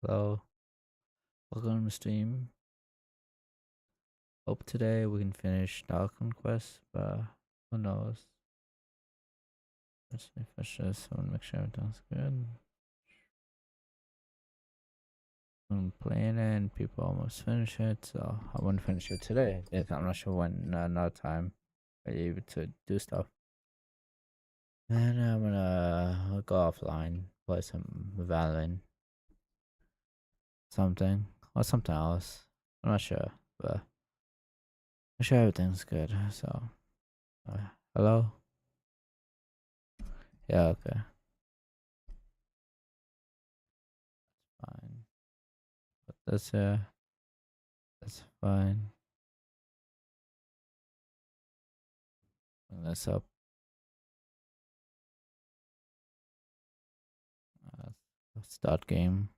Hello, welcome to stream. Hope today we can finish the Archon quest, but who knows? Let's finish this. I want to make sure everything's good. I'm playing it and people almost finish it, so I want to finish it today. I'm not sure when another time I'll be able to do stuff. And I'm gonna go offline, play some Valorant, something, or something else. I'm not sure, but I'm sure everything's good. So, uh, hello? Yeah, okay, fine. But that's fine. Bring this up. Uh, Start game.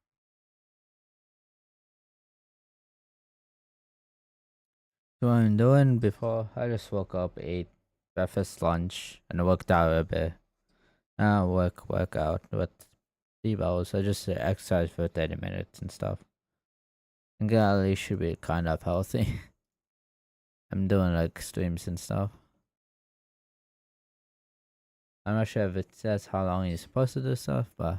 So what I'm doing before I just woke up, ate breakfast, lunch, and worked out a bit. Now work out with 3 hours. I just exercise for 30 minutes and stuff. And at least should be kind of healthy. I'm doing like streams and stuff. I'm not sure if it says how long you're supposed to do stuff, but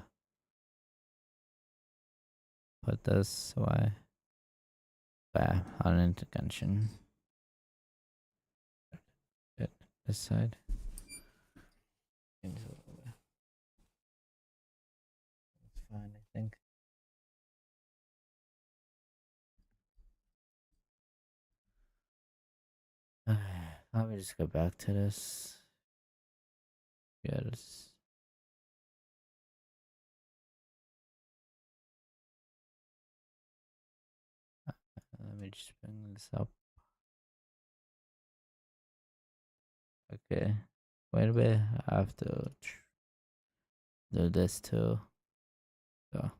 put this away. Yeah, on into Genshin. This side. It's fine, I think. Let me just go back to this. Yes. Let me just bring this up. Okay. Wait a bit. I have to do this too. So.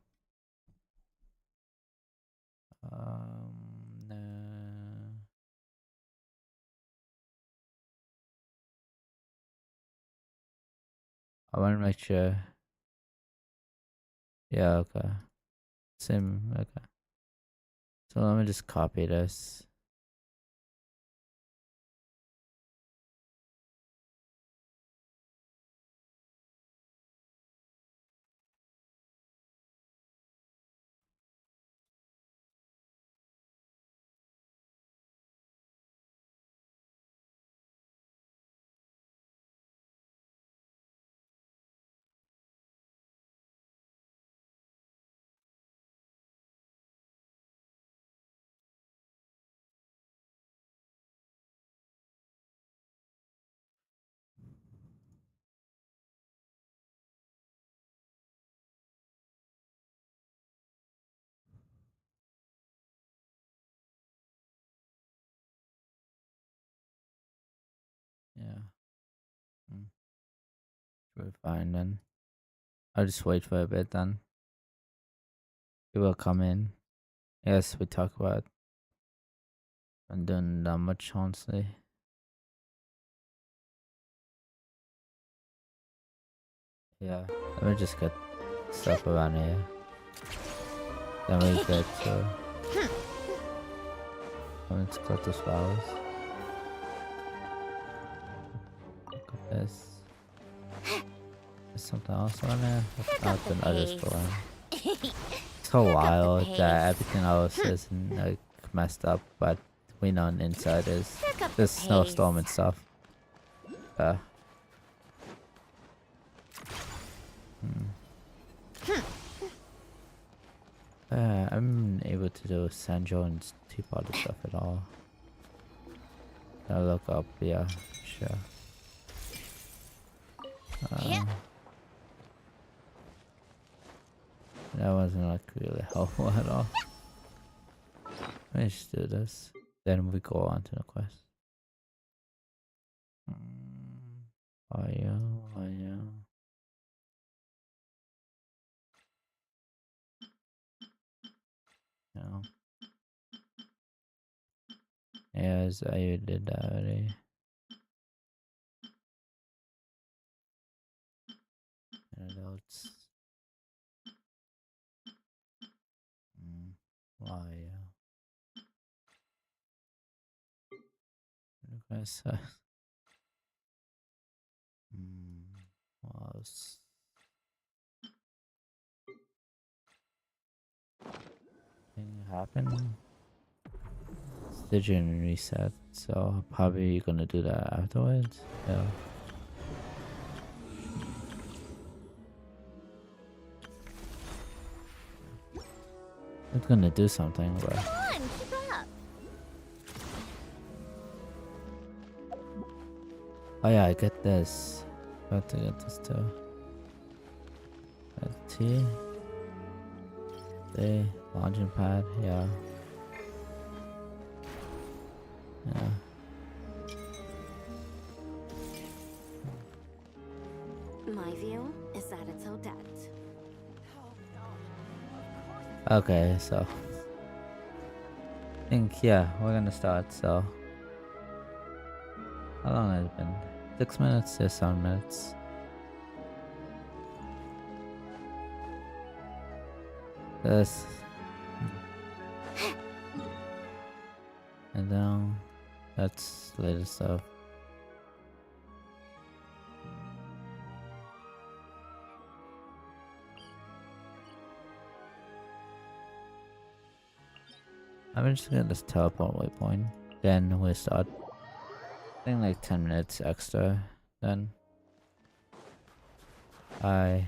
No. I want to make sure. Yeah. Okay. Same. Okay. So let me just copy this. Yeah. We're fine then. I'll just wait for a bit then. It will come in. Yes, we talk about. I'm doing that much honestly. Yeah. Let me just get stuff around here. Then we get to. Let's cut the flowers. Look at this. There's something else on there. Nothing. I just go in. It's so wild that everything else isn't like messed up, but we know on the inside is this snowstorm and stuff. Uh. I'm able to do Sanjo and teapot and stuff at all. I'll look up, yeah, sure. That wasn't like really helpful at all. Let me just do this. Then we go on to the quest. Oh yeah, oh yeah. No. Yes, I did that already. Adults. Oh yeah. Request. What else? Thing happened. Stitching reset. So probably gonna do that afterwards. Yeah. It's gonna do something, but. Come on, keep up. Oh yeah, I get this. Got to get this too. T. The launching pad, yeah. Yeah. My view is that it's Odette. Okay, so I think yeah, we're gonna start. So how long has it been? 6 minutes? Yeah, 7 minutes. This and then that's latest stuff. I'm just gonna this teleport waypoint. Then we start. I think like 10 minutes extra. Then I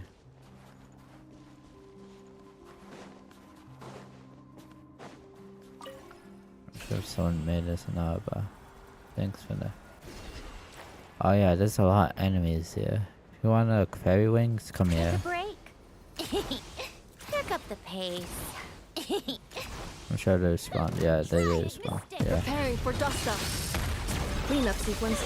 I'm sure if someone made this or not, but thanks for that. Oh yeah, there's a lot of enemies here. If you want fairy wings, come Take here. a break. Pick up the pace. I'm sure they respond. Yeah, they do respond. Yeah. Preparing for dust up. Cleanup sequence.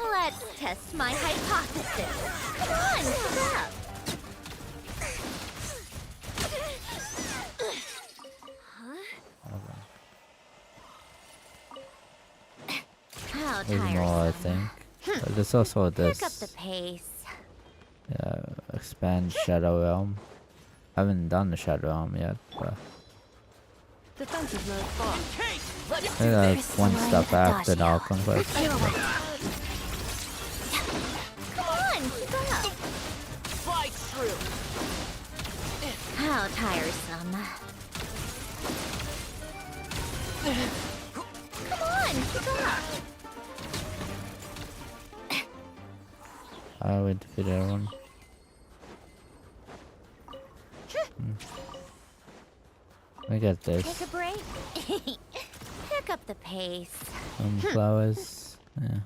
Let's test my hypothesis. Come on, keep up. How There's more, I think. But there's also this. Pick up the pace. Yeah, expand Shadow Realm. I haven't done the Shadow Realm yet, but Defensive mode off. maybe like one step after the Archon quest. Come on, keep up. Fight through. How tiresome. Come on, keep up. I would defeat everyone. We got Take this. a break. Pick up the pace. Some flowers. Yeah.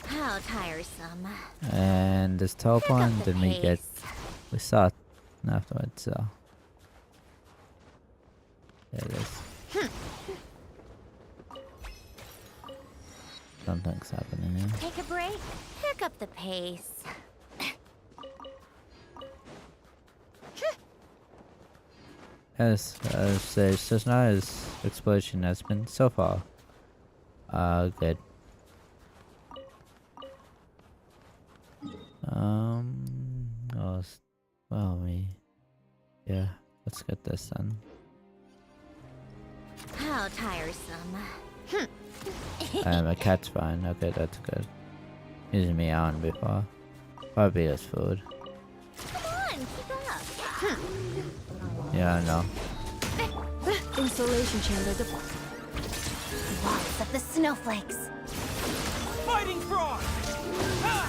How tiresome. And this top Pick up one, the then we get. pace. We saw it afterwards, so. There it is. Something's happening here. Take a break. Pick up the pace. Yes, it's just not as explosion has been so far. Good. Yeah, let's get this done. How tiresome. My cat's fine. Okay, that's good. Using me on before. Probably as food. Come on, keep up. Yeah, I know. Insulation chamber. Lots of the snowflakes. Fighting frog! Ah!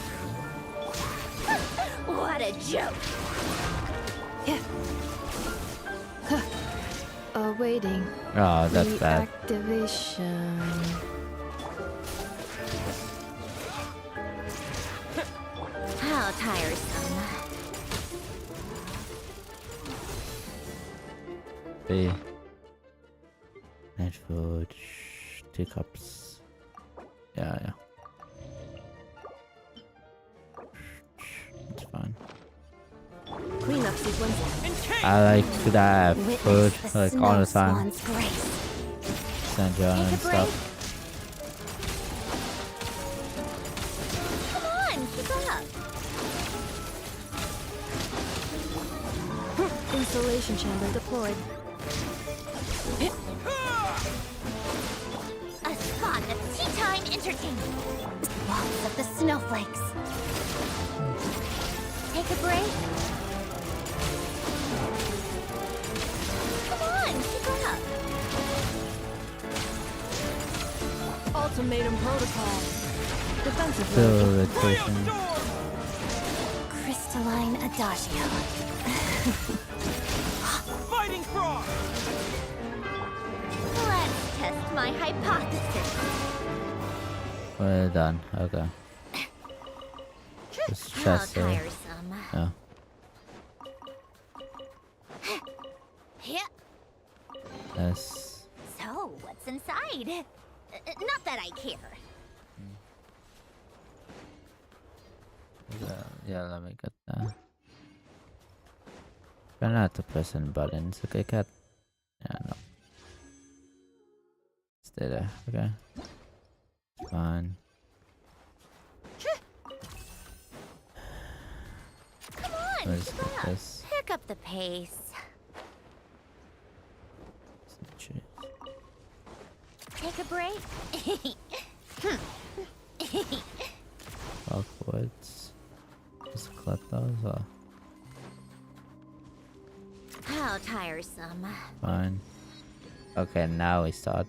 What a joke. Awaiting. Oh, that's bad. Reactivation. How tiresome. B. Night food. 2 cups. Yeah. It's fine. Cleanup sequence. I like that food Witness the like snow all the time. swan's grace. San John Take and a break. stuff. Come on, keep up. Isolation chamber deployed. A spot of tea time entertainment. Walls of the snowflakes. Take a break. Come on, keep up. Ultimatum protocol. Defensive So mode. rotation. Crystalline adagio. Fighting frog! Let's test my hypothesis. We're done. Okay. This How chest there. tiresome. Yeah. Yeah. Yes. So, what's inside? Not that I care. Yeah, let me get that. Try not to press any buttons. Okay, cat. Yeah, no. Stay there. Okay. Fine. Come on, Let's keep get up. this. Pick up the pace. Take a break. Upwards. Just clip those off. How tiresome. Fine. Okay, now we start.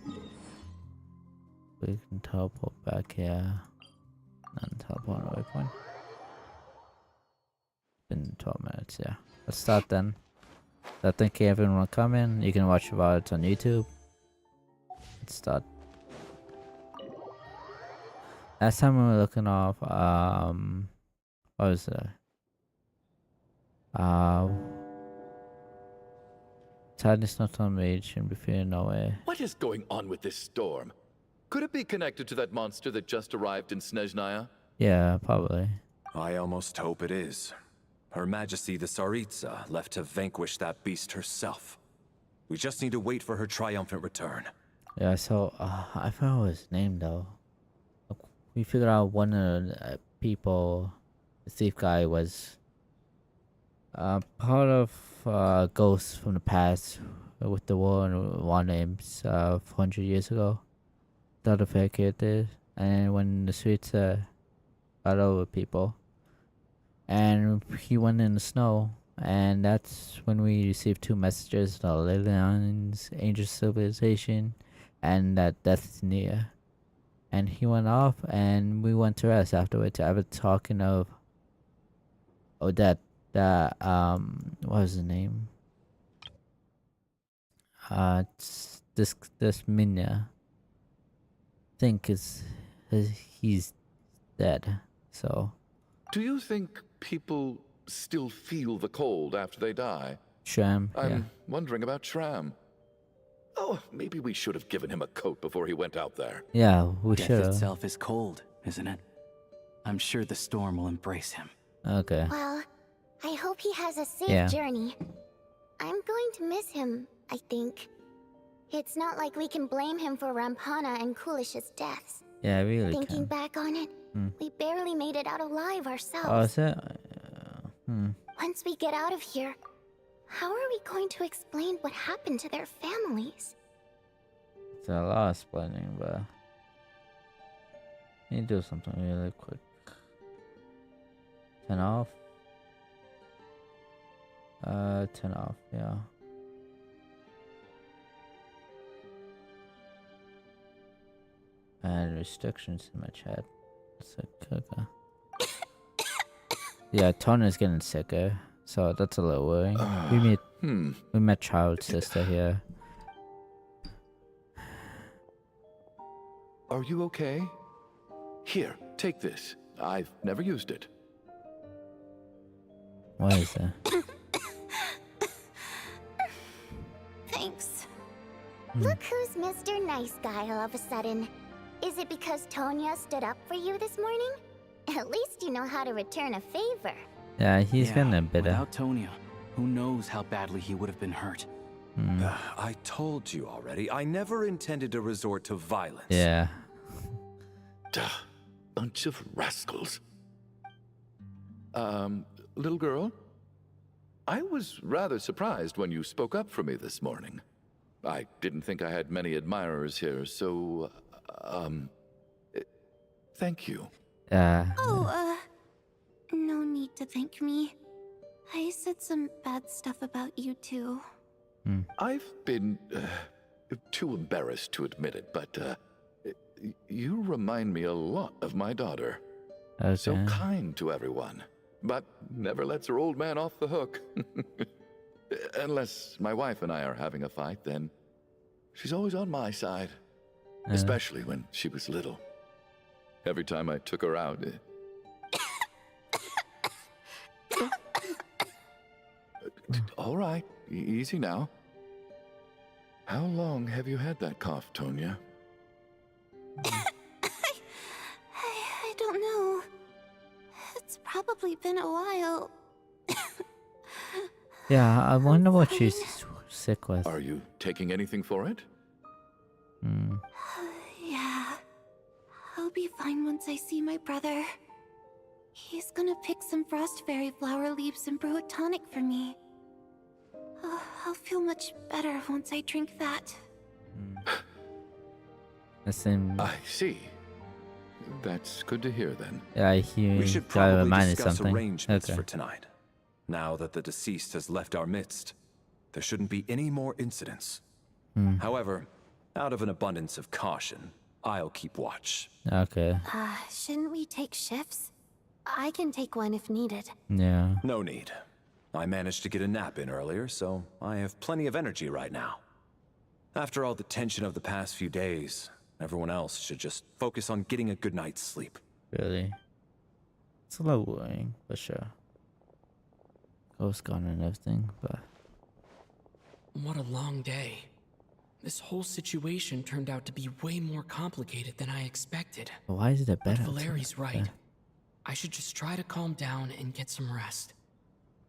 We can teleport back here. And teleport away point. Been 12 minutes, yeah. Let's start then. So thank you everyone for coming. You can watch VODs on YouTube. Let's start. Last time we were looking off, what was it? Sadness not on mage and be fearing no way. What is going on with this storm? Could it be connected to that monster that just arrived in Snezhnaya? Yeah, probably. I almost hope it is. Her Majesty the Tsaritsa left to vanquish that beast herself. We just need to wait for her triumphant return. Yeah, so I forgot what his name though. We figured out one of the people, the thief guy, was part of ghosts from the past with the war and one names 400 years ago. The other fake characters, and when the streets got over people, and he went in the snow, and that's when we received two messages: the Lilian's Angel Civilization, and that death is near. And he went off, and we went to rest afterwards. I was talking of that what was his name? It's this Minya. Think he's dead. So. Do you think people still feel the cold after they die? Shram. Yeah. I'm wondering about Shram. Oh, maybe we should have given him a coat before he went out there. Yeah, we Death should. itself is cold, isn't it? I'm sure the storm will embrace him. Okay. Well, I hope he has a safe Yeah. journey. I'm going to miss him, I think. It's not like we can blame him for Rampana and Kulish's deaths. Yeah, I really Thinking can. back on it, we barely made it out alive Oh, ourselves. is it? Once we get out of here, how are we going to explain what happened to their families? It's a lot of explaining, but let me do something really quick. Turn off. Turn off. Yeah. And restrictions in my chat. It's okay. Yeah, Tona's getting sicker, so that's a little worrying. We met child's sister here. Are you okay? Here, take this. I've never used it. What is that? Thanks. Look who's Mr. Nice Guy all of a sudden. Is it because Tonya stood up for you this morning? At least you know how to return a favor. Yeah, he's getting a bit Without Tonya, who knows how badly he would have been hurt. I told you already, I never intended to resort to violence. Yeah. Duh, bunch of rascals. Little girl? I was rather surprised when you spoke up for me this morning. I didn't think I had many admirers here, so, thank you. Oh, no need to thank me. I said some bad stuff about you too. I've been too embarrassed to admit it, but you remind me a lot of my daughter. Okay. So kind to everyone, but never lets her old man off the hook. Unless my wife and I are having a fight, then she's always on my side. Especially when she was little. Every time I took her out. All right, easy now. How long have you had that cough, Tonya? I don't know. It's probably been a while. Yeah, I wonder what she's sick with. Are you taking anything for it? Yeah. I'll be fine once I see my brother. He's gonna pick some frost fairy flower leaves and brew a tonic for me. I'll feel much better once I drink that. The same. I see. That's good to hear then. Yeah, he We should got probably reminded discuss something. arrangements Okay. for tonight. Now that the deceased has left our midst, there shouldn't be any more incidents. However, out of an abundance of caution, I'll keep watch. Okay. Shouldn't we take shifts? I can take one if needed. Yeah. No need. I managed to get a nap in earlier, so I have plenty of energy right now. After all the tension of the past few days, everyone else should just focus on getting a good night's sleep. Really. It's a little worrying, for sure. Ghost gone and everything, but What a long day. This whole situation turned out to be way more complicated than I expected. why is it a But better? Valeri's right. I should just try to calm down and get some rest.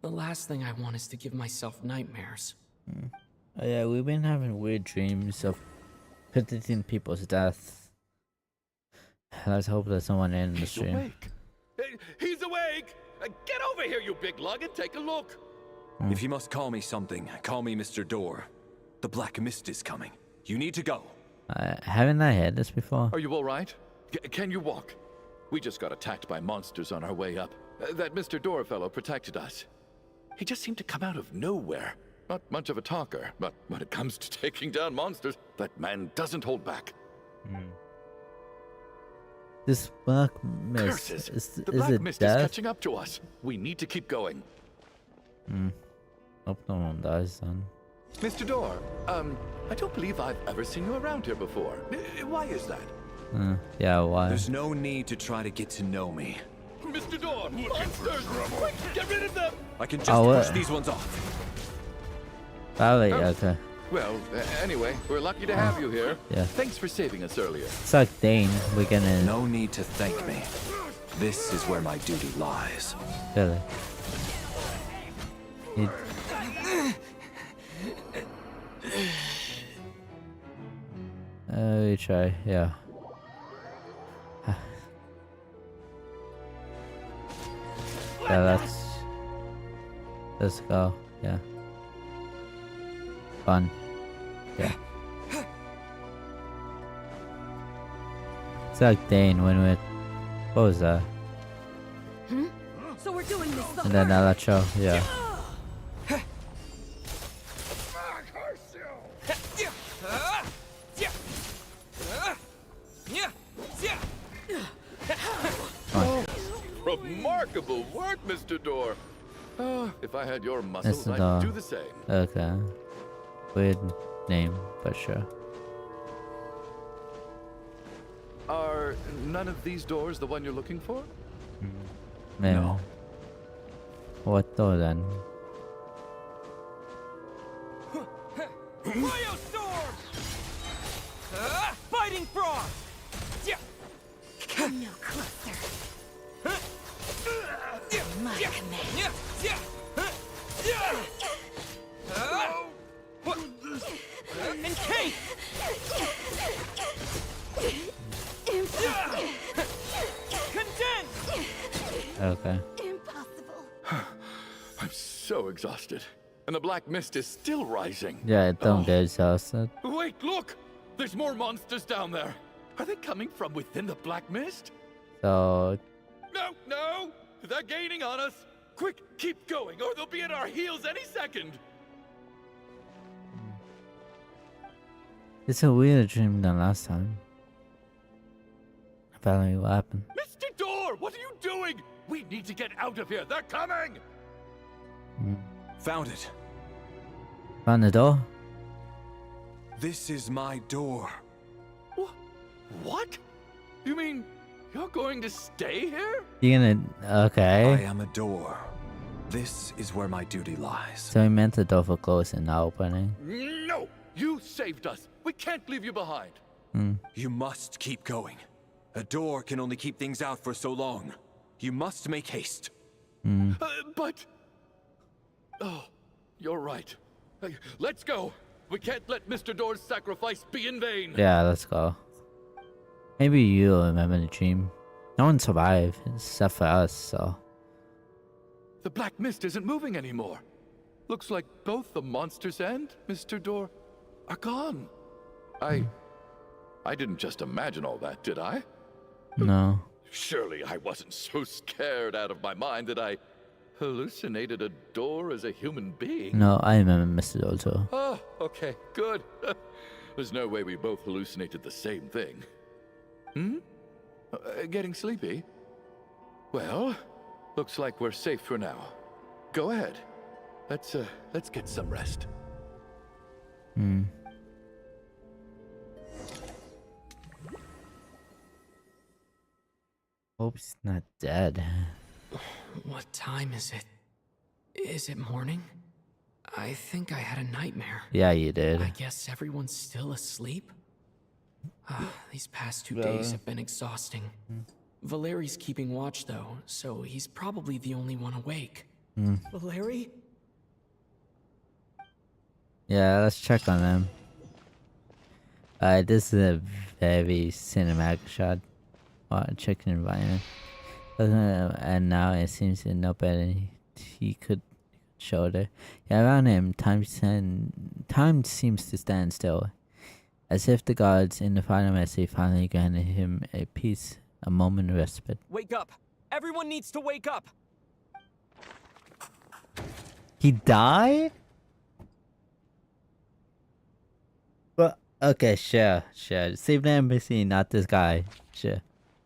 The last thing I want is to give myself nightmares. Oh, yeah, we've been having weird dreams of predicting people's death. Let's hope there's someone in the He's stream. awake. He's awake! Get over here, you big lug, and take a look. If you must call me something, call me Mr. Door. The Black Mist is coming. You need to go. Haven't I had this before? Are you all right? Can you walk? We just got attacked by monsters on our way up. That Mr. Door fellow protected us. He just seemed to come out of nowhere. Not much of a talker, but when it comes to taking down monsters, that man doesn't hold back. This black mist. Curses! The Is Black it Mist is death? catching up to us. We need to keep going. Hope no one dies then. Mr. Door, I don't believe I've ever seen you around here before. Why is that? Yeah, why? There's no need to try to get to know me. Mr. Door, monsters! Quick, get rid of them! I can just Oh, push these ones off. Valley, okay. Well, anyway, we're lucky to have you here. Yeah. Thanks for saving us earlier. It's like Dane, we're gonna... No need to thank me. This is where my duty lies. Really. You... we try, yeah. Yeah, let's go, yeah. Fun. Yeah. It's like Dane when we... What was that? So we're doing this the And then Alacho, yeah. Remarkable work, Mr. Door. If I had your muscles, Mr. I'd Door. do the same. Okay. Weird name, but sure. Are none of these doors the one you're looking for? Maybe. No. What door then? Biostorm! Fighting Frost! Come no closer. My command. And Kate! Condense! Okay. Impossible. I'm so so exhausted. And the black mist is still rising. Yeah, don't get exhausted. Wait, look! There's more monsters down there. Are they coming from within the black mist? So, No, no! They're gaining on us! Quick, keep going, or they'll be at our heels any second! it's a weirder dream than last time. Apparently, what happened? Mr. Door, what are you doing? We need to get out of here. They're coming! Found it. Found the door? This is my door. What? You mean you're going to stay here? You're gonna. I Okay. am a door. This is where my duty lies. So he meant the door for closing, not opening. No! You saved us. We can't leave you behind. You must keep going. A door can only keep things out for so long. You must make haste. But... Oh, you're right. Let's go. We can't let Mr. Door's sacrifice be in vain. Yeah, let's go. Maybe you'll remember the dream. No one survived, except for us, so. The black mist isn't moving anymore. Looks like both the monsters and Mr. Door are gone. I didn't just imagine all that, did I? No. Surely I wasn't so scared out of my mind that I hallucinated a door as a human being. No, I remember Mr. Door too. Oh, okay, good. There's no way we both hallucinated the same thing. Getting sleepy? Well, looks like we're safe for now. Go ahead. Let's get some rest. Hope he's not dead. What time is it? Is it morning? I think I had a nightmare. Yeah, you did. I guess everyone's still asleep? These past 2 days have been exhausting. Valeri's keeping watch, though, so he's probably the only one awake. Valeri? Yeah, let's check on them. This is a very cinematic shot. Chicken environment. And now it seems to no better he could shoulder. Yeah, around him, time seems to stand still. As if the gods in the final mercy finally granted him a peace, a moment of respite. Wake up! Everyone needs to wake up! He died? Well, okay, sure. Save the embassy, not this guy. Sure.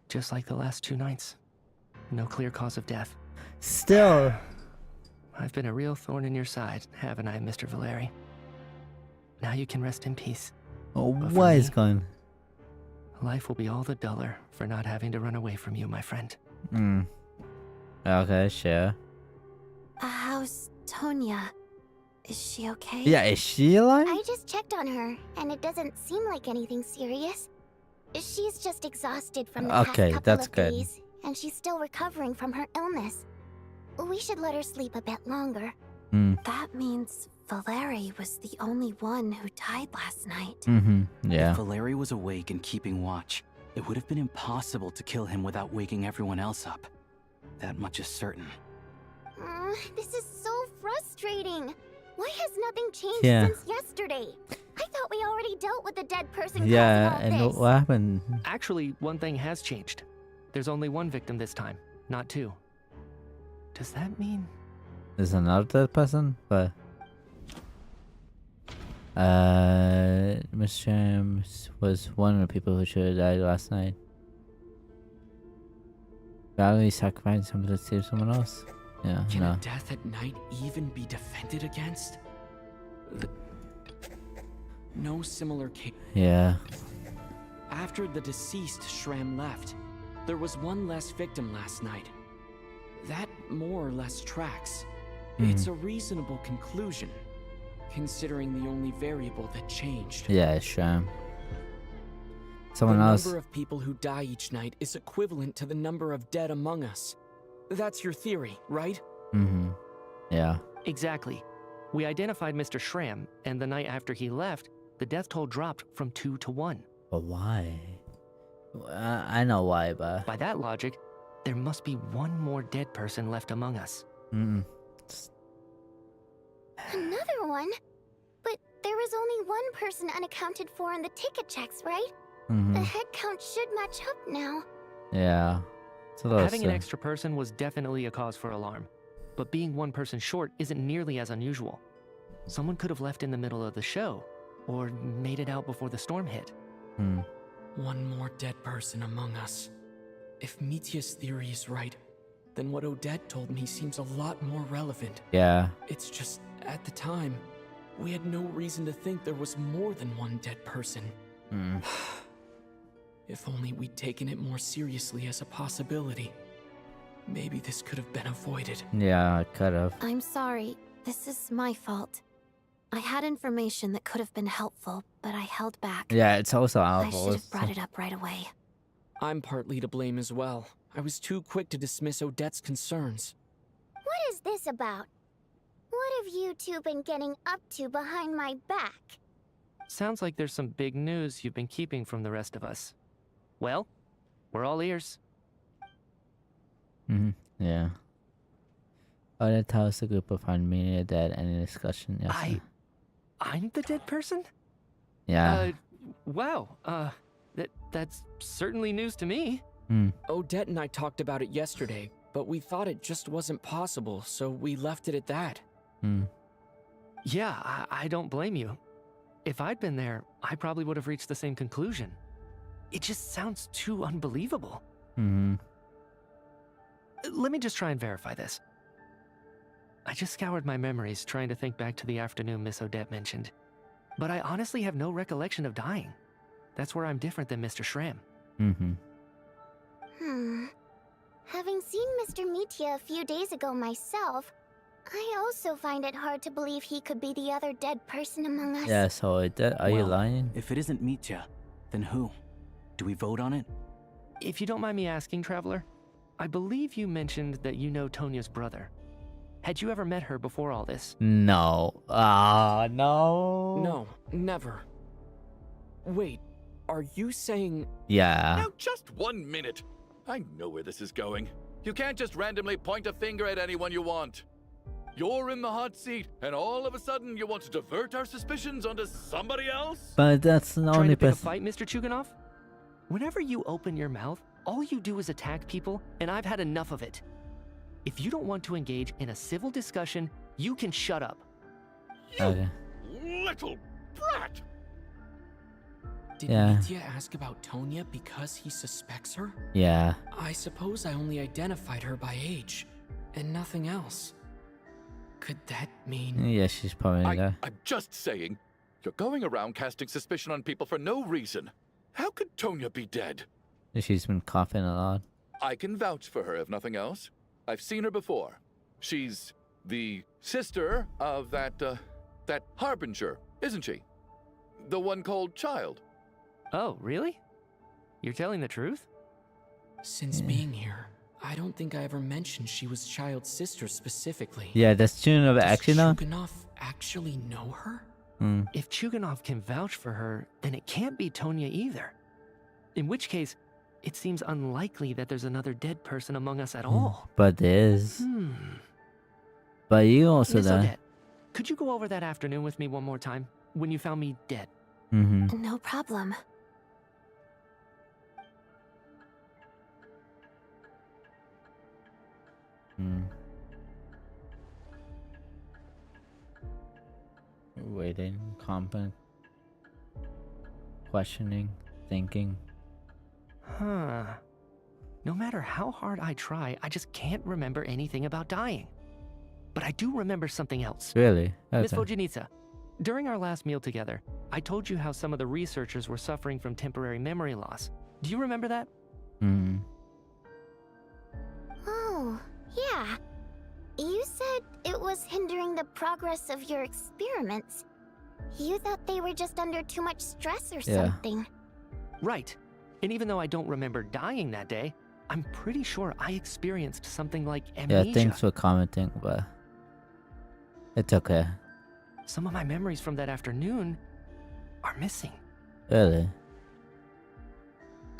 Just like the last 2 nights. No clear cause of death. Still. I've been a real thorn in your side, haven't I, Mr. Valeri? Now you can rest in peace. Oh, But for what is me- going? Life will be all the duller for not having to run away from you, my friend. Okay, sure. How's Tonya? Is she okay? Yeah, is she alive? I just checked on her, and it doesn't seem like anything serious. She's just exhausted from the Okay, past couple that's of good. days, and she's still recovering from her illness. We should let her sleep a bit longer. That means Valeri was the only one who died last night. Yeah. If Valeri was awake and keeping watch, it would have been impossible to kill him without waking everyone else up. That much is certain. This is so frustrating. Why has nothing changed Yeah. since yesterday? I thought we already dealt with the dead person Yeah, causing and all this. what happened? Actually, one thing has changed. There's only one victim this time, not 2. Does that mean... There's another dead person? But... Miss James was one of the people who should have died last night. Valerie sacrificed someone to save someone else? Yeah, Can no. a death at night even be defended against? No similar case. Yeah. After the deceased Shram left, there was one less victim last night. That more or less tracks. It's a reasonable conclusion, considering the only variable that changed. Yeah, sure. Someone the else. number of people who die each night is equivalent to the number of dead among us. That's your theory, right? Yeah. Exactly. We identified Mr. Shram, and the night after he left, the death toll dropped from 2 to 1. But why? I know why, but... By that logic, there must be one more dead person left among us. Another one? But there was only one person unaccounted for in the ticket checks, right? Mm-hmm. The head count should match up now. Yeah. It's a little Having an sad. extra person was definitely a cause for alarm, but being one person short isn't nearly as unusual. Someone could have left in the middle of the show, or made it out before the storm hit. Hmm. One more dead person among us. If Mitya's theory is right, then what Odette told me seems a lot more relevant. Yeah. It's just, at the time, we had no reason to think there was more than one dead person. Hmm. If only we'd taken it more seriously as a possibility. Maybe this could have been avoided. Yeah, I could have. I'm sorry. This is my fault. I had information that could have been helpful, but I held back. Yeah, it's also our I should fault. have brought it up right away. I'm partly to blame as well. I was too quick to dismiss Odette's concerns. What is this about? What have you two been getting up to behind my back? Sounds like there's some big news you've been keeping from the rest of us. Well, we're all ears. Mm-hmm. Yeah. Other tells the group of unmeaning that any discussion. Yes. I'm the dead person? Yeah. Wow. That's certainly news to me. Hmm. Odette and I talked about it yesterday, but we thought it just wasn't possible, so we left it at that. Hmm. Yeah, I don't blame you. If I'd been there, I probably would have reached the same conclusion. It just sounds too unbelievable. Hmm. Let me just try and verify this. I just scoured my memories trying to think back to the afternoon Miss Odette mentioned. But I honestly have no recollection of dying. That's where I'm different than Mr. Shram. Mm-hmm. Having seen Mr. Mitya a few days ago myself, I also find it hard to believe he could be the other dead person among us. Yeah, so are you Well, lying? If it isn't Mitya, then who? Do we vote on it? If you don't mind me asking, Traveler, I believe you mentioned that you know Tonya's brother. Had you ever met her before all this? No. Ah, no. No, never. Wait, are you saying... Yeah. Now, just 1 minute. I know where this is going. You can't just randomly point a finger at anyone you want. You're in the hot seat, and all of a sudden you want to divert our suspicions onto somebody else? But that's the Trying only to pick a person. fight, Mr. Chuganov? Whenever you open your mouth, all you do is attack people, and I've had enough of it. If you don't want to engage in a civil discussion, you can shut up. You Okay. little brat! Did Yeah. Mitya ask about Tonya because he suspects her? Yeah. I suppose I only identified her by age, and nothing else. Could that mean... Yeah, she's probably there. I'm just saying, you're going around casting suspicion on people for no reason. How could Tonya be dead? She's been coughing a lot. I can vouch for her if nothing else. I've seen her before. She's the sister of that Harbinger, isn't she? The one called Child. Oh, really? You're telling the truth? Since being here, I don't think I ever mentioned she was Child's sister specifically. Yeah, that's tune of Does action now. Chuganov actually know her? Hmm. If Chuganov can vouch for her, then it can't be Tonya either. In which case, it seems unlikely that there's another dead person among us at all. But there is. But you also Miss there. Odette, could you go over that afternoon with me one more time, when you found me dead? Mm-hmm. No problem. Hmm. Waiting, competent, questioning, thinking. Huh. No matter how hard I try, I just can't remember anything about dying. But I do remember something else. Really? Miss Okay. Vojanitsa, during our last meal together, I told you how some of the researchers were suffering from temporary memory loss. Do you remember that? Hmm. Oh, yeah. You said it was hindering the progress of your experiments. You thought they were just under too much stress or Yeah. something. Right. And even though I don't remember dying that day, I'm pretty sure I experienced something like amnesia. Yeah, thanks for commenting, but it's okay. Some of my memories from that afternoon are missing. Really?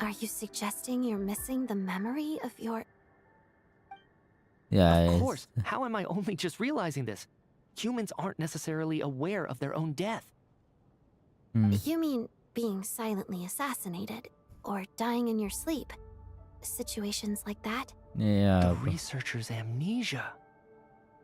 Are you suggesting you're missing the memory of your... Yeah. Of it's- course. How am I only just realizing this? humans aren't necessarily aware of their own death. You mean being silently assassinated or dying in your sleep? Situations like that? Yeah, The researcher's amnesia.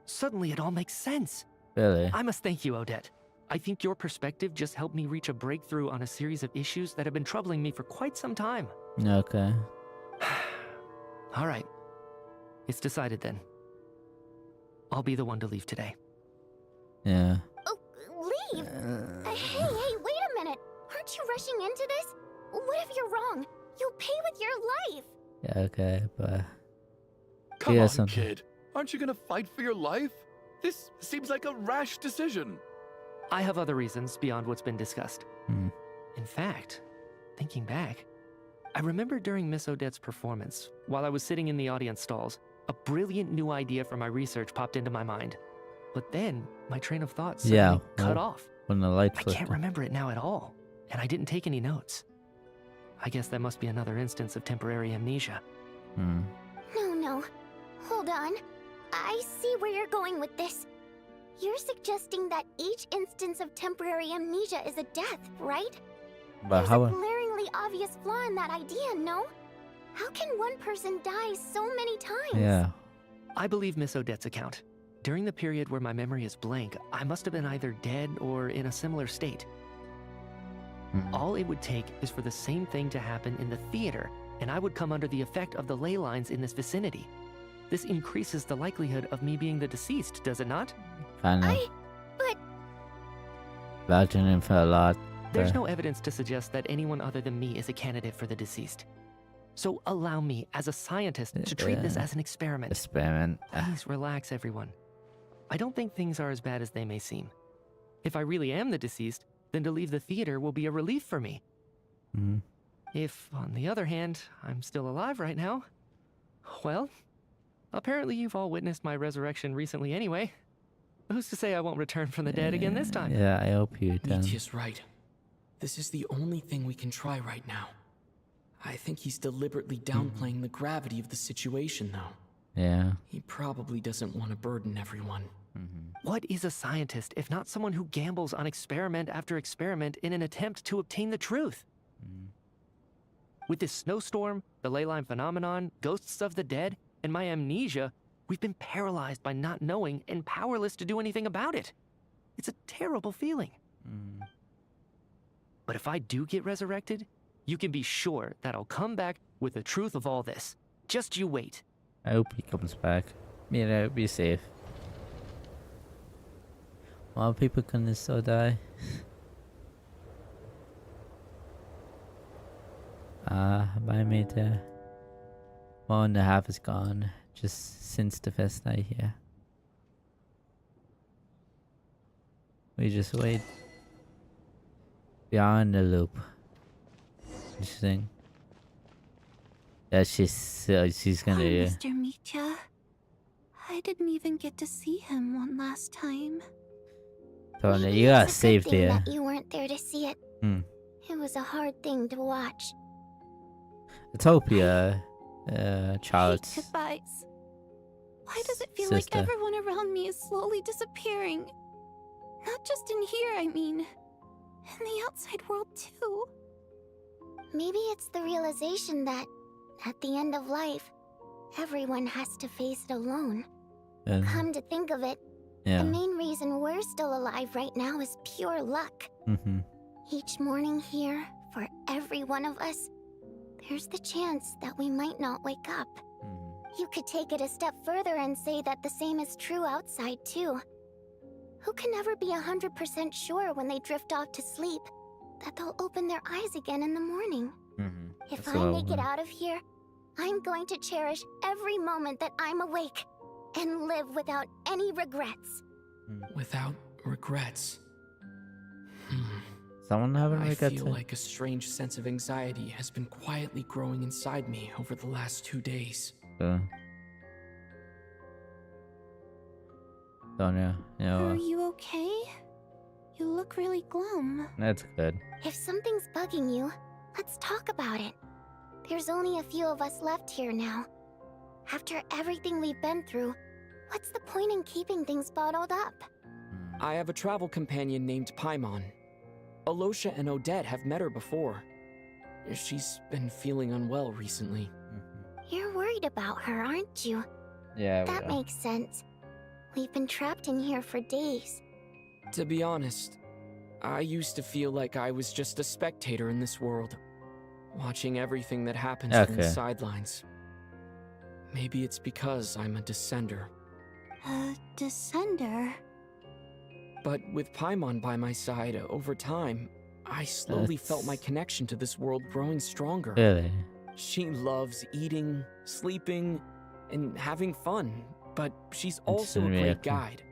Suddenly it all makes sense. really. I must thank you, Odette. I think your perspective just helped me reach a breakthrough on a series of issues that have been troubling me for quite some time. Okay. All right. It's decided then. I'll be the one to leave today. Yeah. Oh, leave? Hey, wait a minute. Aren't you rushing into this? What if you're wrong? You'll pay with your life. Yeah, okay, but Come Yeah, on, something. kid. Aren't you gonna fight for your life? This seems like a rash decision. I have other reasons beyond what's been discussed. Hmm. In fact, thinking back, I remember during Miss Odette's performance, while I was sitting in the audience stalls, a brilliant new idea for my research popped into my mind. But then, my train of thought suddenly cut off. when the light I flicked. can't remember it now at all, and I didn't take any notes. I guess that must be another instance of temporary amnesia. Hmm. No. Hold on. I see where you're going with this. You're suggesting that each instance of temporary amnesia is a death, right? But There's how? a glaringly obvious flaw in that idea, no? How can one person die so many times? Yeah. I believe Miss Odette's account. During the period where my memory is blank, I must have been either dead or in a similar state. Hmm. All it would take is for the same thing to happen in the theater, and I would come under the effect of the ley lines in this vicinity. This increases the likelihood of me being the deceased, does it not? Kind of. But Vouching him for a lot. There's but- no evidence to suggest that anyone other than me is a candidate for the deceased. So allow me, as a scientist, to treat this as an experiment. experiment. Please relax, everyone. I don't think things are as bad as they may seem. If I really am the deceased, then to leave the theater will be a relief for me. Hmm. If, on the other hand, I'm still alive right now, well, apparently you've all witnessed my resurrection recently anyway. Who's to say I won't return from the dead again this time? Yeah, I hope you do. Nietzsche's right. This is the only thing we can try right now. I think he's deliberately downplaying the gravity of the situation, though. Yeah. He probably doesn't want to burden everyone. What is a scientist if not someone who gambles on experiment after experiment in an attempt to obtain the truth? With this snowstorm, the ley line phenomenon, ghosts of the dead, and my amnesia, we've been paralyzed by not knowing and powerless to do anything about it. It's a terrible feeling. But if I do get resurrected, you can be sure that I'll come back with the truth of all this. Just you wait. I hope he comes back. You know, be safe. More people can still die. By me the 1.5 is gone just since the first night here. We just wait. We are in the loop. Interesting. Yeah, she's gonna. Poor Mr. Mitya. I didn't even get to see him one last time. Tony, maybe you got it's a good saved thing there. that you weren't there to see it. Hmm. It was a hard thing to watch. Utopia, Hate Charlotte's goodbyes. Why does it feel sister. like everyone around me is slowly disappearing? Not just in here, I mean. In the outside world, too. Maybe it's the realization that, at the end of life, everyone has to face it alone. And, Come to think of it, yeah. the main reason we're still alive right now is pure luck. Each morning here, for every one of us, there's the chance that we might not wake up. You could take it a step further and say that the same is true outside, too. Who can never be 100% sure when they drift off to sleep that they'll open their eyes again in the morning? If That's I what I make it want. out of here, I'm going to cherish every moment that I'm awake and live without any regrets. Without regrets. Someone having I regrets? feel like a strange sense of anxiety has been quietly growing inside me over the last 2 days. Sonia, you know, Are you okay? You look really glum. that's good. If something's bugging you, let's talk about it. There's only a few of us left here now. After everything we've been through, what's the point in keeping things bottled up? I have a travel companion named Paimon. Alosha and Odette have met her before. She's been feeling unwell recently. You're worried about her, aren't you? Yeah, we That are. makes sense. We've been trapped in here for days. To be honest, I used to feel like I was just a spectator in this world, watching everything that happens from the Okay. sidelines. Maybe it's because I'm a descender. A descender? But with Paimon by my side, over time, I slowly felt my That's- connection to this world growing stronger. Really? She loves eating, sleeping, and having fun, but she's also a Interesting great reaction. guide.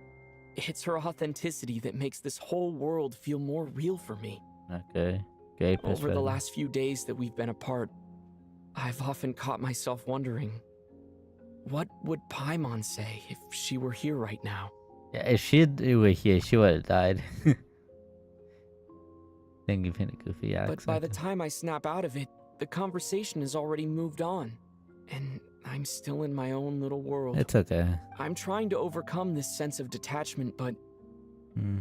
It's her authenticity that makes this whole world feel more real for me. Okay. Great Over the perspective. last few days that we've been apart, I've often caught myself wondering, what would Paimon say if she were here right now? Yeah, if she were here, she would have died. Then give him a goofy accent. But by the time I snap out of it, the conversation has already moved on, and I'm still in my own little world. It's okay. I'm trying to overcome this sense of detachment, but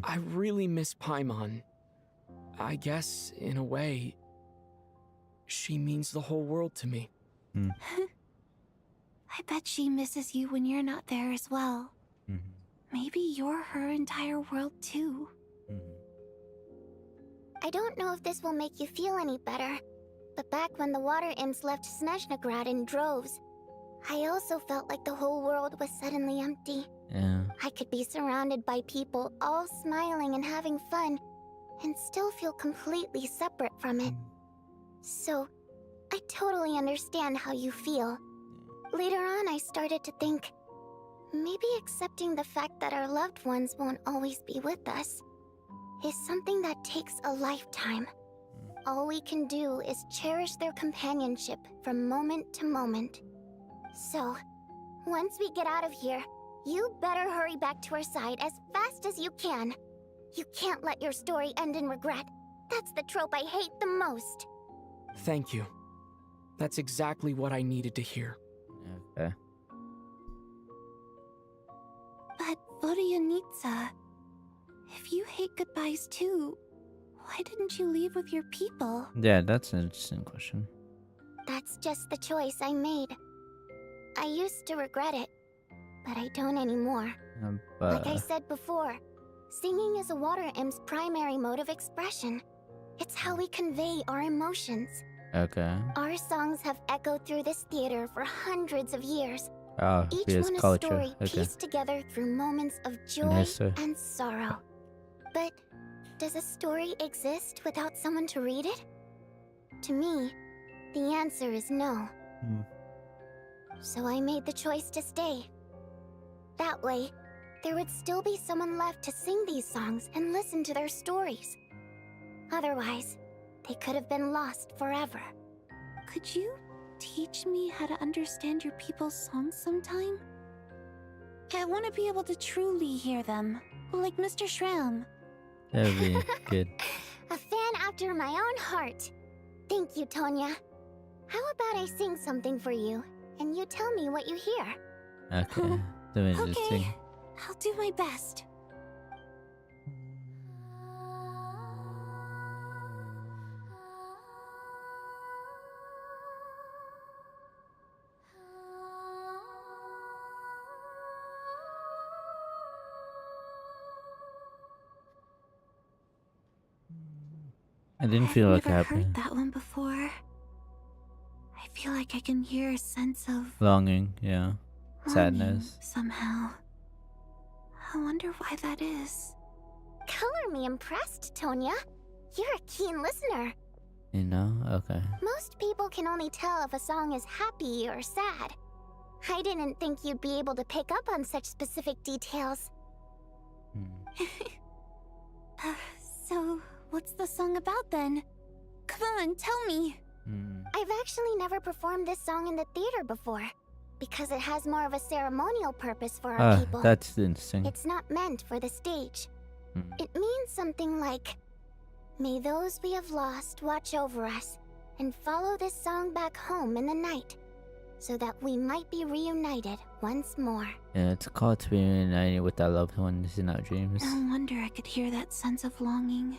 I really miss Paimon. I guess, in a way, she means the whole world to me. I bet she misses you when you're not there as well. Maybe you're her entire world too. I don't know if this will make you feel any better, but back when the water imps left Snezhnegrad in droves, I also felt like the whole world was suddenly empty. Yeah. I could be surrounded by people all smiling and having fun, and still feel completely separate from it. So, I totally understand how you feel. Later on, I started to think, maybe accepting the fact that our loved ones won't always be with us is something that takes a lifetime. All we can do is cherish their companionship from moment to moment. So, once we get out of here, you better hurry back to our side as fast as you can. You can't let your story end in regret. That's the trope I hate the most. Thank you. That's exactly what I needed to hear. Okay. But Vodyanitsa, if you hate goodbyes too, why didn't you leave with your people? Yeah, that's an interesting question. That's just the choice I made. I used to regret it, but I don't anymore. Like I said before, singing is a water imp's primary mode of expression. It's how we convey our emotions. Okay. Our songs have echoed through this theater for hundreds of years. Oh, Each because one a culture. story Okay. pieced together through moments of joy history. and sorrow. But does a story exist without someone to read it? To me, the answer is no. So I made the choice to stay. That way, there would still be someone left to sing these songs and listen to their stories. Otherwise, they could have been lost forever. Could you teach me how to understand your people's songs sometime? I want to be able to truly hear them, like Mr. Shram. That would be good. A fan after my own heart. Thank you, Tonya. How about I sing something for you, and you tell me what you hear? Okay. That was interesting. Okay, I'll do my best. I didn't feel like I've never happy. heard that one before. I feel like I can hear a sense of Longing, yeah. longing Sadness. somehow. I wonder why that is. Color me impressed, Tonya. You're a keen listener. You know? Okay. Most people can only tell if a song is happy or sad. I didn't think you'd be able to pick up on such specific details. So, what's the song about then? Come on, tell me. I've actually never performed this song in the theater before, because it has more of a ceremonial purpose for our people. That's interesting. It's not meant for the stage. It means something like, may those we have lost watch over us, and follow this song back home in the night. so that we might be reunited once more. Yeah, it's called to be reunited with our loved ones in our dreams. No wonder I could hear that sense of longing.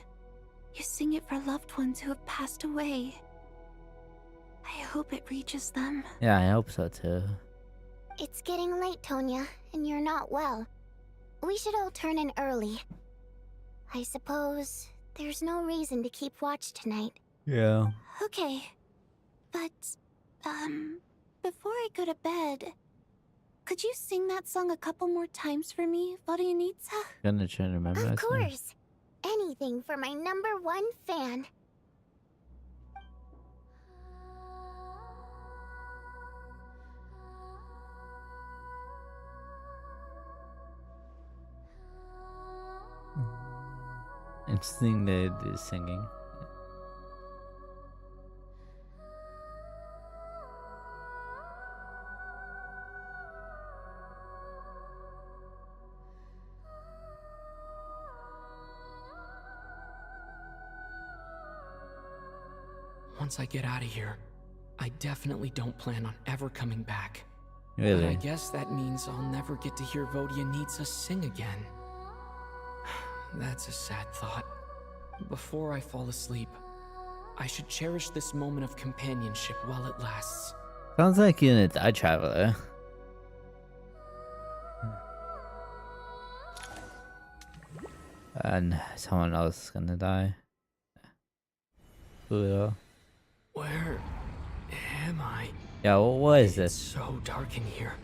You sing it for loved ones who have passed away. I hope it reaches them. Yeah, I hope so too. It's getting late, Tonya, and you're not well. We should all turn in early. I suppose there's no reason to keep watch tonight. Yeah. Okay. But, before I go to bed, could you sing that song a couple more times for me, Vodyanitsa? Gonna try to remember Of that song. course. Anything for my #1 fan. Interesting they do singing. Once I get out of here, I definitely don't plan on ever coming back. Really? But I guess that means I'll never get to hear Vodyanitsa sing again. That's a sad thought. Before I fall asleep, I should cherish this moment of companionship while it lasts. Sounds like you're a time traveler. And someone else is gonna die. Who? Where am I? Yeah, what is It's this? so dark in here,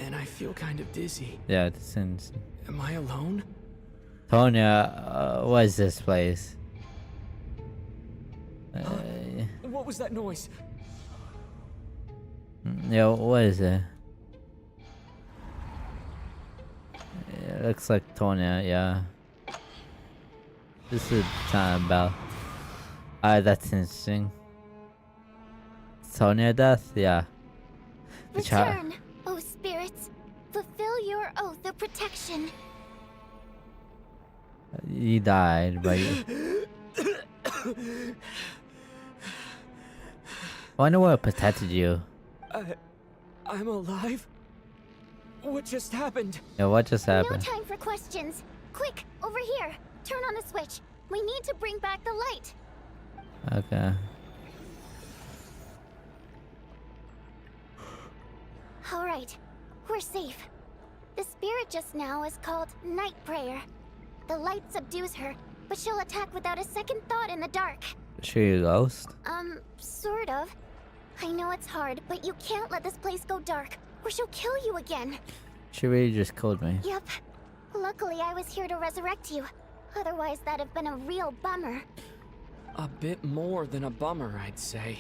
and I feel kind of dizzy. Yeah, this is... Am I alone? Tonya, what is this place? What was that noise? Yeah, what is it? It looks like Tonya, yeah. This is time about. That's interesting. Tonya death? Yeah. Return, O spirits. Fulfill your oath of protection. You died, but I wonder what protected you. I'm alive? What just happened? Yeah, what just No happened? time for questions. Quick, over here. Turn on the switch. We need to bring back the light. Okay. All right, we're safe. The spirit just now is called Night Prayer. The light subdues her, but she'll attack without a second thought in the dark. Is she a ghost? Sort of. I know it's hard, but you can't let this place go dark, or she'll kill you again. She really just killed me. Yep. Luckily, I was here to resurrect you. Otherwise, that'd have been a real bummer. A bit more than a bummer, I'd say.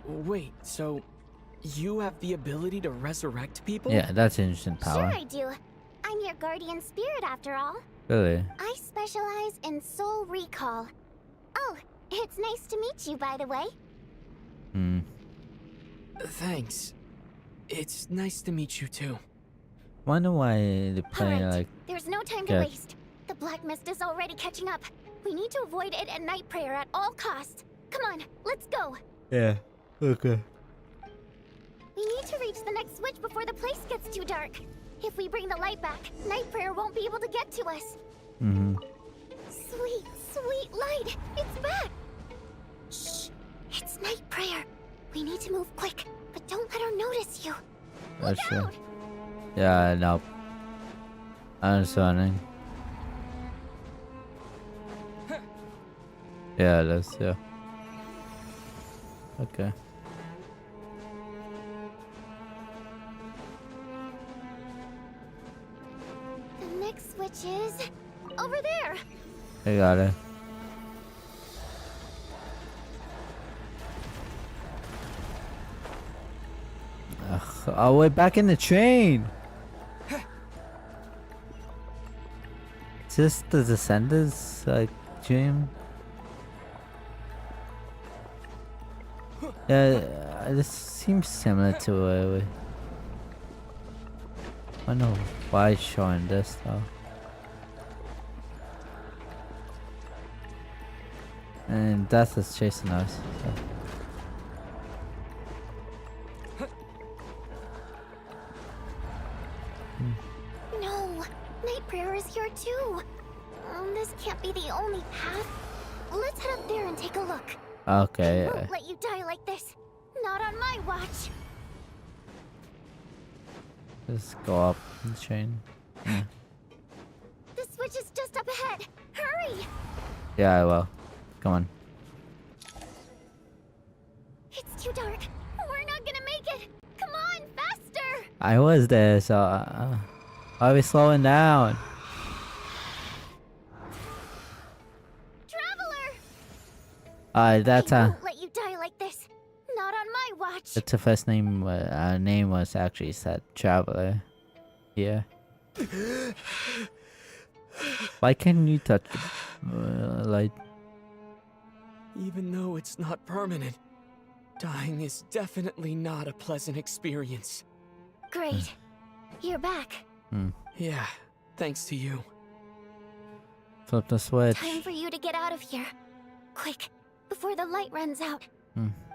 Wait, so you have the ability to resurrect people? Yeah, that's an interesting power. Sure I do. I'm your guardian spirit after all. Really? I specialize in soul recall. Oh, it's nice to meet you, by the way. Hmm. Thanks. It's nice to meet you too. Wonder why they play Alright, like. there's no time to Yeah. waste. The black mist is already catching up. We need to avoid it at night prayer at all costs. Come on, let's go. Yeah. Okay. We need to reach the next switch before the place gets too dark. If we bring the light back, night prayer won't be able to get to us. Mm-hmm. Sweet, sweet light! It's back! Shh! It's night prayer. We need to move quick, but don't let her notice you. Look That's true. out! Yeah, no. I'm just running. Yeah, that's yeah. Okay. The next switch is over there. I got it. Ugh, oh, we're back in the train. Is this the Descendants like dream? Yeah, this seems similar to it. I don't know why it's showing this though. And Death is chasing us. So. Okay. I won't let you die like this. Not on my watch. Just go up the chain. Yeah. The switch is just up ahead. Hurry! Yeah, I will. Come on. It's too dark. We're not gonna make it. Come on, faster! I was there, so why are we slowing down? Traveler! That's I won't let you die like this. Not on my watch. that's the first name. Name was actually said Traveler. Yeah. Why can't you touch the light? Even though it's not permanent, dying is definitely not a pleasant experience. Great. You're back. Yeah, thanks to you. Flip the switch. Time for you to get out of here. Quick, before the light runs out.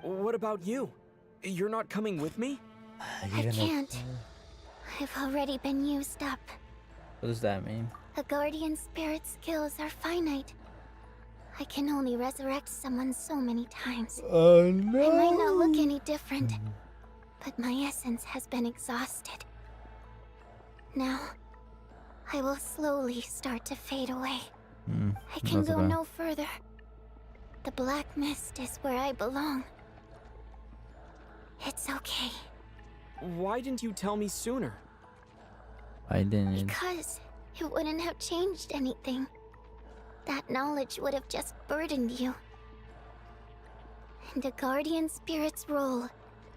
What about you? You're not coming with me? I can't. I've already been used up. What does that mean? A guardian spirit's skills are finite. I can only resurrect someone so many times. Oh no! I might not look any different, but my essence has been exhausted. Now, I will slowly start to fade away. I can go no further. The black mist is where I belong. It's okay. Why didn't you tell me sooner? I didn't. Because it wouldn't have changed anything. That knowledge would have just burdened you. And a guardian spirit's role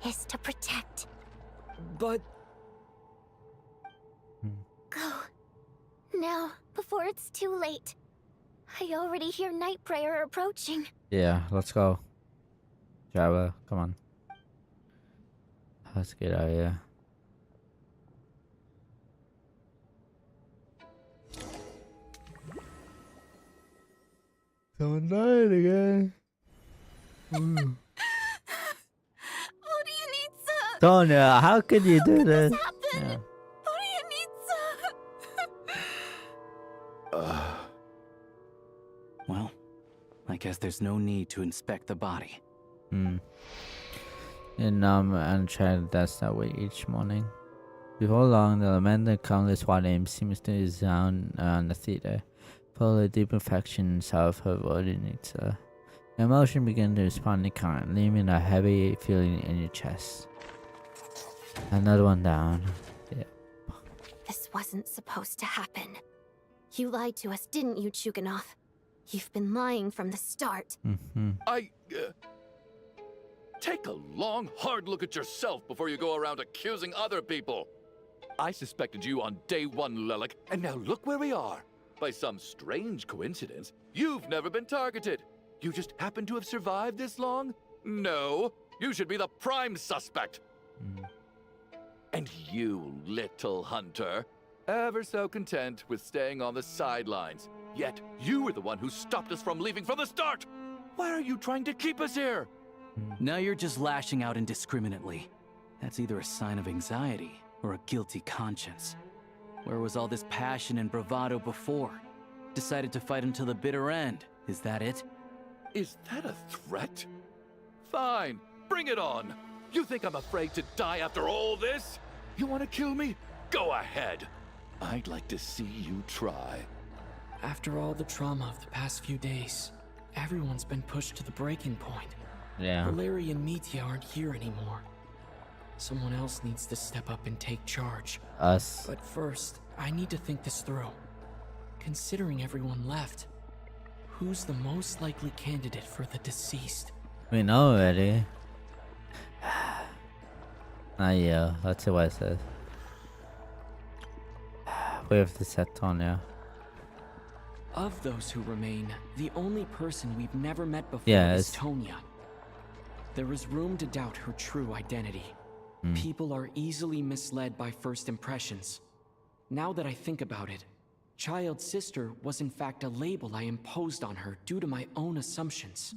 is to protect. But... Go. Now, before it's too late. I already hear night prayer approaching. Yeah, let's go. Java, come on. Let's get out of here. Someone died again. What do you need, sir? Tonya, how could you do this? Yeah. What do you need, sir? Well, I guess there's no need to inspect the body. And child that's that way each morning. Before long, the lamented countless white names seems to resound around the theater, full of deep affections of her ordinance. Emotion began to respond in kind, leaving a heavy feeling in your chest. Another one down. Yeah. This wasn't supposed to happen. You lied to us, didn't you, Chuganov? You've been lying from the start. Take a long, hard look at yourself before you go around accusing other people. I suspected you on day one, Lelik, and now look where we are. By some strange coincidence, you've never been targeted. You just happen to have survived this long? No, you should be the prime suspect. And you, little hunter, ever so content with staying on the sidelines. Yet, you were the one who stopped us from leaving from the start! Why are you trying to keep us here? Now you're just lashing out indiscriminately. That's either a sign of anxiety or a guilty conscience. Where was all this passion and bravado before? Decided to fight until the bitter end. Is that it? Is that a threat? Fine, bring it on. You think I'm afraid to die after all this? You want to kill me? Go ahead. I'd like to see you try. After all the trauma of the past few days, everyone's been pushed to the breaking point. Yeah. Valeri and Mitya aren't here anymore. Someone else needs to step up and take charge. Us. But first, I need to think this through. Considering everyone left, who's the most likely candidate for the deceased? We know already. Yeah, let's see what it says. We have to set Tonya. Of those who remain, the only person we've never met before Yes. is Tonya. There is room to doubt her true identity. People are easily misled by first impressions. Now that I think about it, Child's sister was in fact a label I imposed on her due to my own assumptions.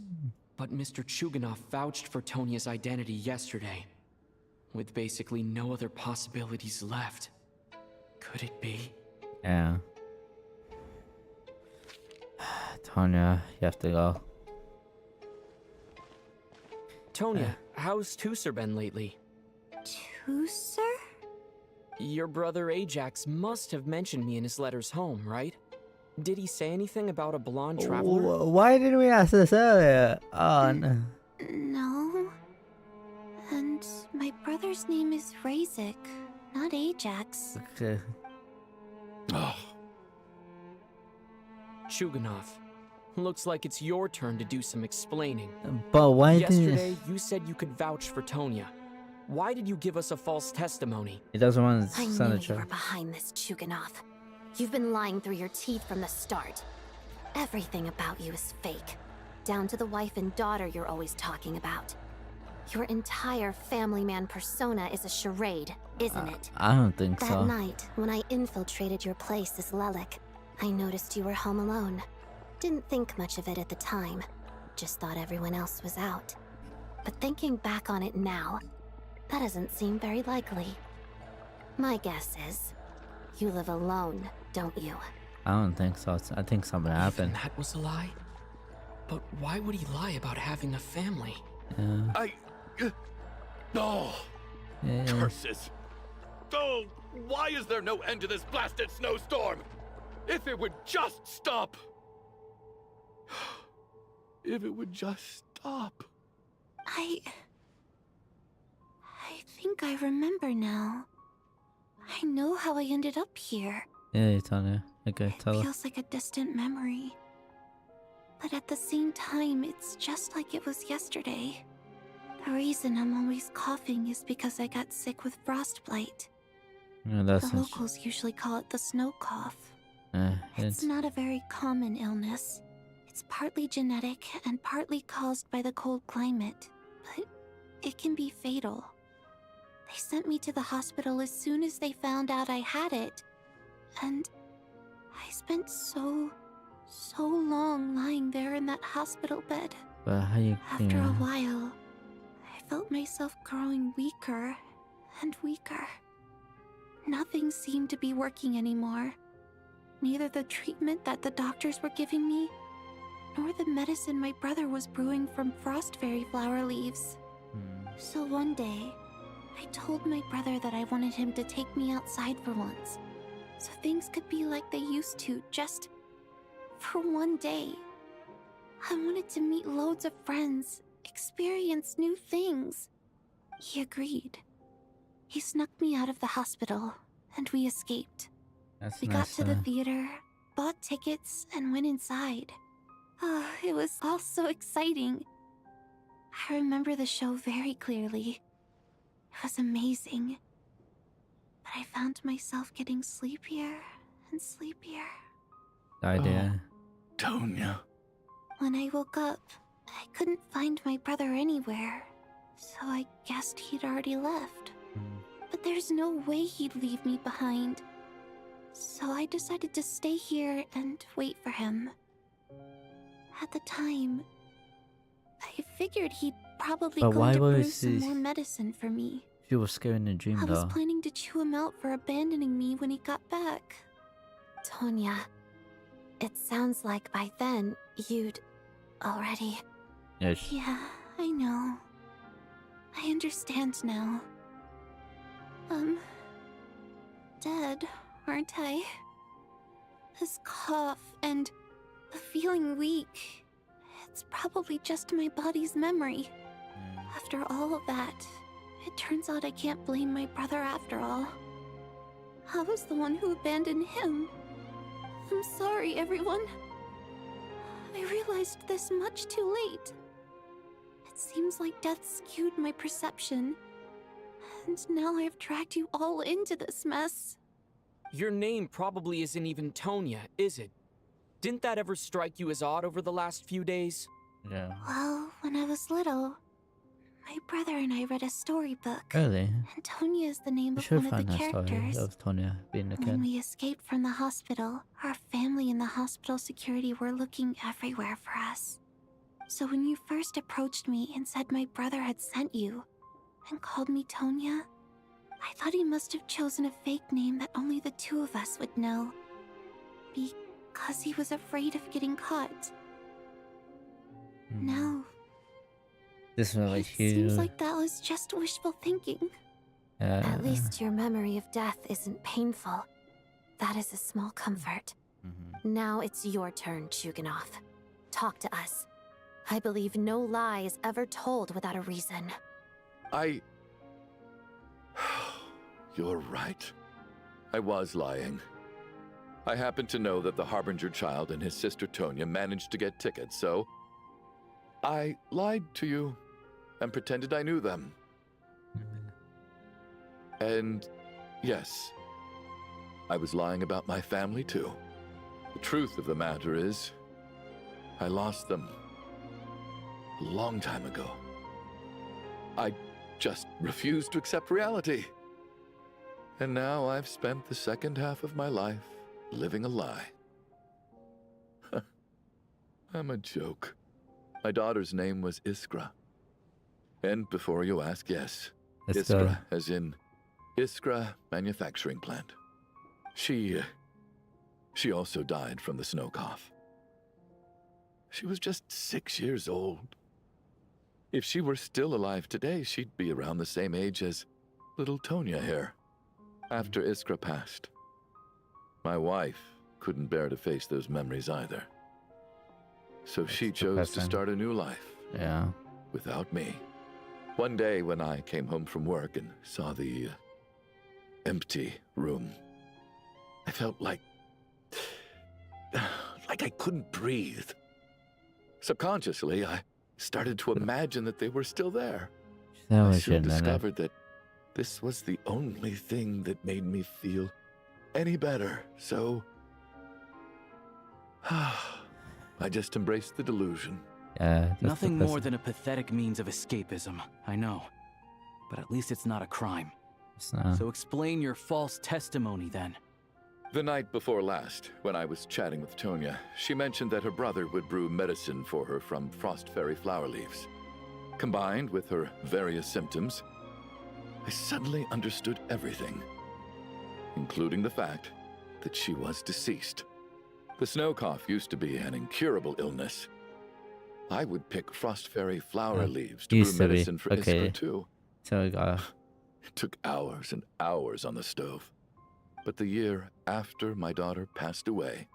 But Mr. Chuganov vouched for Tonya's identity yesterday, with basically no other possibilities left. Could it be? Yeah. Tonya, you have to go. Tonya, how's Tusser been lately? Tusser? Your brother Ajax must have mentioned me in his letters home, right? Did he say anything about a blonde traveler? Why didn't we ask this earlier? Oh, no. No. And my brother's name is Razik, not Ajax. Okay. Oh, Chuganov, looks like it's your turn to do some explaining. But why Yesterday, you said you could vouch for Tonya. Why did you give us a false testimony? He doesn't want to I send knew a you were check. behind this, Chuganov. You've been lying through your teeth from the start. Everything about you is fake. Down to the wife and daughter you're always talking about. Your entire family man persona is a charade, isn't it? I don't think That so. night, when I infiltrated your place as Lelik, I noticed you were home alone. Didn't think much of it at the time. Just thought everyone else was out. But thinking back on it now, that doesn't seem very likely. My guess is, you live alone, don't you? I don't think so. I think something Even happened. that was a lie? But why would he lie about having a family? Yeah. No! Yeah. Curses! Oh, why is there no end to this blasted snowstorm? If it would just stop! If it would just stop. I think I remember now. I know how I ended up here. Yeah, Tanya. Okay, tell It her. feels like a distant memory. But at the same time, it's just like it was yesterday. The reason I'm always coughing is because I got sick with frostbite. Yeah, that's The locals usually call it the snow cough. it's It's not a very common illness. It's partly genetic and partly caused by the cold climate, but it can be fatal. They sent me to the hospital as soon as they found out I had it, and I spent so long lying there in that hospital bed. But how you? After a while, I felt myself growing weaker and weaker. Nothing seemed to be working anymore. Neither the treatment that the doctors were giving me, nor the medicine my brother was brewing from frost fairy flower leaves. So one day, I told my brother that I wanted him to take me outside for once, so things could be like they used to, just for one day. I wanted to meet loads of friends, experience new things. He agreed. He snuck me out of the hospital, and we escaped. That's We got to the theater, bought tickets, and went inside. Oh, it was all so exciting. I remember the show very clearly. It was amazing. But I found myself getting sleepier and sleepier. idea. Tonya. When I woke up, I couldn't find my brother anywhere, so I guessed he'd already left. But there's no way he'd leave me behind. So I decided to stay here and wait for him. At the time, I figured he'd probably But go why to brew was some he- more medicine for me. She was scared in the dream, I was though. planning to chew him out for abandoning me when he got back. Tonya, it sounds like by then you'd already... Yes. Yeah, I know. I understand now. Dead, aren't I? This cough and the feeling weak. It's probably just my body's memory. After all of that, it turns out I can't blame my brother after all. I was the one who abandoned him. I'm sorry, everyone. I realized this much too late. It seems like death skewed my perception. And now I've dragged you all into this mess. Your name probably isn't even Tonya, is it? Didn't that ever strike you as odd over the last few days? Yeah. Well, when I was little, my brother and I read a storybook. Really? And Tonya is the name You of should one of find the that story characters. of Tonya being a When kid. we escaped from the hospital, our family and the hospital security were looking everywhere for us. So when you first approached me and said my brother had sent you, and called me Tonya, I thought he must have chosen a fake name that only the two of us would know. Because he was afraid of getting caught. Now This is what It seems like that was just wishful thinking. At least your memory of death isn't painful. That is a small comfort. Now it's your turn, Chuganov. Talk to us. I believe no lie is ever told without a reason. You're right. I was lying. I happen to know that the Harbinger child and his sister Tonya managed to get tickets, so I lied to you and pretended I knew them. And yes, I was lying about my family too. The truth of the matter is, I lost them a long time ago. I just refused to accept reality. And now I've spent the second half of my life living a lie. I'm a joke. My daughter's name was Iskra. And before you ask, yes, Iskra, as in Iskra Manufacturing Plant. She also died from the snow cough. She was just 6 years old. If she were still alive today, she'd be around the same age as little Tonya here. After Iskra passed, my wife couldn't bear to face those memories either. So she chose to start a new life. Yeah. Without me. One day when I came home from work and saw the empty room, I felt like I couldn't breathe. Subconsciously, I started to imagine that they were still there. I soon discovered that this was the only thing that made me feel any better, so I just embraced the delusion. Yeah, nothing more than a pathetic means of escapism, I know. But at least it's not a crime. It's not. So explain your false testimony then. The night before last, when I was chatting with Tonya, she mentioned that her brother would brew medicine for her from frost fairy flower leaves. Combined with her various symptoms, I suddenly understood everything, including the fact that she was deceased. The snow cough used to be an incurable illness. I would pick frost fairy flower leaves to brew medicine for Iskra too. So we got. It took hours and hours on the stove. But the year after my daughter passed away,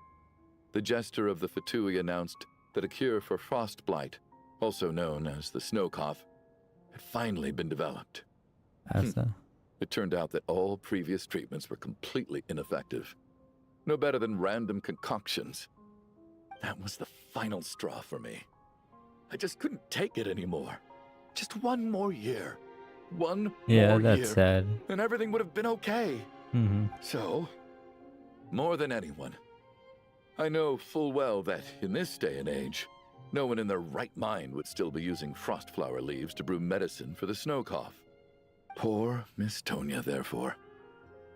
the jester of the Fatui announced that a cure for frost blight, also known as the snow cough, had finally been developed. It turned out that all previous treatments were completely ineffective. No better than random concoctions. That was the final straw for me. I just couldn't take it anymore. Just one more year. One more year. Yeah, that's sad. And everything would have been okay. So, more than anyone, I know full well that in this day and age, no one in their right mind would still be using frost flower leaves to brew medicine for the snow cough. Poor Miss Tonya, therefore,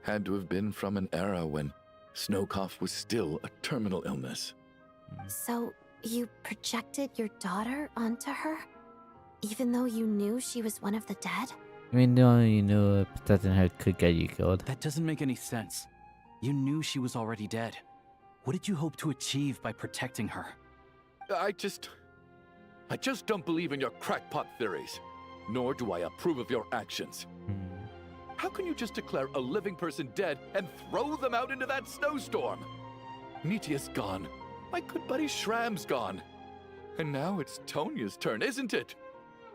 had to have been from an era when snow cough was still a terminal illness. So, you projected your daughter onto her? Even though you knew she was one of the dead? I mean, no, you knew protecting her could get you killed. That doesn't make any sense. You knew she was already dead. What did you hope to achieve by protecting her? I just don't believe in your crackpot theories. Nor do I approve of your actions. How can you just declare a living person dead and throw them out into that snowstorm? Nitia's gone. My good buddy Shram's gone. And now it's Tonya's turn, isn't it?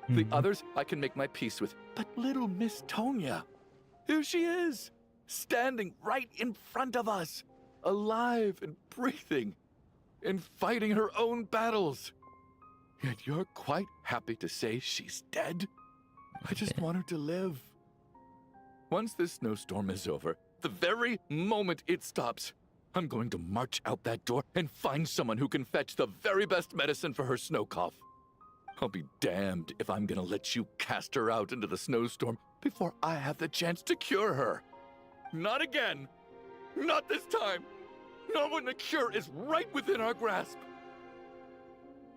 The others I can make my peace with, but little Miss Tonya, here she is, standing right in front of us, alive and breathing, and fighting her own battles. Yet you're quite happy to say she's dead? I just want her to live. Once this snowstorm is over, the very moment it stops, I'm going to march out that door and find someone who can fetch the very best medicine for her snow cough. I'll be damned if I'm gonna let you cast her out into the snowstorm before I have the chance to cure her. Not again. Not this time. Not when the cure is right within our grasp.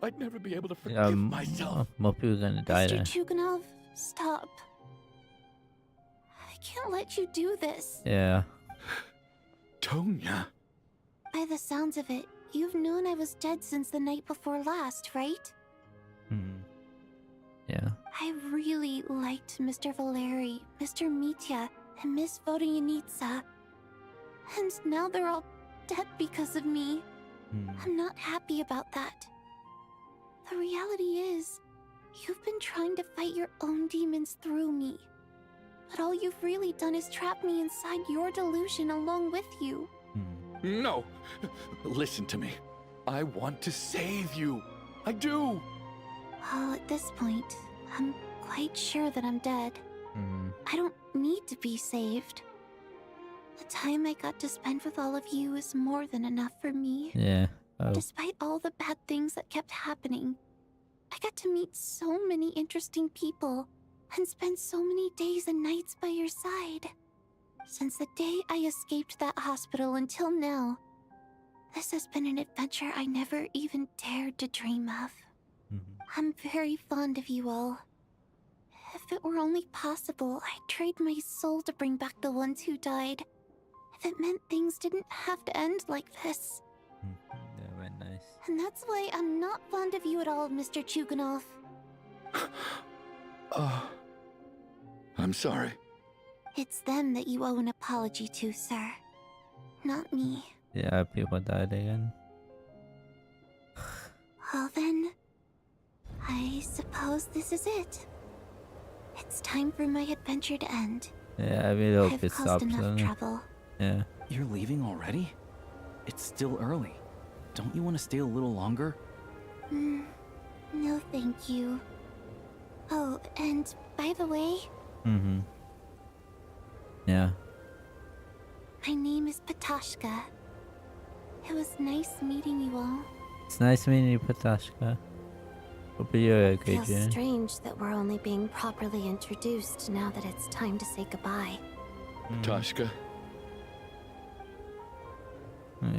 I'd never be able to forgive myself. More people are gonna die there. Mr. Chuganov, stop. I can't let you do this. Yeah. Tonya. By the sounds of it, you've known I was dead since the night before last, right? Yeah. I really liked Mr. Valeri, Mr. Mitya, and Miss Vodyanitsa. And now they're all dead because of me. I'm not happy about that. The reality is, you've been trying to fight your own demons through me. But all you've really done is trap me inside your delusion along with you. No! Listen to me. I want to save you. I do! Well, at this point, I'm quite sure that I'm dead. I don't need to be saved. The time I got to spend with all of you is more than enough for me. Yeah. Despite all the bad things that kept happening, I got to meet so many interesting people and spend so many days and nights by your side. Since the day I escaped that hospital until now, this has been an adventure I never even dared to dream of. I'm very fond of you all. If it were only possible, I'd trade my soul to bring back the ones who died. If it meant things didn't have to end like this. Yeah, very nice. And that's why I'm not fond of you at all, Mr. Chuganov. I'm sorry. It's them that you owe an apology to, sir. Not me. Yeah, people died again. Well then, I suppose this is it. It's time for my adventure to end. Yeah, I really hope I've it caused stops enough soon. trouble. Yeah. You're leaving already? It's still early. Don't you want to stay a little longer? No thank you. Oh, and by the way, Yeah. my name is Patashka. It was nice meeting you all. It's nice meeting you, Patashka. Hope you're okay, Feels June. strange that we're only being properly introduced now that it's time to say goodbye. Tashka,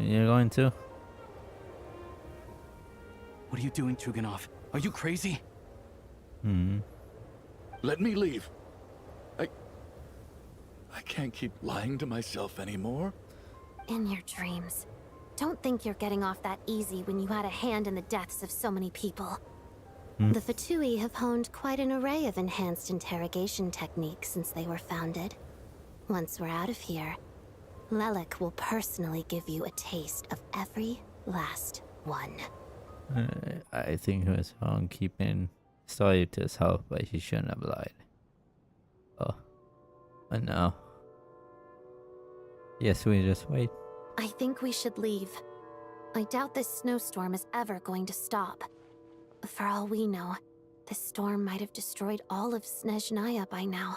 You're going to? What are you doing, Chuganov? Are you crazy? let me leave. I can't keep lying to myself anymore. In your dreams. Don't think you're getting off that easy when you had a hand in the deaths of so many people. The Fatui have honed quite an array of enhanced interrogation techniques since they were founded. Once we're out of here, Lelik will personally give you a taste of every last one. I think he was wrong keeping story to himself, but he shouldn't have lied. Oh. I know. Yes, we just wait. I think we should leave. I doubt this snowstorm is ever going to stop. For all we know, this storm might have destroyed all of Snezhnaya by now.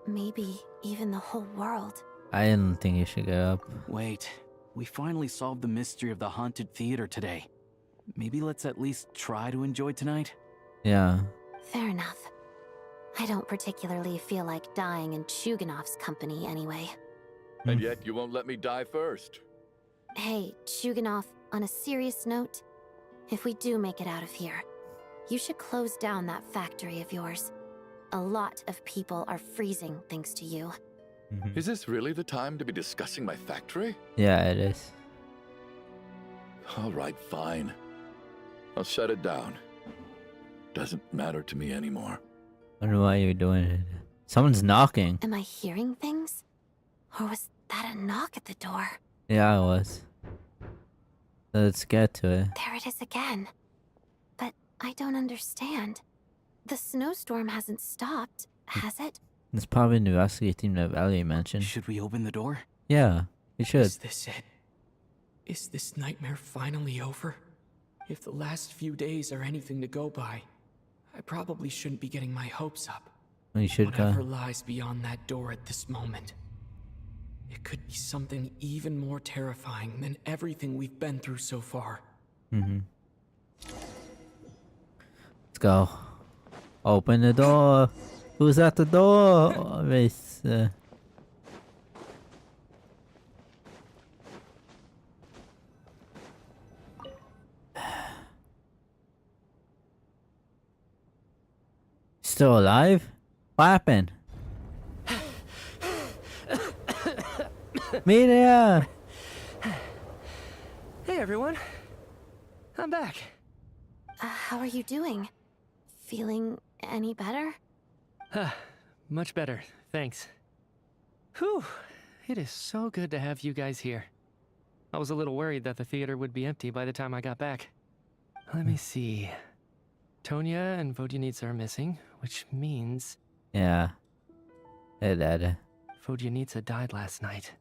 Maybe even the whole world. I didn't think you should get up. Wait, we finally solved the mystery of the haunted theater today. Maybe let's at least try to enjoy tonight? Yeah. Fair enough. I don't particularly feel like dying in Chuganov's company anyway. And yet you won't let me die first. Hey, Chuganov, on a serious note, if we do make it out of here, you should close down that factory of yours. A lot of people are freezing thanks to you. Is this really the time to be discussing my factory? Yeah, it is. All right, fine. I'll shut it down. Doesn't matter to me anymore. Wonder why you're doing it. Someone's knocking. Am I hearing things? Or was that a knock at the door? Yeah, I was. Let's get to it. There it is again. But I don't understand. The snowstorm hasn't stopped, has it? It's probably the rescue team that Valerie mentioned. Should we open the door? Yeah, we should. Is this it? Is this nightmare finally over? If the last few days are anything to go by, I probably shouldn't be getting my hopes up. We should Whatever go. lies beyond that door at this moment. It could be something even more terrifying than everything we've been through so far. Let's go. Open the door. Who's at the door? Oh, it's, Still alive? What happened? Media! Hey everyone, I'm back. How are you doing? Feeling Any better? Much better, thanks. Whew, it is so good to have you guys here. I was a little worried that the theater would be empty by the time I got back. Let me see. Tonya and Vodyanitsa are missing, which means... Yeah. Hey, Dad. Vodyanitsa died last night.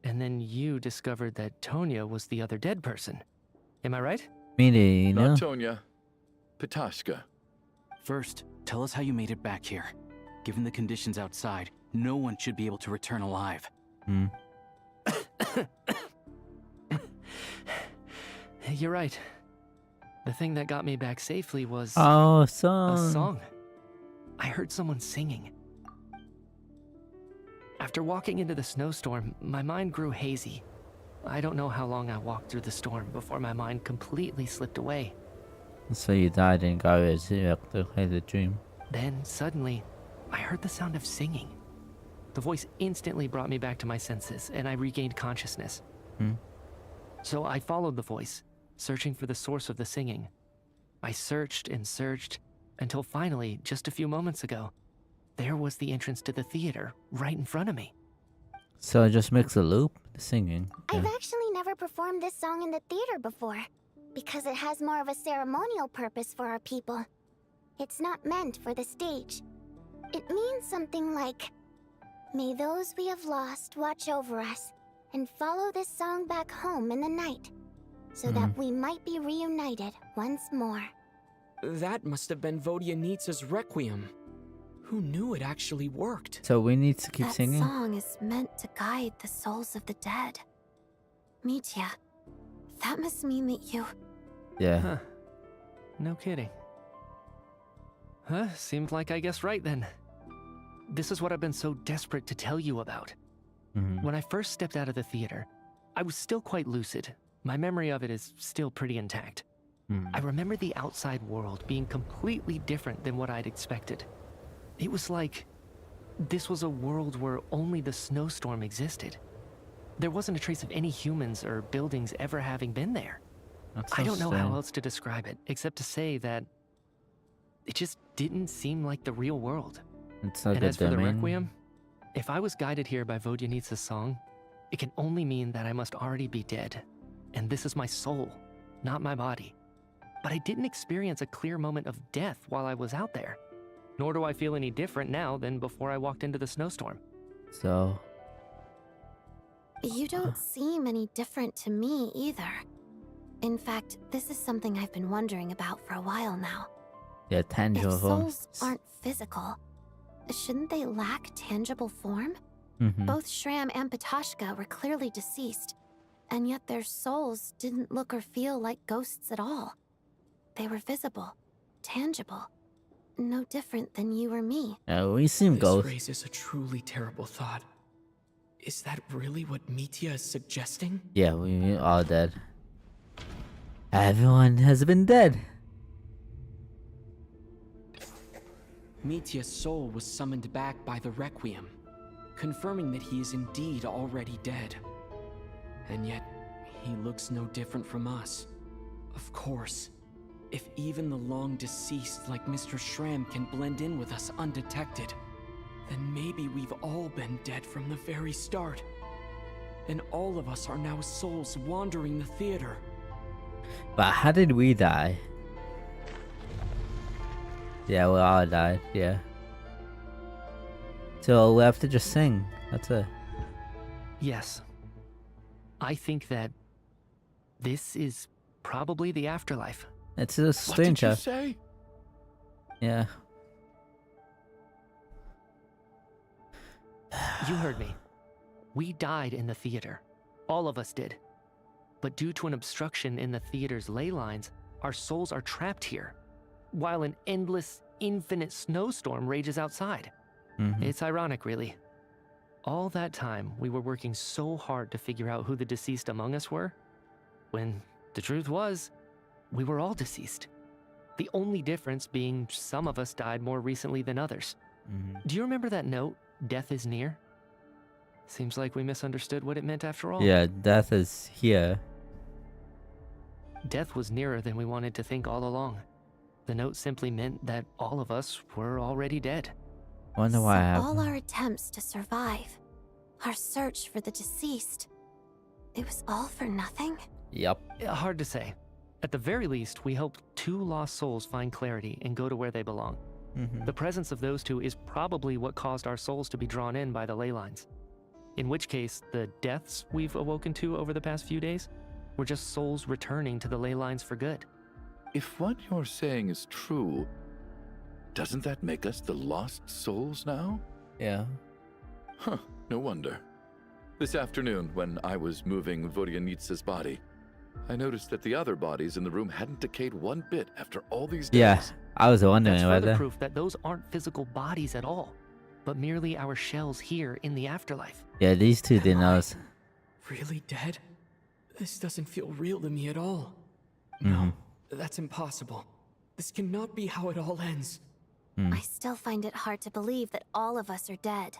And then you discovered that Tonya was the other dead person. Am I right? Meaning, you know? Not Tonya. Petashka. First, tell us how you made it back here. Given the conditions outside, no one should be able to return alive. You're right. The thing that got me back safely was... Oh, song. A song. I heard someone singing. After walking into the snowstorm, my mind grew hazy. I don't know how long I walked through the storm before my mind completely slipped away. So you died and got resurrected the dream. Then, suddenly, I heard the sound of singing. The voice instantly brought me back to my senses, and I regained consciousness. So I followed the voice, searching for the source of the singing. I searched and searched, until finally, just a few moments ago, there was the entrance to the theater, right in front of me. So it just makes a loop, the singing. Yeah. I've actually never performed this song in the theater before, because it has more of a ceremonial purpose for our people. It's not meant for the stage. It means something like, "May those we have lost watch over us, and follow this song back home in the night, so that we might be reunited once more." That must have been Vodyanitsa's Requiem. Who knew it actually worked? So we need to keep singing? That song is meant to guide the souls of the dead. Mitya, that must mean that you... Yeah. Huh. No kidding. Seemed like I guessed right then. This is what I've been so desperate to tell you about. When I first stepped out of the theater, I was still quite lucid. My memory of it is still pretty intact. I remember the outside world being completely different than what I'd expected. It was like this was a world where only the snowstorm existed. There wasn't a trace of any humans or buildings ever having been there. I don't know how else to describe it, except to say that it just didn't seem like the real world. It's like And a as for the domain. Requiem, if I was guided here by Vodyanitsa's song, it can only mean that I must already be dead. And this is my soul, not my body. But I didn't experience a clear moment of death while I was out there. Nor do I feel any different now than before I walked into the snowstorm. So... You don't seem any different to me either. In fact, this is something I've been wondering about for a while now. Yeah, If tangible. souls aren't physical, shouldn't they lack tangible form? Both Shram and Petashka were clearly deceased, and yet their souls didn't look or feel like ghosts at all. They were visible, tangible, no different than you or me. Yeah, we seem This ghosts. raises a truly terrible thought. Is that really what Mitya is suggesting? Yeah, we all dead. Everyone has been dead. Mitya's soul was summoned back by the Requiem, confirming that he is indeed already dead. And yet, he looks no different from us. Of course, if even the long-deceased like Mr. Shram can blend in with us undetected, then maybe we've all been dead from the very start. And all of us are now souls wandering the theater. But how did we die? Yeah, we all died, yeah. So we have to just sing. That's it. Yes. I think that this is probably the afterlife. It's a What did strange. you say? Yeah. You heard me. We died in the theater. All of us did. But due to an obstruction in the theater's ley lines, our souls are trapped here, while an endless, infinite snowstorm rages outside. It's ironic, really. All that time, we were working so hard to figure out who the deceased among us were, when the truth was, we were all deceased. The only difference being some of us died more recently than others. Do you remember that note, "Death is near"? Seems like we misunderstood what it meant after all. Yeah, death is here. Death was nearer than we wanted to think all along. The note simply meant that all of us were already dead. Wonder why So happened. all our attempts to survive, our search for the deceased, it was all for nothing? Yep. Hard to say. At the very least, we hope 2 lost souls find clarity and go to where they belong. The presence of those 2 is probably what caused our souls to be drawn in by the ley lines. In which case, the deaths we've awoken to over the past few days were just souls returning to the ley lines for good. If what you're saying is true, doesn't that make us the lost souls now? Yeah. Huh, no wonder. This afternoon, when I was moving Vodyanitsa's body, I noticed that the other bodies in the room hadn't decayed one bit after all these days. Yeah. I was wondering That's about further that. proof that those aren't physical bodies at all, but merely our shells here in the afterlife. Yeah, these 2 didn't know. Really dead? This doesn't feel real to me at all. No, that's impossible. This cannot be how it all ends. I still find it hard to believe that all of us are dead.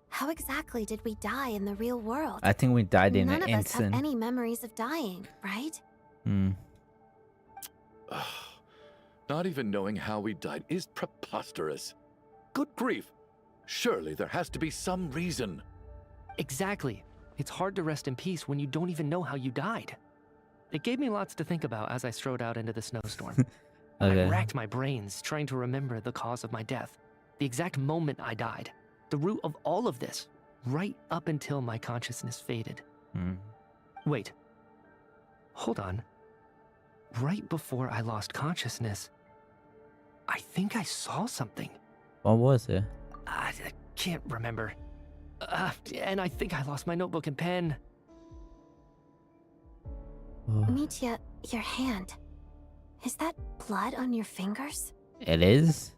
How exactly did we die in the real world? I think we died in None an of us have instant. any memories of dying, right? Not even knowing how we died is preposterous. Good grief. Surely there has to be some reason. Exactly. It's hard to rest in peace when you don't even know how you died. It gave me lots to think about as I strode out into the snowstorm. Okay. I racked my brains trying to remember the cause of my death, the exact moment I died, the root of all of this, right up until my consciousness faded. Wait. Hold on. Right before I lost consciousness, I think I saw something. What was it? I can't remember. And I think I lost my notebook and pen. Mitya, your hand. Is that blood on your fingers? It is?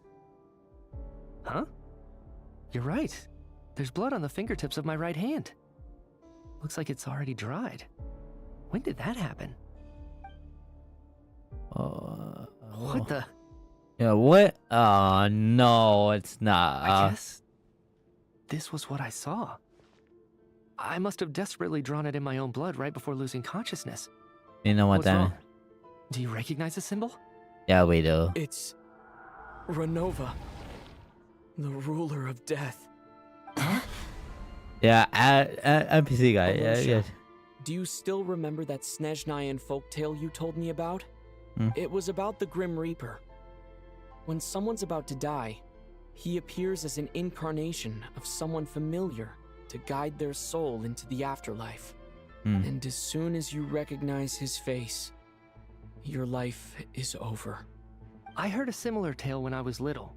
Huh? You're right. There's blood on the fingertips of my right hand. Looks like it's already dried. When did that happen? What the? Yeah, what? Oh, no, it's not. I guess this was what I saw. I must have desperately drawn it in my own blood right before losing consciousness. You know what What's that wrong? Do you recognize the symbol? Yeah, we do. It's Renova, the ruler of death. Yeah, NPC guy. Yeah, Alyosha, yeah. Do you still remember that Snezhnayan folktale you told me about? It was about the Grim Reaper. When someone's about to die, he appears as an incarnation of someone familiar to guide their soul into the afterlife. And as soon as you recognize his face, your life is over. I heard a similar tale when I was little.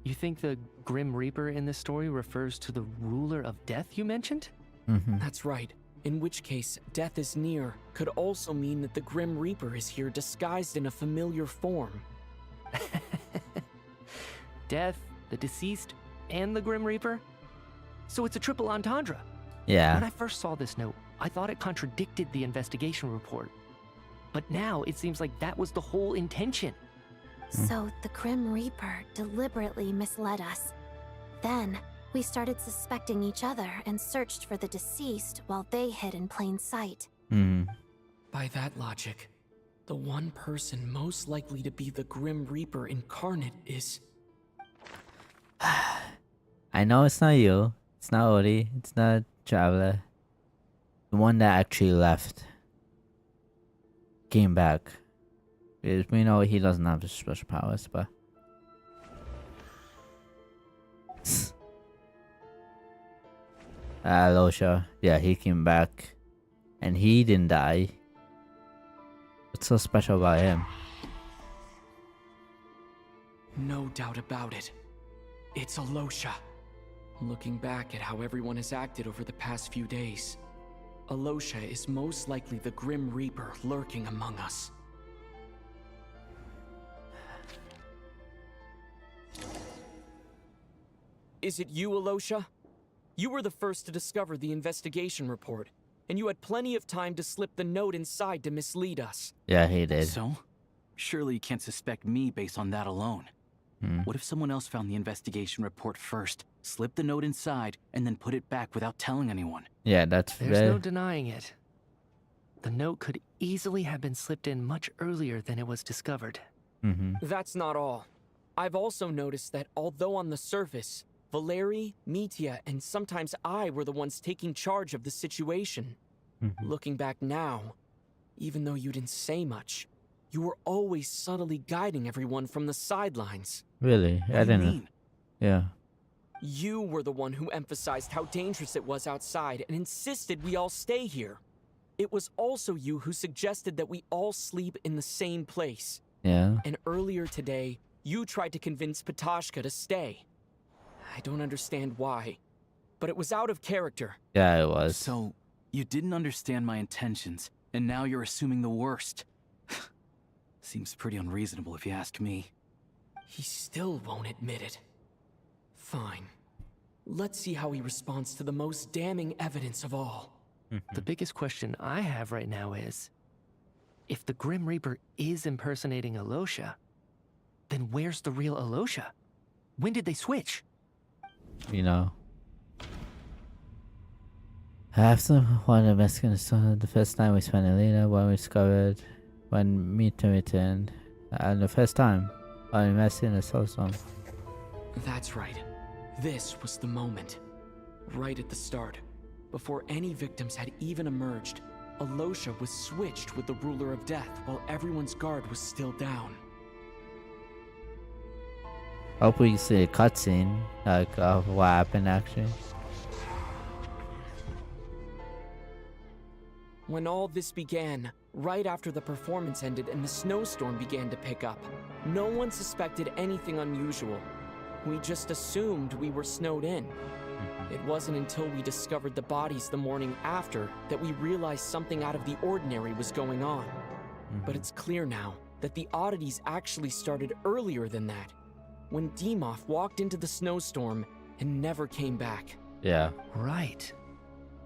You think the Grim Reaper in this story refers to the ruler of death you mentioned? That's right. In which case, death is near could also mean that the Grim Reaper is here disguised in a familiar form. Death, the deceased, and the Grim Reaper? So it's a triple entendre. Yeah. When I first saw this note, I thought it contradicted the investigation report. But now it seems like that was the whole intention. So the Grim Reaper deliberately misled us. Then, we started suspecting each other and searched for the deceased while they hid in plain sight. By that logic, the one person most likely to be the Grim Reaper incarnate is... I know it's not you. It's not Ori. It's not Traveler. The one that actually left. Came back. Because we know he doesn't have the special powers, but... Alyosha. Yeah, he came back. And he didn't die. What's so special about him? No doubt about it. It's Alyosha. Looking back at how everyone has acted over the past few days, Alyosha is most likely the Grim Reaper lurking among us. Is it you, Alyosha? You were the first to discover the investigation report, and you had plenty of time to slip the note inside to mislead us. Yeah, he did. So? Surely you can't suspect me based on that alone. What if someone else found the investigation report first, slipped the note inside, and then put it back without telling anyone? Yeah, that's There's no denying it. The note could easily have been slipped in much earlier than it was discovered. That's not all. I've also noticed that although on the surface, Valeri, Mitya, and sometimes I were the ones taking charge of the situation. Looking back now, even though you didn't say much, you were always subtly guiding everyone from the sidelines. Really? I didn't know. Yeah. You were the one who emphasized how dangerous it was outside and insisted we all stay here. It was also you who suggested that we all sleep in the same place. Yeah. And earlier today, you tried to convince Patashka to stay. I don't understand why, but it was out of character. Yeah, it was. So, you didn't understand my intentions, and now you're assuming the worst. Seems pretty unreasonable if you ask me. He still won't admit it. Fine. Let's see how he responds to the most damning evidence of all. The biggest question I have right now is, if the Grim Reaper is impersonating Alosha, then where's the real Alosha? When did they switch? You know. I have some one of the Mexicans the first time we spent in Lena when we discovered when Mita returned. And the first time I met in a soulstorm. That's right. This was the moment. Right at the start. Before any victims had even emerged, Alosha was switched with the Ruler of Death while everyone's guard was still down. Hope we see a cutscene like of what happened actually. When all this began, right after the performance ended and the snowstorm began to pick up, no one suspected anything unusual. We just assumed we were snowed in. It wasn't until we discovered the bodies the morning after that we realized something out of the ordinary was going on. But it's clear now that the oddities actually started earlier than that, when Dimov walked into the snowstorm and never came back. Yeah. Right.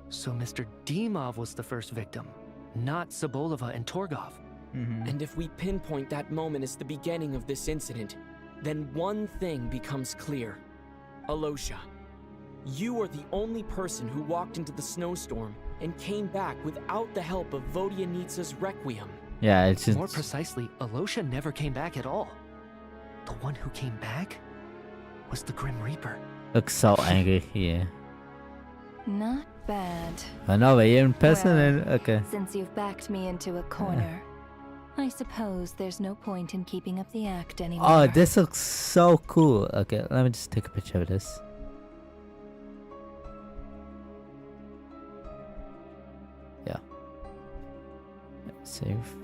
So Mr. Dimov was the first victim, not Sobolova and Torgov. And if we pinpoint that moment as the beginning of this incident, then one thing becomes clear. Alosha, you are the only person who walked into the snowstorm and came back without the help of Vodyanitsa's Requiem. Yeah, it's just... More precisely, Alosha never came back at all. The one who came back was the Grim Reaper. Looks so angry here. Not bad. I know, but you're in person Well, and... Okay. Since you've backed me into a corner, I suppose there's no point in keeping up the act anymore. Oh, this looks so cool. Okay, let me just take a picture of this. Yeah. Save.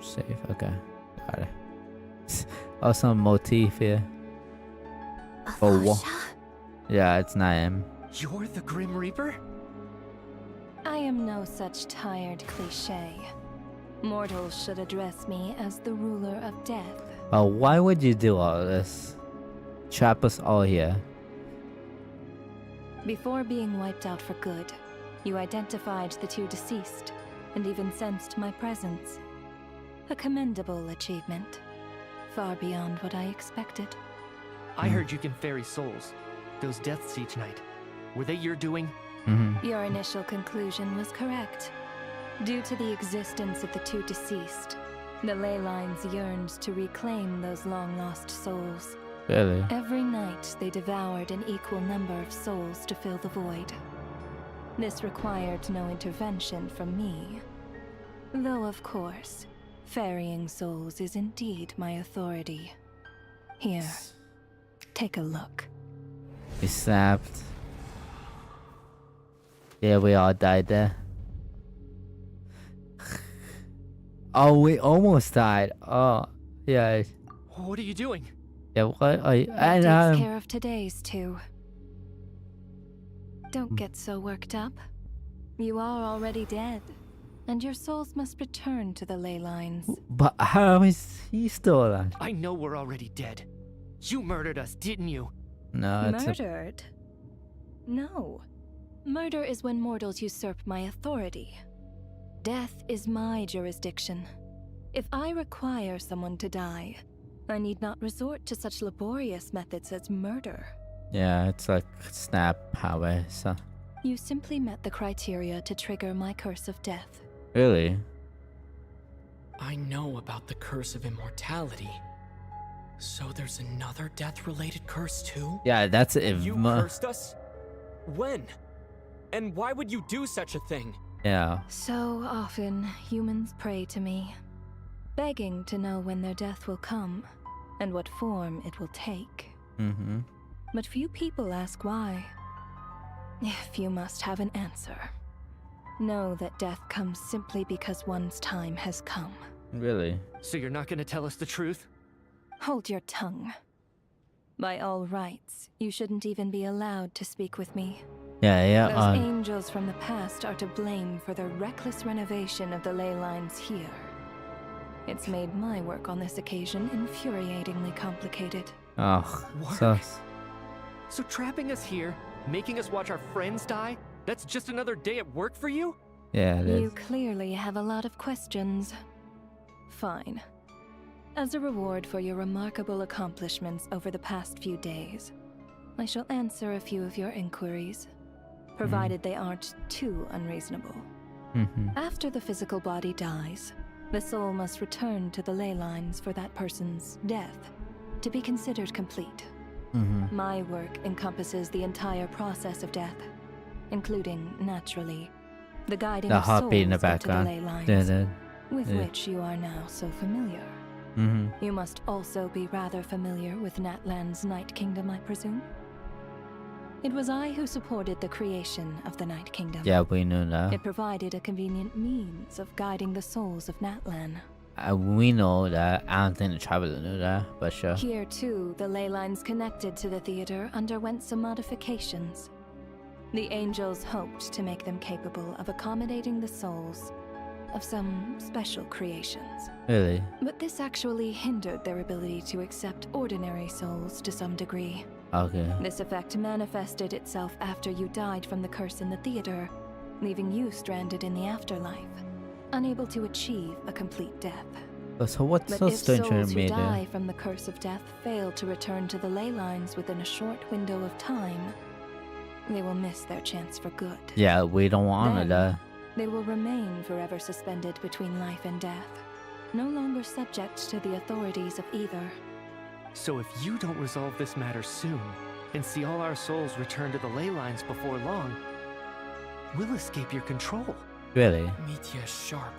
Save. Okay. Got it. Awesome motif here. Oh, what? Yeah, it's not him. You're the Grim Reaper? I am no such tired cliché. Mortals should address me as the ruler of death. Well, why would you do all this? Trap us all here. Before being wiped out for good, you identified the two deceased, and even sensed my presence. A commendable achievement. Far beyond what I expected. I heard you can ferry souls. Those deaths each night. Were they your doing? Your initial conclusion was correct. Due to the existence of the two deceased, the ley lines yearned to reclaim those long-lost souls. Really? Every night, they devoured an equal number of souls to fill the void. This required no intervention from me. Though, of course, ferrying souls is indeed my authority. Here, take a look. We snapped. Yeah, we all died there. Oh, we almost died. Oh, yeah. What are you doing? Yeah, what are you? That takes care of today's two. Don't get so worked up. You are already dead, and your souls must return to the ley lines. But how is he still alive? I know we're already dead. You murdered us, didn't you? No, it's Murdered? No. Murder is when mortals usurp my authority. Death is my jurisdiction. If I require someone to die, I need not resort to such laborious methods as murder. Yeah, it's like snap power, so... You simply met the criteria to trigger my curse of death. Really? I know about the curse of immortality. So there's another death-related curse too? Yeah, that's if You cursed us? When? And why would you do such a thing? Yeah. So often, humans pray to me, begging to know when their death will come and what form it will take. Mm-hmm. But few people ask why. If you must have an answer, know that death comes simply because one's time has come. Really? So you're not gonna tell us the truth? Hold your tongue. By all rights, you shouldn't even be allowed to speak with me. Yeah, Those angels from the past are to blame for the reckless renovation of the ley lines here. It's made my work on this occasion infuriatingly complicated. Oh, Work? So trapping us here, making us watch our friends die, that's just another day at work for you? yeah, it You is. clearly have a lot of questions. Fine. As a reward for your remarkable accomplishments over the past few days, I shall answer a few of your inquiries, provided they aren't too unreasonable. Mm-hmm. After the physical body dies, the soul must return to the ley lines for that person's death to be considered complete. Mm-hmm. My work encompasses the entire process of death, including, naturally, the guiding The of heartbeat in the souls into background. the ley lines, Yeah. with yeah. which you are now so familiar. Mm-hmm. You must also be rather familiar with Natlan's Night Kingdom, I presume? It was I who supported the creation of the Night Kingdom. Yeah, we knew that. It provided a convenient means of guiding the souls of Natlan. We know that. I don't think the Traveler knew that, but sure. Here, too, the ley lines connected to the theater underwent some modifications. The angels hoped to make them capable of accommodating the souls of some special creations. Really? But this actually hindered their ability to accept ordinary souls to some degree. Okay. This effect manifested itself after you died from the curse in the theater, leaving you stranded in the afterlife, unable to achieve a complete death. So what's But so if strange souls to who me die from the curse of death fail to return to the ley lines within a short window of time, they will miss their chance for good. Yeah, we don't want Then, that. they will remain forever suspended between life and death, no longer subject to the authorities of either. So if you don't resolve this matter soon, and see all our souls return to the ley lines before long, we'll escape your control. Really? Mitya's sharp.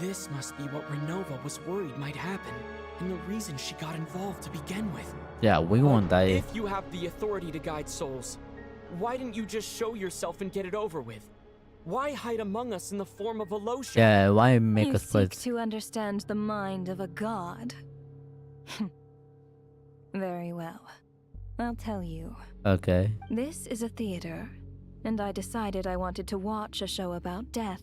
This must be what Renova was worried might happen, and the reason she got involved to begin with. Yeah, we want that. If you have the authority to guide souls, why didn't you just show yourself and get it over with? Why hide among us in the form of a lotion? Yeah, why make You us play? seek to understand the mind of a god. Very well. I'll tell you. Okay. This is a theater, and I decided I wanted to watch a show about death.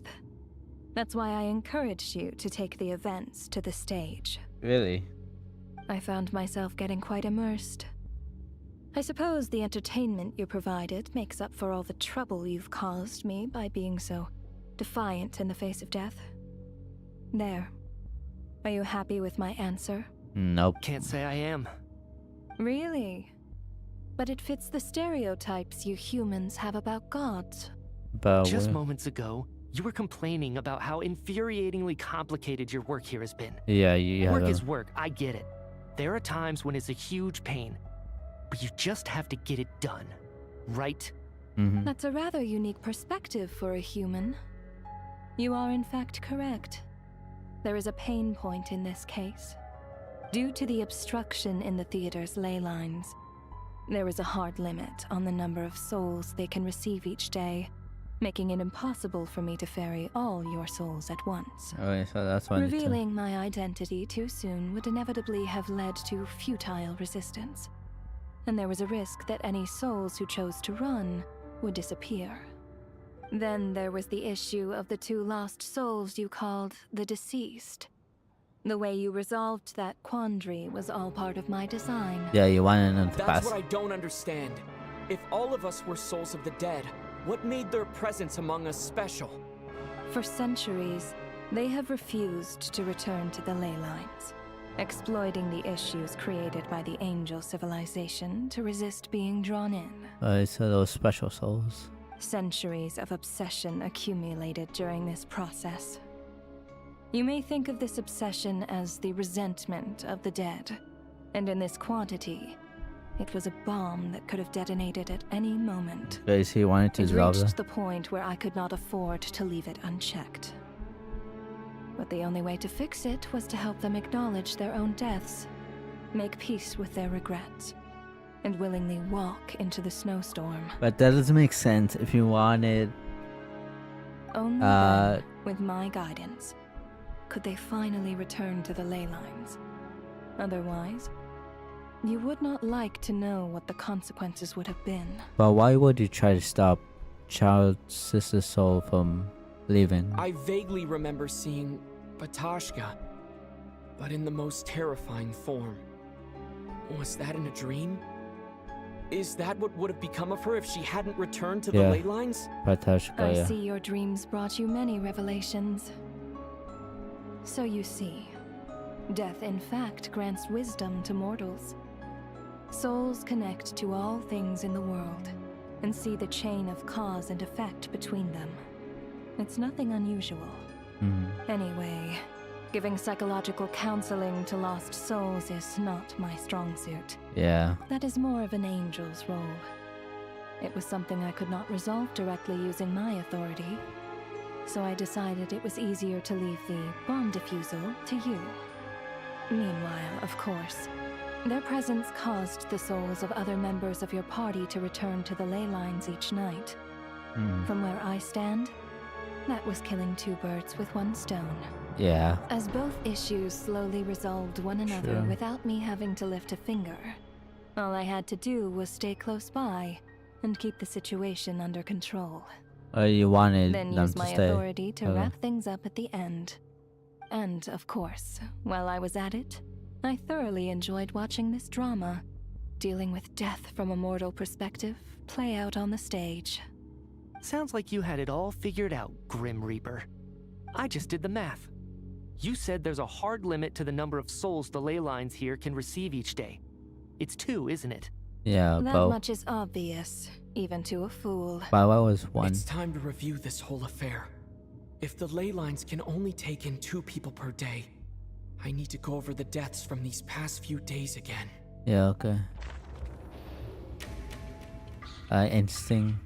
That's why I encouraged you to take the events to the stage. Really? I found myself getting quite immersed. I suppose the entertainment you provided makes up for all the trouble you've caused me by being so defiant in the face of death. There. Are you happy with my answer? Nope. Can't say I am. Really? But it fits the stereotypes you humans have about gods. But Just moments ago, you were complaining about how infuriatingly complicated your work here has been. yeah, you Work have is work, I get it. There are times when it's a huge pain, but you just have to get it done, right? Mm-hmm. That's a rather unique perspective for a human. You are in fact correct. There is a pain point in this case. Due to the obstruction in the theater's ley lines, there is a hard limit on the number of souls they can receive each day, making it impossible for me to ferry all your souls at once. Okay, so that's why. Revealing my identity too soon would inevitably have led to futile resistance, and there was a risk that any souls who chose to run would disappear. Then there was the issue of the 2 lost souls you called the deceased. The way you resolved that quandary was all part of my design. Yeah, you wanted them to That's pass. what I don't understand. If all of us were souls of the dead, what made their presence among us special? For centuries, they have refused to return to the ley lines, exploiting the issues created by the angel civilization to resist being drawn in. So those special souls. Centuries of obsession accumulated during this process. You may think of this obsession as the resentment of the dead, and in this quantity, it was a bomb that could have detonated at any moment. Guys, he wanted to It dissolve reached them. the point where I could not afford to leave it unchecked. But the only way to fix it was to help them acknowledge their own deaths, make peace with their regrets, and willingly walk into the snowstorm. But that doesn't make sense if you wanted. Only then, with my guidance, could they finally return to the ley lines. Otherwise, you would not like to know what the consequences would have been. But why would you try to stop Child's sister's soul from leaving? I vaguely remember seeing Batashka, but in the most terrifying form. Was that in a dream? Is that what would have become of her if she hadn't returned to the ley lines? Batashka, I yeah. see your dreams brought you many revelations. So you see, death in fact grants wisdom to mortals. Souls connect to all things in the world and see the chain of cause and effect between them. It's nothing unusual. Anyway, giving psychological counseling to lost souls is not my strong suit. Yeah. That is more of an angel's role. It was something I could not resolve directly using my authority, so I decided it was easier to leave the bomb defusal to you. Meanwhile, of course, their presence caused the souls of other members of your party to return to the ley lines each night. From where I stand, that was killing two birds with one stone. Yeah. As both issues slowly resolved one another without me having to lift a finger, all I had to do was stay close by and keep the situation under control. You wanted Then them use to my stay. authority to wrap things up at the end. And, of course, while I was at it, I thoroughly enjoyed watching this drama, dealing with death from a mortal perspective, play out on the stage. Sounds like you had it all figured out, Grim Reaper. I just did the math. You said there's a hard limit to the number of souls the ley lines here can receive each day. It's 2, isn't it? Yeah, That but much is obvious, even to a fool. why was one? It's time to review this whole affair. If the ley lines can only take in 2 people per day, I need to go over the deaths from these past few days again. Yeah, okay. Instinct.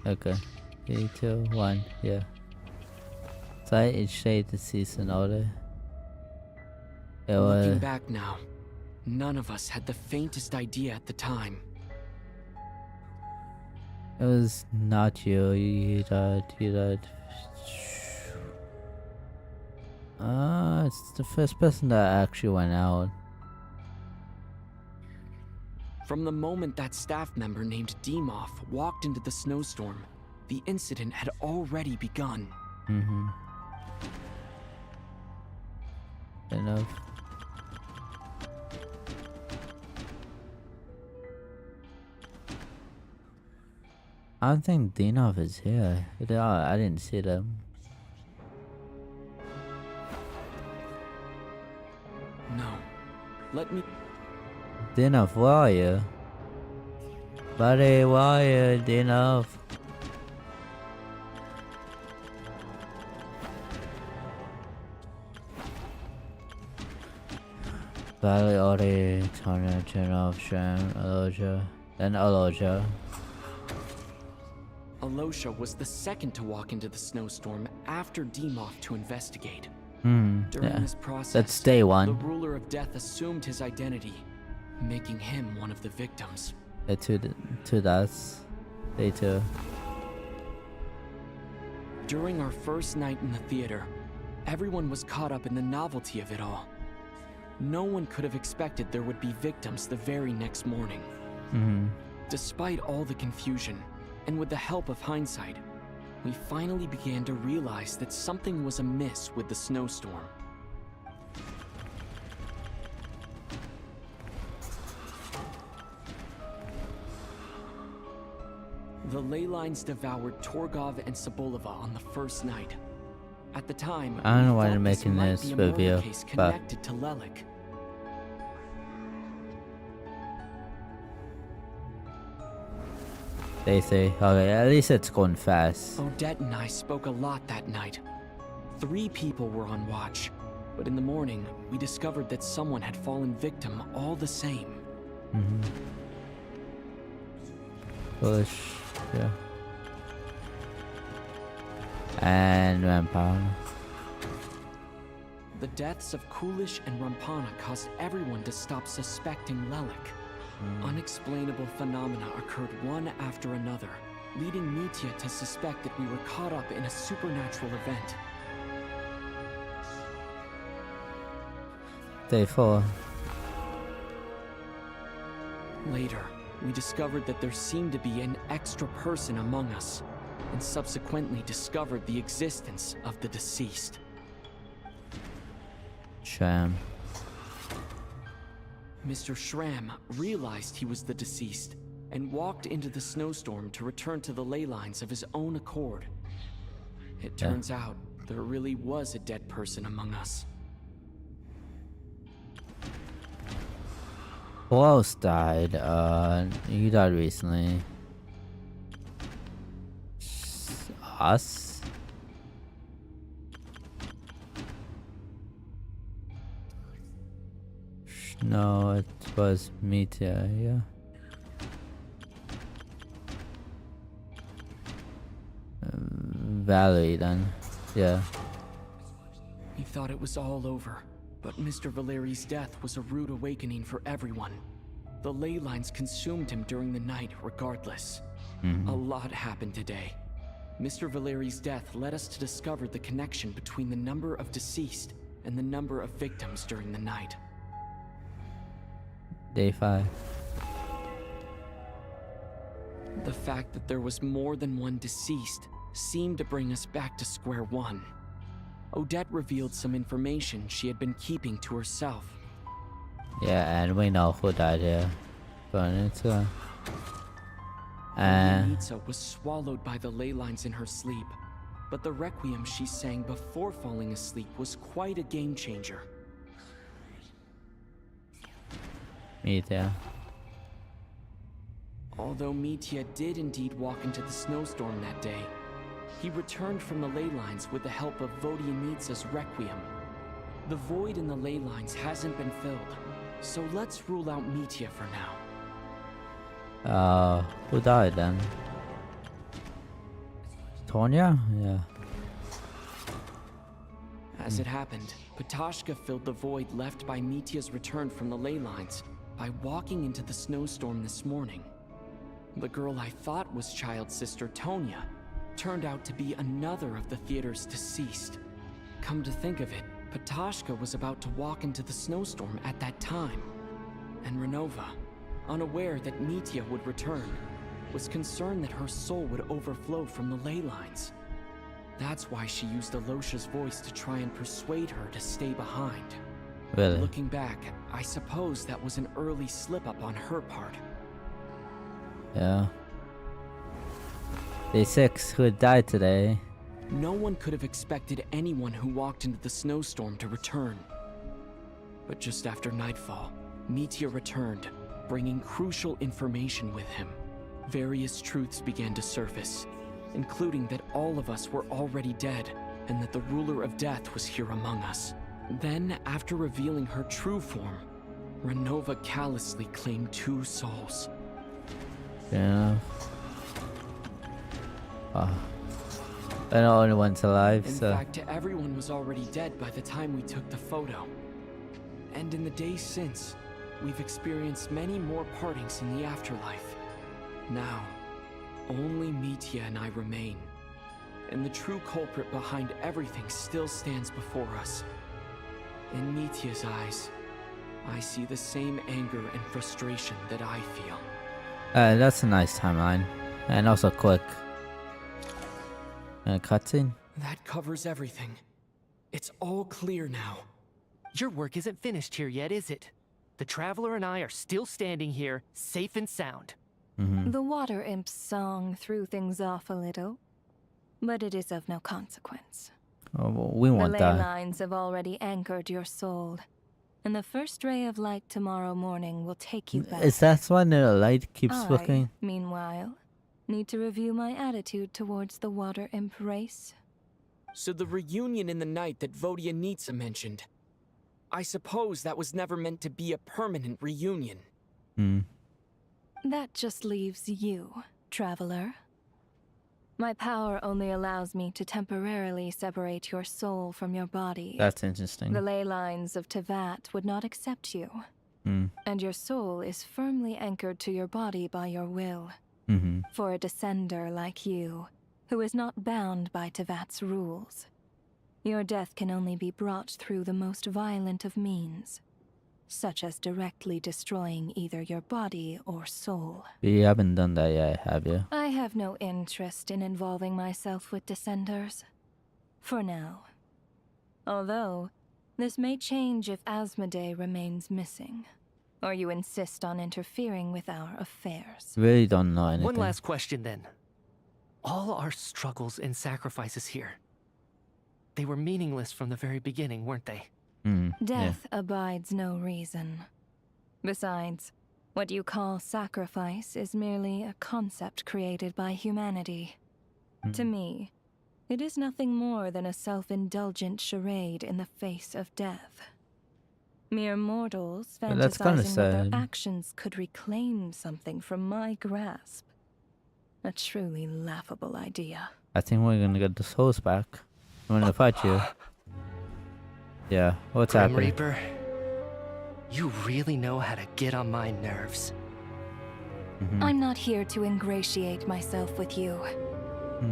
Okay. 3, 2, 1, yeah. Zeit entsteht the season, oder? Looking back now, none of us had the faintest idea at the time. It was not you. You died. It's the first person that actually went out. From the moment that staff member named Dimov walked into the snowstorm, the incident had already begun. Enough. I don't think Dinov is here. I didn't see them. No. Let me... Dinov, where are you? Buddy, where are you, Dinov? Valley Ori, Tanya, Chenov, Shem, Aloja, then Aloja. Alosha was the second to walk into the snowstorm after Dimov to investigate. During this process, that's day one. The ruler of death assumed his identity, making him one of the victims. Two deaths. Day 2. During our first night in the theater, everyone was caught up in the novelty of it all. No one could have expected there would be victims the very next morning. Despite all the confusion, and with the help of hindsight, we finally began to realize that something was amiss with the snowstorm. The ley lines devoured Torgov and Sobolova on the first night. At the time, I don't know we why thought they're making might this be a murder review, case but connected to Lelik. they say, okay, at least it's going fast. Odette and I spoke a lot that night. 3 people were on watch, but in the morning, we discovered that someone had fallen victim all the same. Foolish, yeah. And Rampana. The deaths of Coolish and Rampana caused everyone to stop suspecting Lelik. Unexplainable phenomena occurred one after another, leading Mitya to suspect that we were caught up in a supernatural event. Day 4. Later, we discovered that there seemed to be an extra person among us, and subsequently discovered the existence of the deceased. Sham. Mr. Schramm realized he was the deceased and walked into the snowstorm to return to the ley lines of his own accord. It turns out there really was a dead person among us. Who else died? You died recently. Us? No, it was Mitya, yeah. Valerie then, yeah. We thought it was all over, but Mr. Valeri's death was a rude awakening for everyone. The ley lines consumed him during the night regardless. A lot happened today. Mr. Valeri's death led us to discover the connection between the number of deceased and the number of victims during the night. Day 5. The fact that there was more than one deceased seemed to bring us back to square one. Odette revealed some information she had been keeping to herself. Yeah, and we know who died here. But it's Nitsa was swallowed by the ley lines in her sleep, but the requiem she sang before falling asleep was quite a game changer. Mitya. Although Mitya did indeed walk into the snowstorm that day, he returned from the ley lines with the help of Vodianitsa's requiem. The void in the ley lines hasn't been filled, so let's rule out Mitya for now. Who died then? Tonya? Yeah. As it happened, Patashka filled the void left by Mitya's return from the ley lines by walking into the snowstorm this morning. The girl I thought was child sister Tonya turned out to be another of the theater's deceased. Come to think of it, Patashka was about to walk into the snowstorm at that time. And Renova, unaware that Mitya would return, was concerned that her soul would overflow from the ley lines. That's why she used Alosha's voice to try and persuade her to stay behind. Really? Looking back, I suppose that was an early slip-up on her part. Yeah. Day 6, who had died today? No one could have expected anyone who walked into the snowstorm to return. But just after nightfall, Mitya returned, bringing crucial information with him. Various truths began to surface, including that all of us were already dead, and that the ruler of death was here among us. Then, after revealing her true form, Renova callously claimed 2 souls. Yeah. They're the only ones alive, In so... fact, everyone was already dead by the time we took the photo. And in the days since, we've experienced many more partings in the afterlife. Now, only Mitya and I remain. And the true culprit behind everything still stands before us. In Mitya's eyes, I see the same anger and frustration that I feel. That's a nice timeline. And also quick. Cutscene? That covers everything. It's all clear now. Your work isn't finished here yet, is it? The Traveler and I are still standing here, safe and sound. The Water Imp's song threw things off a little, but it is of no consequence. Oh, well, we want the that. ley lines have already anchored your soul, and the first ray of light tomorrow morning will take you back. Is that why the light keeps I, flickering? meanwhile, need to review my attitude towards the Water Imp race. So the reunion in the night that Vodyanitsa mentioned. I suppose that was never meant to be a permanent reunion. That just leaves you, traveler. My power only allows me to temporarily separate your soul from your body. That's interesting. The ley lines of Tevat would not accept you. And your soul is firmly anchored to your body by your will. For a descender like you, who is not bound by Tevat's rules, your death can only be brought through the most violent of means, such as directly destroying either your body or soul. You haven't done that yet, have you? I have no interest in involving myself with descenders. For now. Although, this may change if Asmodee remains missing. Or you insist on interfering with our affairs. Really don't know anything. One last question then. All our struggles and sacrifices here, they were meaningless from the very beginning, weren't they? Death abides no reason. Besides, what you call sacrifice is merely a concept created by humanity. To me, it is nothing more than a self-indulgent charade in the face of death. Mere mortals That's kinda fantasizing that sad. their actions could reclaim something from my grasp. A truly laughable idea. I think we're gonna get the souls back. I'm gonna fight you. Yeah, what's Grim happening? Reaper, you really know how to get on my nerves. I'm not here to ingratiate myself with you.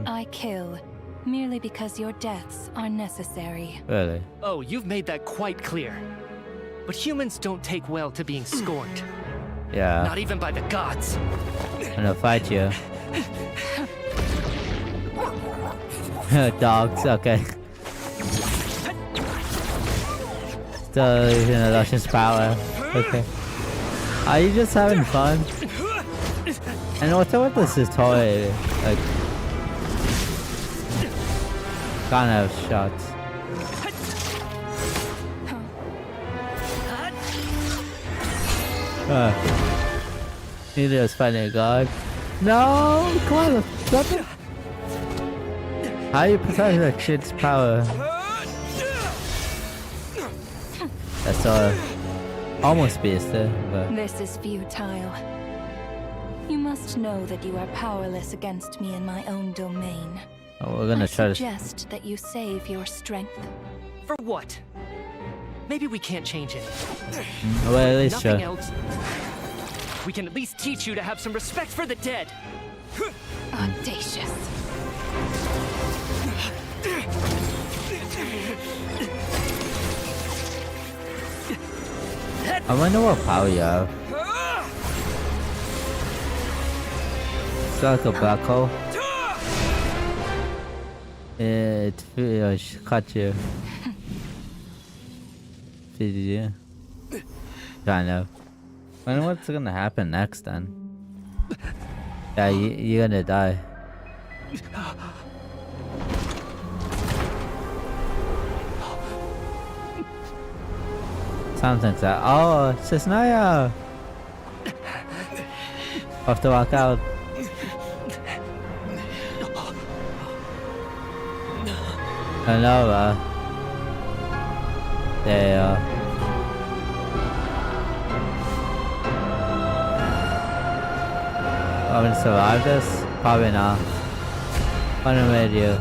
I kill merely because your deaths are necessary. Really? Oh, you've made that quite clear. But humans don't take well to being scorned. Yeah. Not even by the gods. I'm gonna fight you. Dogs, okay. Still using Luscious power. Okay. Are you just having fun? And what's up with this is toy? Like, kind of shots. Neither was fighting a god. No! Come on, stop it! How you protect that shit's power? That's almost beast there, but This is futile. You must know that you are powerless against me in my own domain. oh, we're gonna I try to. suggest that you save your strength. For what? Maybe we can't change it. Well, at least Nothing try. else. We can at least teach you to have some respect for the dead. Audacious. I wonder what power you have. It's like a black hole. It cut you. Yeah. Kind of. I wonder what's gonna happen next then. Yeah, you're gonna die. Something's that. Oh, it's just Naya. Have to walk out. Hello, there you are. I'm gonna survive this? Probably not. What am I gonna do?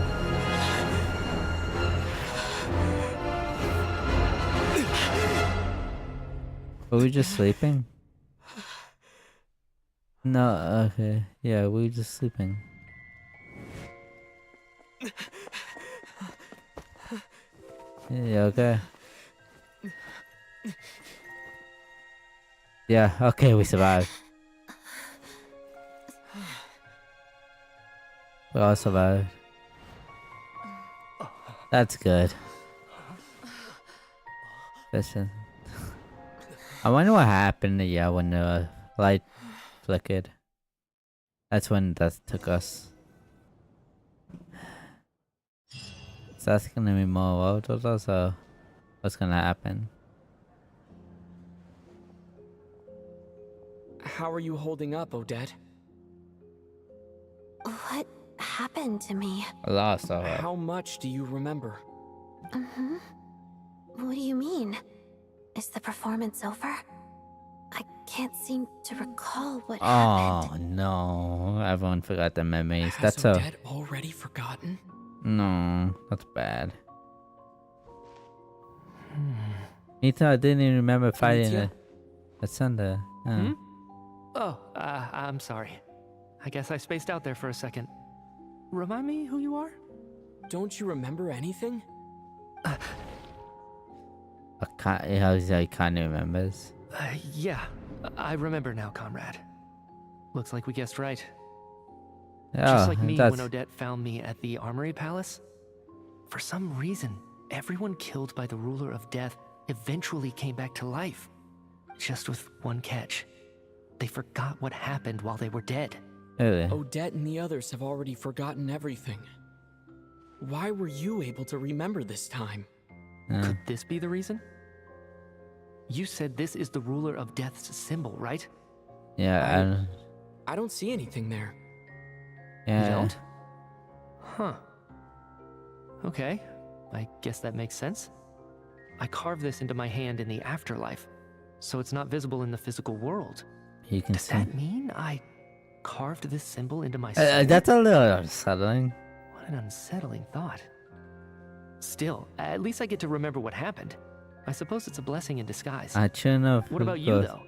Were we just sleeping? No, okay. Yeah, we were just sleeping. Yeah, okay. Yeah, okay, we survived. We all survived. That's good. Listen. I wonder what happened, yeah, when the light flickered. That's when death took us. So that's gonna be more world or so what's gonna happen? How are you holding up, Odette? What happened to me. I lost all. How much do you remember? Mm-hmm. What do you mean? Is the performance over? I can't seem to recall what happened. Oh no! Everyone forgot their memories. Has That's Odette already forgotten? no. That's bad. Nita, I didn't even remember fighting the Thunder. Oh, I'm sorry. I guess I spaced out there for a second. Remind me who you are? Don't you remember anything? I kind of remembers. Yeah, I remember now, comrade. Looks like we guessed right. Just like me when Odette found me at the Armory Palace. For some reason, everyone killed by the Ruler of Death eventually came back to life. Just with one catch. They forgot what happened while they were dead. Really? Odette and the others have already forgotten everything. Why were you able to remember this time? Could this be the reason? You said this is the Ruler of Death's symbol, right? Yeah, I don't see anything there. yeah. You don't? Huh. Okay, I guess that makes sense. I carved this into my hand in the afterlife, so it's not visible in the physical world. You can Does see. that mean I carved this symbol into my soul? That's a little unsettling. What an unsettling thought. Still, at least I get to remember what happened. I suppose it's a blessing in disguise. I shouldn't have. What about you, though?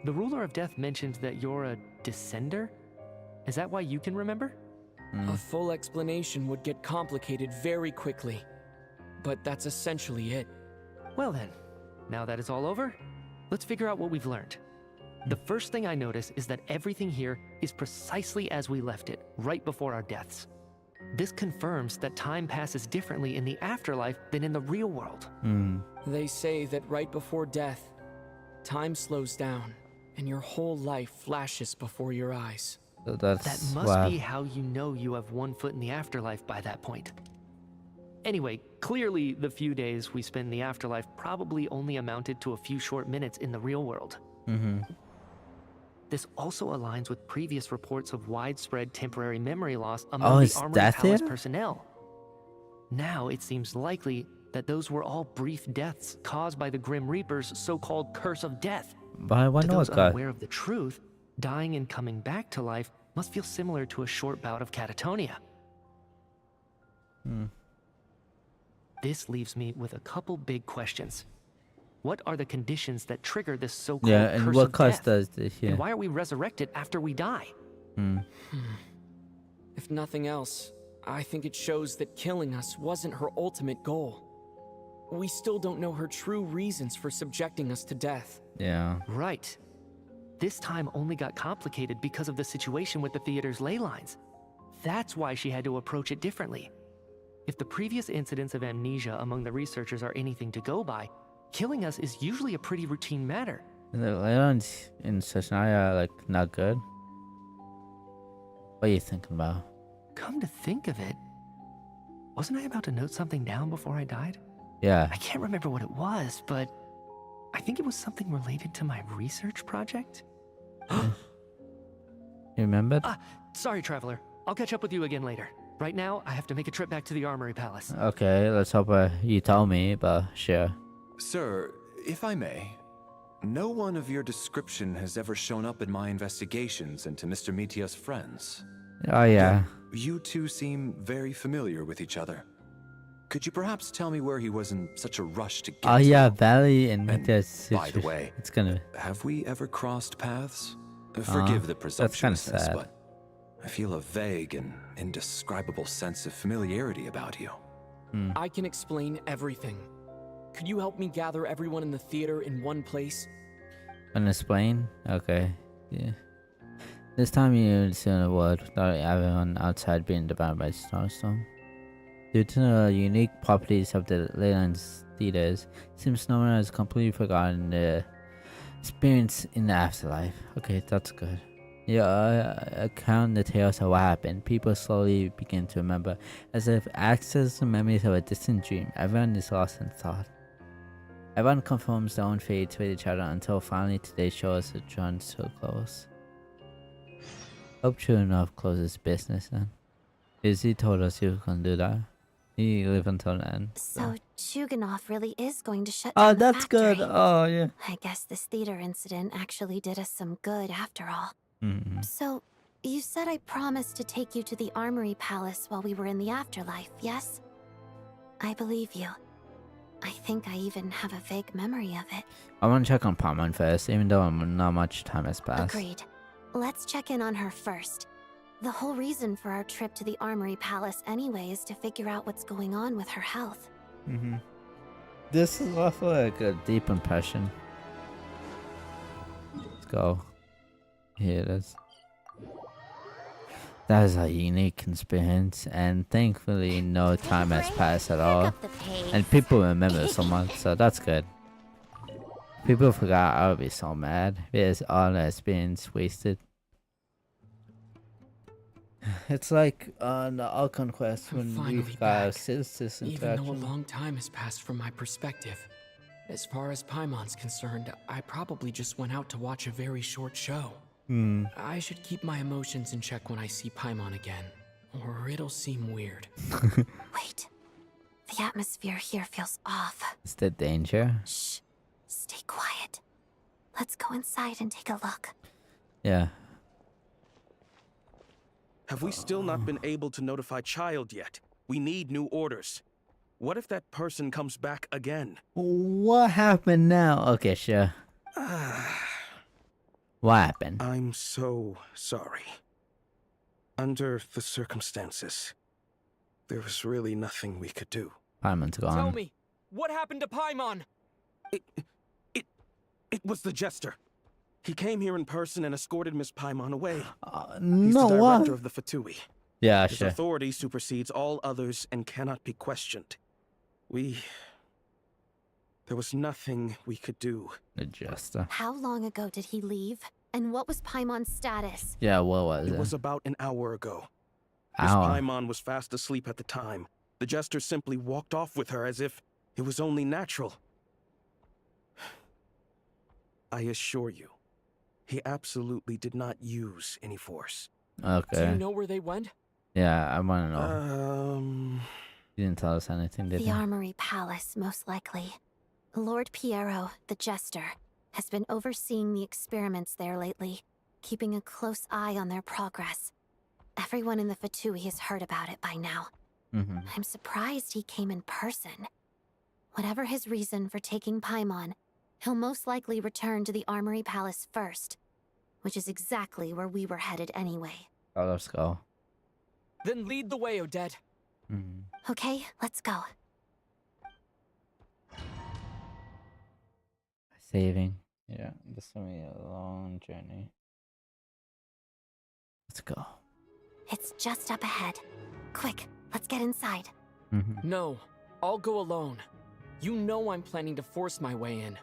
The Ruler of Death mentioned that you're a descender? Is that why you can remember? A full explanation would get complicated very quickly. But that's essentially it. Well then, now that it's all over, let's figure out what we've learned. The first thing I notice is that everything here is precisely as we left it, right before our deaths. This confirms that time passes differently in the afterlife than in the real world. They say that right before death, time slows down, and your whole life flashes before your eyes. So That must be how you know you have one foot in the afterlife by that point. Anyway, clearly the few days we spend in the afterlife probably only amounted to a few short minutes in the real world. This also aligns with previous reports of widespread temporary memory loss among the Armory Palace personnel. Now it seems likely that those were all brief deaths caused by the Grim Reaper's so-called curse of death. By one To those God. unaware of the truth, dying and coming back to life must feel similar to a short bout of catatonia. This leaves me with a couple big questions. What are the conditions that trigger this so-called and curse what of cause death? does this? Yeah. And why are we resurrected after we die? If nothing else, I think it shows that killing us wasn't her ultimate goal. We still don't know her true reasons for subjecting us to death. Yeah. Right. This time only got complicated because of the situation with the theater's ley lines. That's why she had to approach it differently. If the previous incidents of amnesia among the researchers are anything to go by, killing us is usually a pretty routine matter. The Leon's in Sasnaya are like not good. What are you thinking about? Come to think of it, wasn't I about to note something down before I died? Yeah. I can't remember what it was, but I think it was something related to my research project. You remember? Sorry, Traveler. I'll catch up with you again later. Right now, I have to make a trip back to the Armory Palace. Okay, let's hope you tell me, but sure. Sir, if I may, no one of your description has ever shown up in my investigations into Mr. Mitia's friends. Oh yeah. You two seem very familiar with each other. Could you perhaps tell me where he was in such a rush to get Oh to? yeah, Valley and Mitia's by the way, it's gonna. have we ever crossed paths? Forgive the presumptuousness, sad. but I feel a vague and indescribable sense of familiarity about you. I can explain everything. Could you help me gather everyone in the theater in one place? Unexplained? Okay. Yeah. This time you see the world without everyone outside being devoured by Starstorm. Due to the unique properties of the Leyland's theaters, it seems no one has completely forgotten the experience in the afterlife. Okay, that's good. Account the tales of what happened. People slowly begin to remember, as if access to memories of a distant dream. Everyone is lost in thought. Everyone confirms their own fates with each other until finally today shows it drawn so close. Hope true enough closes business then. He told us he was gonna do that. He live until the end. So Chuganov really is going to shut Oh, down the that's good. factory. Oh, yeah. I guess this theater incident actually did us some good after all. Mm-hmm. So, you said I promised to take you to the Armory Palace while we were in the afterlife, yes? I believe you. I think I even have a vague memory of it. I want to check on Paimon first, even though not much time has passed. Agreed. Let's check in on her first. The whole reason for our trip to the Armory Palace anyway is to figure out what's going on with her health. Mm-hmm. This is awful like a deep impression. Let's go. Here it is. That is a unique experience, and thankfully no time has passed at all. And people remember so much, so that's good. People forgot, I would be so mad because all the experience wasted. It's like on the Archon quest when we got our sisters interaction. Even though a long time has passed from my perspective. As far as Paimon's concerned, I probably just went out to watch a very short show. I should keep my emotions in check when I see Paimon again, or it'll seem weird. Wait. The atmosphere here feels off. Is there danger? Shh. Stay quiet. Let's go inside and take a look. Yeah. Have we still not been able to notify Child yet? We need new orders. What if that person comes back again? What happened now? Okay, sure. What happened? I'm so sorry. Under the circumstances, there was really nothing we could do. Paimon's gone. Tell me, what happened to Paimon? It was the Jester. He came here in person and escorted Miss Paimon away. He's No, the what? director of the Fatui. Yeah, His sure. authority supersedes all others and cannot be questioned. There was nothing we could do. The Jester. How long ago did he leave? And what was Paimon's status? Yeah, what was it? It was about an hour ago. Miss Hour? Paimon was fast asleep at the time. The Jester simply walked off with her as if it was only natural. I assure you, he absolutely did not use any force. Okay. Do you know where they went? Yeah, I want to know. You didn't tell us anything, did The you? Armory Palace, most likely. Lord Piero, the Jester, has been overseeing the experiments there lately, keeping a close eye on their progress. Everyone in the Fatui has heard about it by now. I'm surprised he came in person. Whatever his reason for taking Paimon, he'll most likely return to the Armory Palace first, which is exactly where we were headed anyway. Oh, let's go. Then lead the way, Odette. Okay, let's go. Saving. Yeah, this is gonna be a long journey. Let's go. It's just up ahead. Quick, let's get inside. No, I'll go alone. You know I'm planning to force my way in.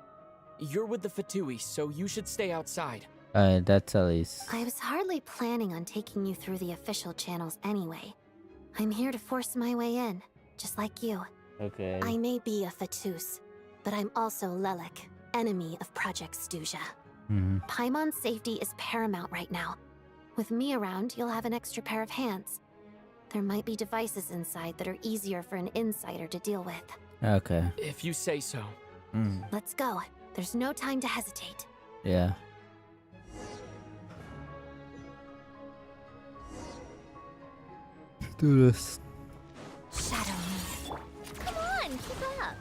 You're with the Fatui, so you should stay outside. That's at least. I was hardly planning on taking you through the official channels anyway. I'm here to force my way in, just like you. Okay. I may be a Fatus, but I'm also Lelek, enemy of Project Stuja. Paimon's safety is paramount right now. With me around, you'll have an extra pair of hands. There might be devices inside that are easier for an insider to deal with. Okay. If you say so. Let's go. There's no time to hesitate. Yeah. Let's do this. Shadow me. Come on, keep up.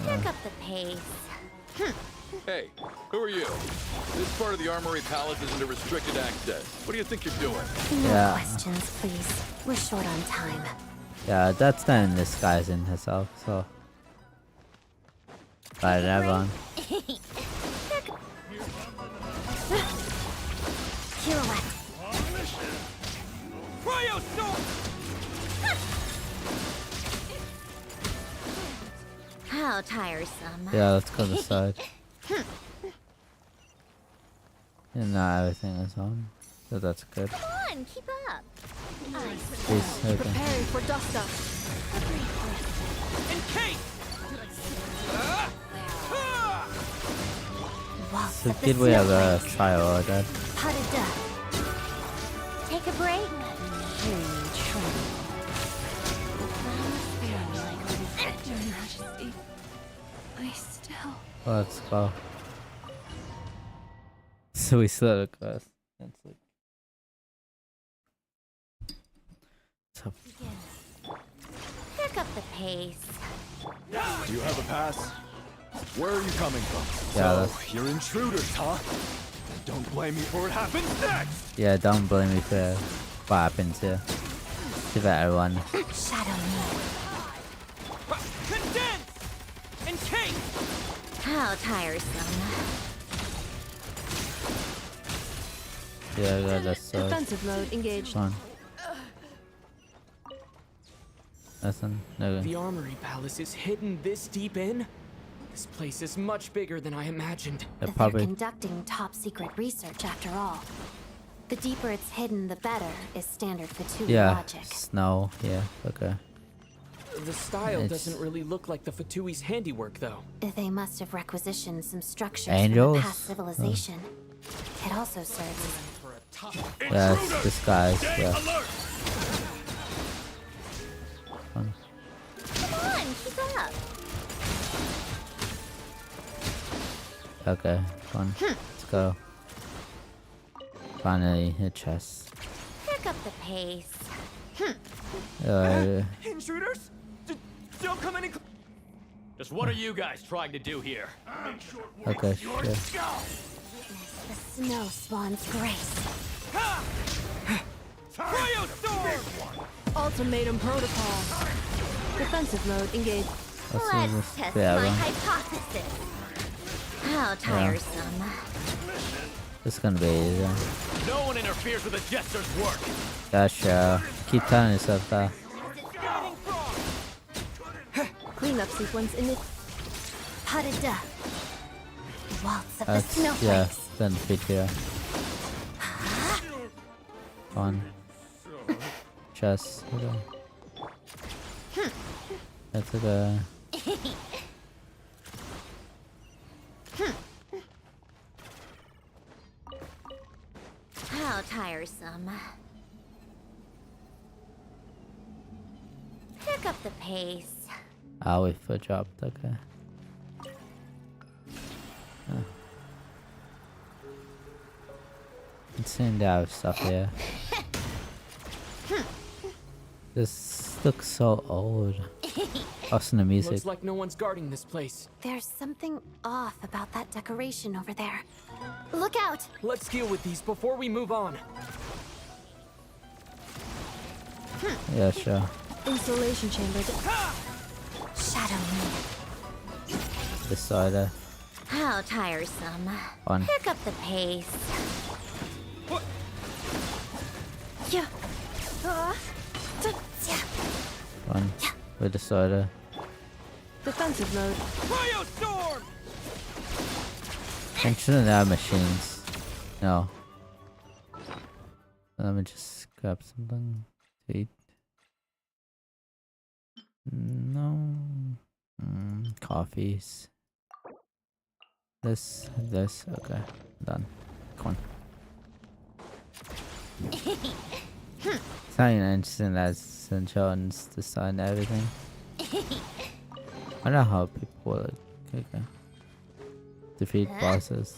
Pick up the pace. Hey, who are you? This part of the Armory Palace isn't a restricted access. What do you think you're doing? No questions, please. We're short on time. Yeah, that's not disguising herself, so. But that one. Pirouette. Cryo Storm! How tiresome. Yeah, let's go to the side. And now everything is on. So that's good. Come on, keep up. Please, okay. Preparing for dust up. In case! So did we have a trial or that? Pas de deux. Take take a break? Your Majesty, I still... Let's go. So we still had a quest. That's like... So... Pick up the pace. Do you have a pass? Where are you coming from? Yeah, so, you're intruders, huh? Don't blame me for what happens next! yeah, don't blame me for what happens here. Give everyone. Shadow me. Condense! Encase! How tiresome. Yeah, yeah, that's Defensive mode engaged. Fun. Nothing. No. The Armory Palace is hidden this deep in? This place is much bigger than I imagined. But they're conducting top-secret research after all. The deeper it's hidden, the better, is standard Fatui logic. Snow. Yeah, okay. The style doesn't really look like the Fatui's handiwork, though. They must have requisitioned some structures Angels? from a past civilization. It also serves as... Yes, disguise. Yeah. Come on, keep up. Okay, fun. Let's go. Finally, a chest. Pick up the pace. Intruders? Don't come any. Just what are you guys trying to do here? Okay, sure. Witness the snow swan's grace. Ultimatum protocol. Defensive mode engaged. Let's test my hypothesis. How tiresome. This is gonna be easy. No one interferes with a jester's work. Gotcha. Keep telling yourself that. Cleanup sequence in it. Parida. Waltz of the That's, snowflakes. yeah, then fit here. Fun. Chest. Okay. That's okay. How tiresome. Pick up the pace. Ah, we foot dropped. Okay. It seemed to have stuff here. This looks so old. Also the music. Looks like no one's guarding this place. There's something off about that decoration over there. Look out! Let's deal with these before we move on. Yeah, sure. Installation chamber. Shadow me. Decider. How tiresome. Fun. Pick up the pace. Yeah. Fun. With decider. Defensive mode. Cryostorm! I shouldn't have machines. No. Let me just grab something to eat. No. Coffees. This. Okay. Done. Come on. It's not even interesting as St. John's design everything. I don't know how people like defeat bosses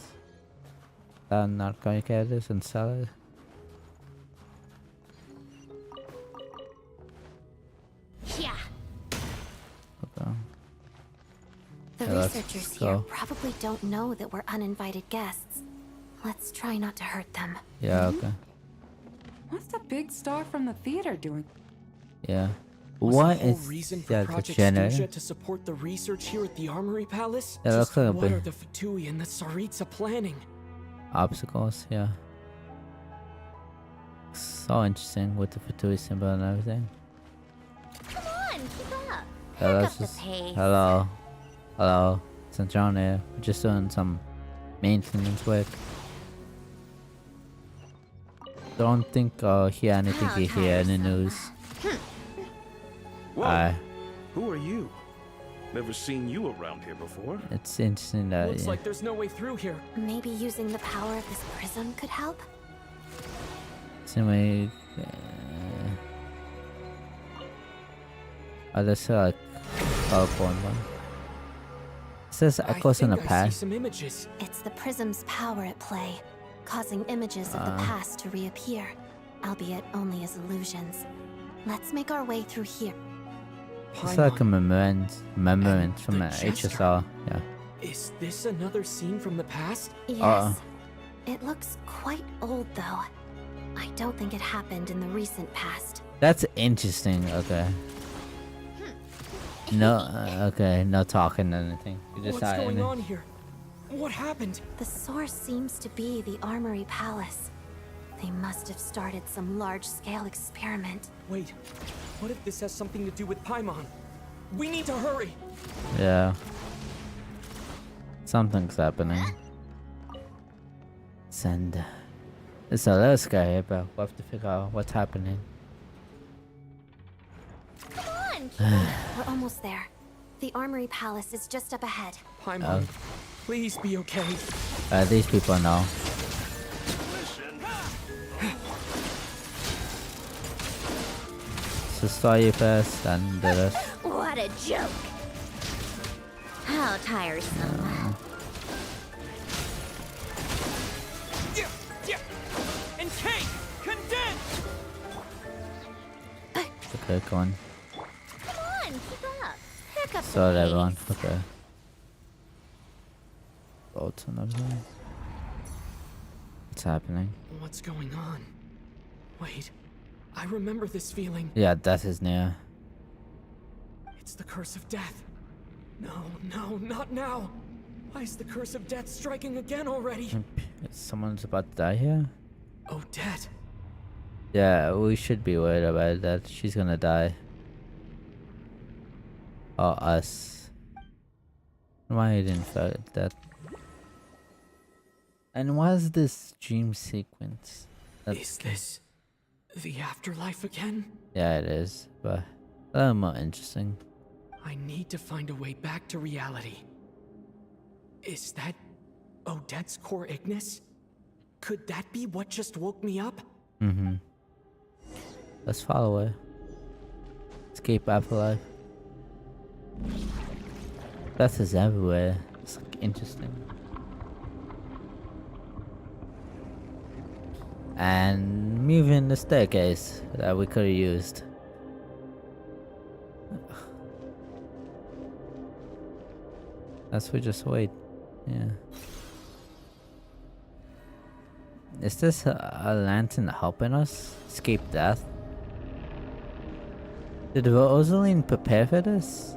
that are not communicators and sell it. Yeah. Okay. The Yeah, researchers let's here go. probably don't know that we're uninvited guests. Let's try not to hurt them. Yeah, okay. What's the big star from the theater doing? Yeah. Was What the whole is reason for the Project generator? Studia to support the research here at the Armory Palace? It looks Just like a what bit- are the Fatui and the Tsaritsa planning? Obstacles, yeah. So interesting with the Fatui symbol and everything. Come on, keep up. Yeah, Pick up let's the just pace. hello, St. John here. We're just doing some maintenance work. Don't think hear anything you hear in the news. Whoa. Who are you? Never seen you around here before. It's interesting that Looks like there's no way through here. Maybe using the power of this prism could help? Anyway, oh, there's like PowerPoint one. It says echoes in the past. Some images. It's the prism's power at play, causing images of the past to reappear, albeit only as illusions. Let's make our way through here. It's like a memorand from the HSR. Yeah. Is this another scene from the past? Yes. It looks quite old, though. I don't think it happened in the recent past. That's interesting. Okay. No. Okay. No talking or anything. You just What's going on here? What happened? The source seems to be the Armory Palace. They must have started some large-scale experiment. Wait. What if this has something to do with Paimon? We need to hurry. Yeah. Something's happening. Send. It's a little scary, but we'll have to figure out what's happening. Come on! We're almost there. The Armory Palace is just up ahead. Paimon, please be okay. These people know. So saw you first, and the rest. What a joke! How tiresome. And Kate, condemned! Okay, come on. Come on, keep up. Pick up Saw the everyone. pace. Okay. Boats and everything. What's happening? What's going on? Wait, I remember this feeling. Yeah, death is near. It's the curse of death. No, not now. Why is the curse of death striking again already? Someone's about to die here? Odette. Yeah, we should be worried about that. She's gonna die. Or us. Why didn't forget that? And why is this dream sequence? Is this the afterlife again? Yeah, it is, but a little more interesting. I need to find a way back to reality. Is that Odette's core Ignis? Could that be what just woke me up? Mm-hmm. Let's follow her. Escape afterlife. Death is everywhere. It's like interesting. And moving the staircase that we could have used. Guess we just wait. Yeah. Is this a lantern helping us escape death? Did Rosaline prepare for this?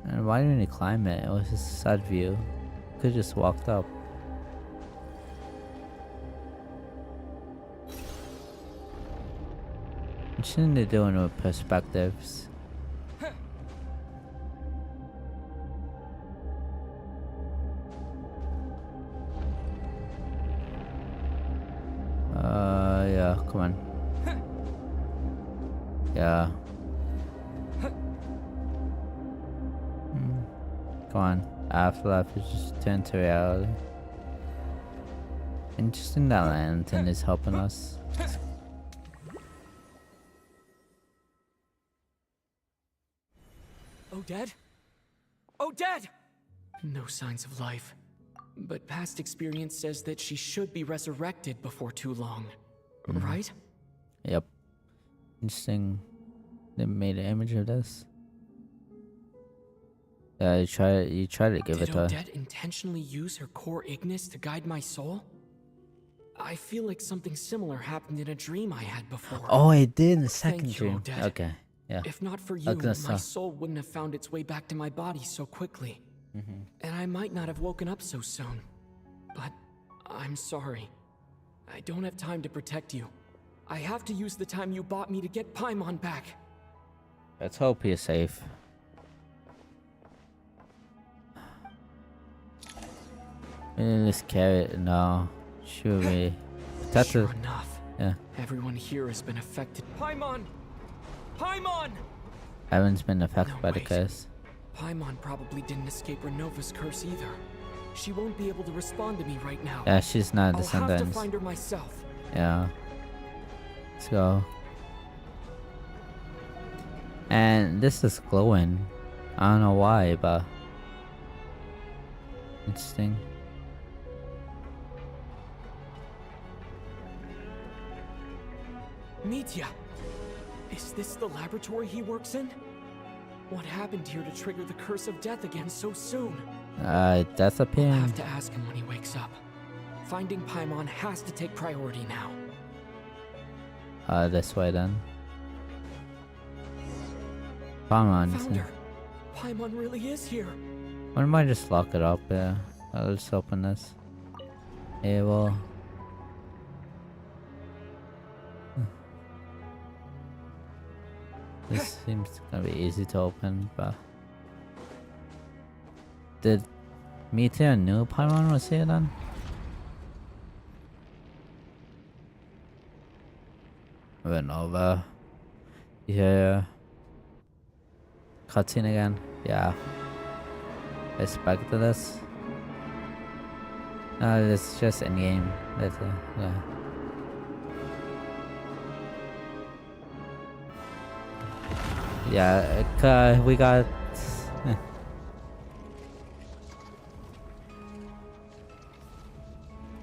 And why didn't he climb it? It was just a side view. Could just walked up. What shouldn't they doing with perspectives? Yeah, come on. Yeah. Come on. Afterlife is just turned to reality. Interesting that lantern is helping us. Odette? Odette! No signs of life. But past experience says that she should be resurrected before too long. Right? Yep. Interesting. They made an image of this. Yeah, you try to give it to her. Did Odette intentionally use her core Ignis to guide my soul? I feel like something similar happened in a dream I had before. Oh, it did in the second Thank you, dream. Odette. Okay, yeah. If not for you, my soul wouldn't have found its way back to my body so quickly. And I might not have woken up so soon. But I'm sorry. I don't have time to protect you. I have to use the time you bought me to get Paimon back. Let's hope you're safe. We didn't just carry it now. Should we? That's Sure enough. Yeah. Everyone here has been affected. Paimon! Paimon! Everyone's been affected by the curse. Paimon probably didn't escape Renova's curse either. She won't be able to respond to me right now. Yeah, she's not a I'll have to descendant. find her myself. Yeah. Let's go. And this is glowing. I don't know why, but interesting. Mitya! Is this the laboratory he works in? What happened here to trigger the curse of death again so soon? Death I'll appearing. have to ask him when he wakes up. Finding Paimon has to take priority now. This way then. Paimon. Found her. Paimon really is here. Why don't I just lock it up? Yeah. I'll just open this. Yeah, well. This seems gonna be easy to open, but did Mitya knew Paimon was here then? Went over. Yeah. Cutscene again. Yeah. I expected this. No, it's just in game. That's yeah. Yeah, we got.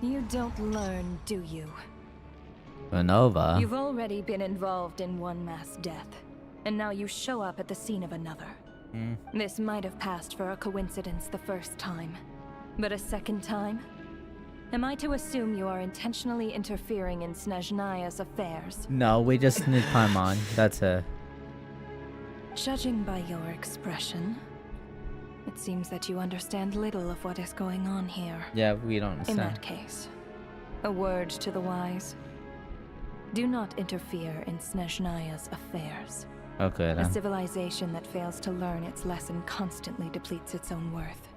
You don't learn, do you? Nova. You've already been involved in one mass death, and now you show up at the scene of another. This might have passed for a coincidence the first time, but a second time? Am I to assume you are intentionally interfering in Snezhnaya's affairs? No, we just need Paimon. That's it. Judging by your expression, it seems that you understand little of what is going on here. Yeah, we don't understand. In that case, a word to the wise. Do not interfere in Snezhnaya's affairs. Okay then. A civilization that fails to learn its lesson constantly depletes its own worth.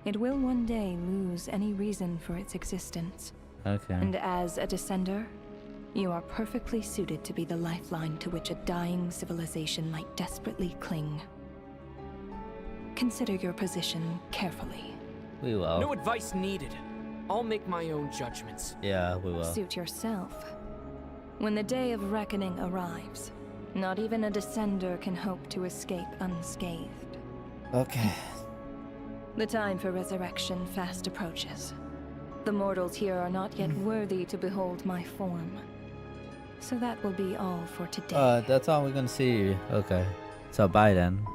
It will one day lose any reason for its existence. Okay. And as a descender, you are perfectly suited to be the lifeline to which a dying civilization might desperately cling. Consider your position carefully. We will. No advice needed. I'll make my own judgments. Yeah, we will. Suit yourself. When the day of reckoning arrives, not even a descender can hope to escape unscathed. Okay. The time for resurrection fast approaches. The mortals here are not yet worthy to behold my form. So that will be all for today. That's all we're gonna see. Okay. So bye then.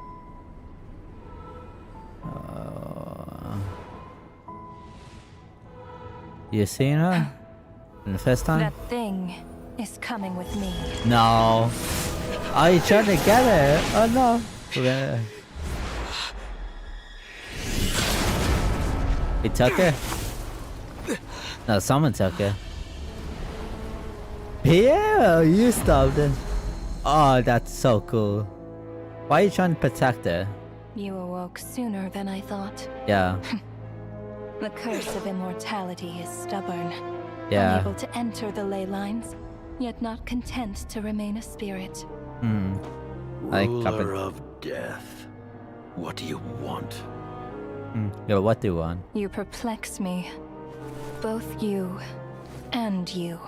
You seen her? In the first time? That thing is coming with me. No. Are you trying to get it? Oh no. We're gonna... He took her? No, someone took her. Yeah, you stopped it. Oh, that's so cool. Why are you trying to protect her? You awoke sooner than I thought. Yeah. The curse of immortality is stubborn. Yeah. Unable to enter the ley lines, yet not content to remain a spirit. Ruler of death. What do you want? Yo, what do you want? You perplex me. Both you and you.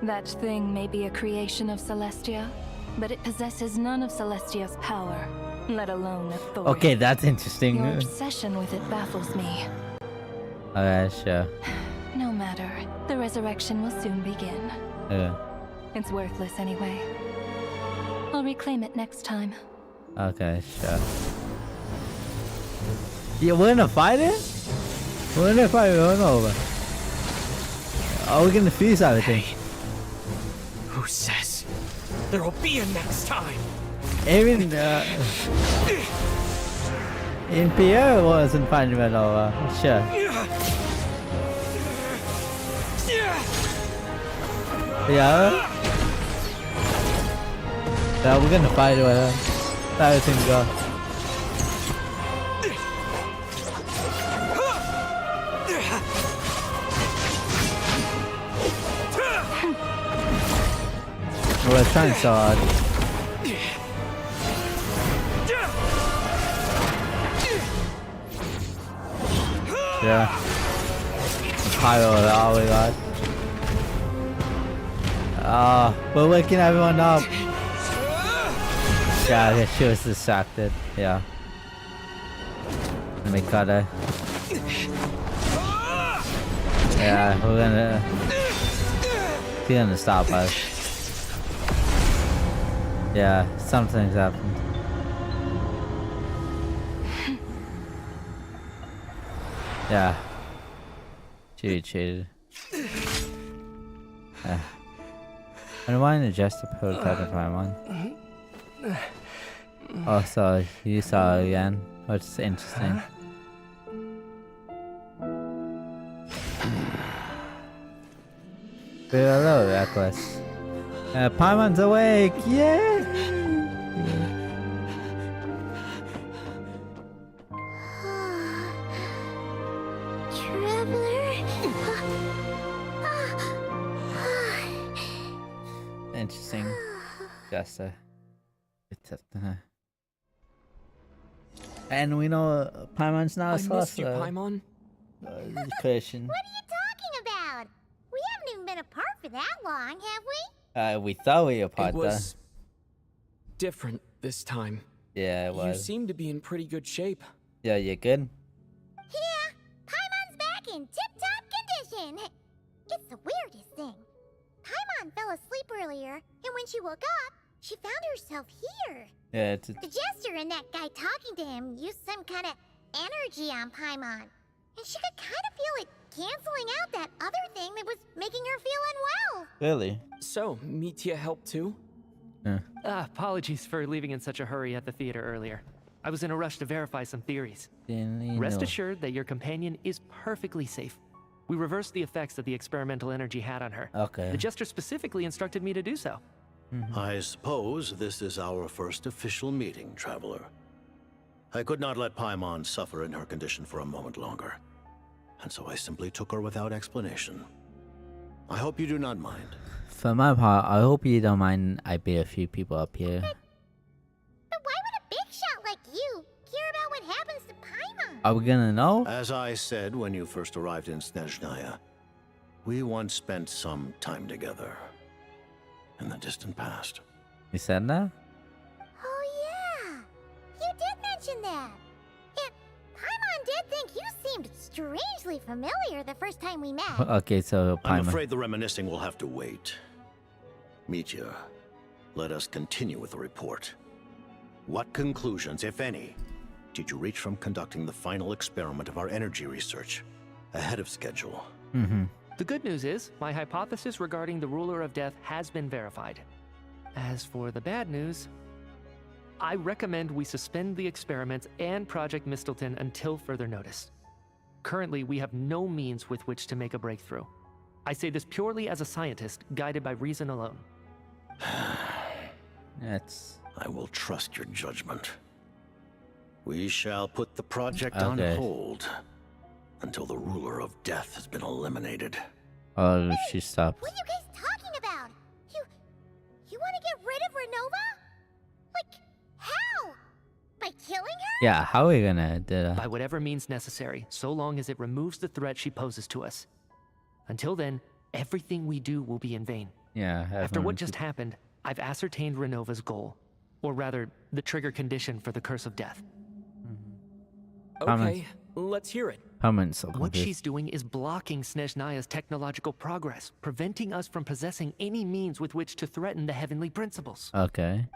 That thing may be a creation of Celestia, but it possesses none of Celestia's power, let alone authority. Okay, that's interesting. Your obsession with it baffles me. Okay, sure. No matter. The resurrection will soon begin. Yeah. It's worthless anyway. I'll reclaim it next time. Okay, sure. Yeah, we're gonna fight it? We're gonna fight it over. Oh, we're gonna fuse everything. Hey, who says there will be a next time? Even in Pierre wasn't fighting it over. Sure. Yeah. Yeah, we're gonna fight it with her. Let everything go. We're trying so hard. Yeah. Pyro is all we got. Oh, we're waking everyone up. Yeah, I guess she was distracted. Yeah. Let me cut her. Yeah, she's gonna stop us. Yeah, something's happened. Yeah. She cheated. And why didn't just put cut if I want? Oh, so you saw it again. What's interesting? We're a little reckless. Paimon's awake! Yay! Interesting. Just and we know Paimon's now a I missed you, sorcerer. Paimon. Question. What are you talking about? We haven't even been apart for that long, have we? We thought we were It apart though. was different this time. Yeah, it You was. seem to be in pretty good shape. Yeah, you good? Yeah, Paimon's back in tip-top condition. It's the weirdest thing. Paimon fell asleep earlier, and when she woke up, she found herself here. Yeah, it's The jester and that guy talking to him used some kind of energy on Paimon. And she could kind of feel it canceling out that other thing that was making her feel unwell. really. So, Mitya helped too? Apologies for leaving in such a hurry at the theater earlier. I was in a rush to verify some theories. Rest assured that your companion is perfectly safe. We reversed the effects that the experimental energy had on her. Okay. The jester specifically instructed me to do so. I suppose this is our first official meeting, Traveler. I could not let Paimon suffer in her condition for a moment longer, and so I simply took her without explanation. I hope you do not mind. For my part, I hope you don't mind I beat a few people up here. But why would a big shot like you care about what happens to Paimon? Are we gonna know? As I said when you first arrived in Snezhnaya, we once spent some time together in the distant past. You said that? Oh yeah, you did mention that. And Paimon did think you seemed strangely familiar the first time we met. Okay, so I'm Paimon. afraid the reminiscing will have to wait. Mitya, let us continue with the report. What conclusions, if any, did you reach from conducting the final experiment of our energy research ahead of schedule? The good news is, my hypothesis regarding the ruler of death has been verified. As for the bad news, I recommend we suspend the experiments and Project Mistleton until further notice. Currently, we have no means with which to make a breakthrough. I say this purely as a scientist, guided by reason alone. I will trust your judgment. We shall put the project on Okay. hold until the ruler of death has been eliminated. Oh, she stopped. What are you guys talking about? You want to get rid of Renova? Like, how? By killing her? Yeah, how are we gonna do that? By whatever means necessary, so long as it removes the threat she poses to us. Until then, everything we do will be in vain. Yeah. After everyone- what just happened, I've ascertained Renova's goal. Or rather, the trigger condition for the curse of death. Okay, let's hear it. Paimon's so What confused. she's doing is blocking Snezhnaya's technological progress, preventing us from possessing any means with which to threaten the heavenly principles. Okay.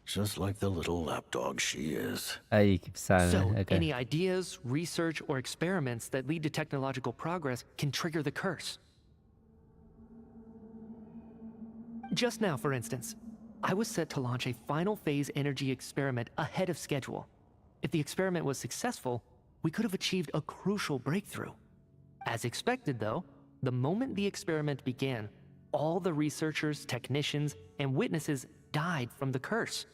Just like the little lapdog she is. You keep silent. So, okay. any ideas, research, or experiments that lead to technological progress can trigger the curse. Just now, for instance, I was set to launch a final phase energy experiment ahead of schedule. If the experiment was successful, we could have achieved a crucial breakthrough. As expected, though, the moment the experiment began, all the researchers, technicians, and witnesses died from the curse.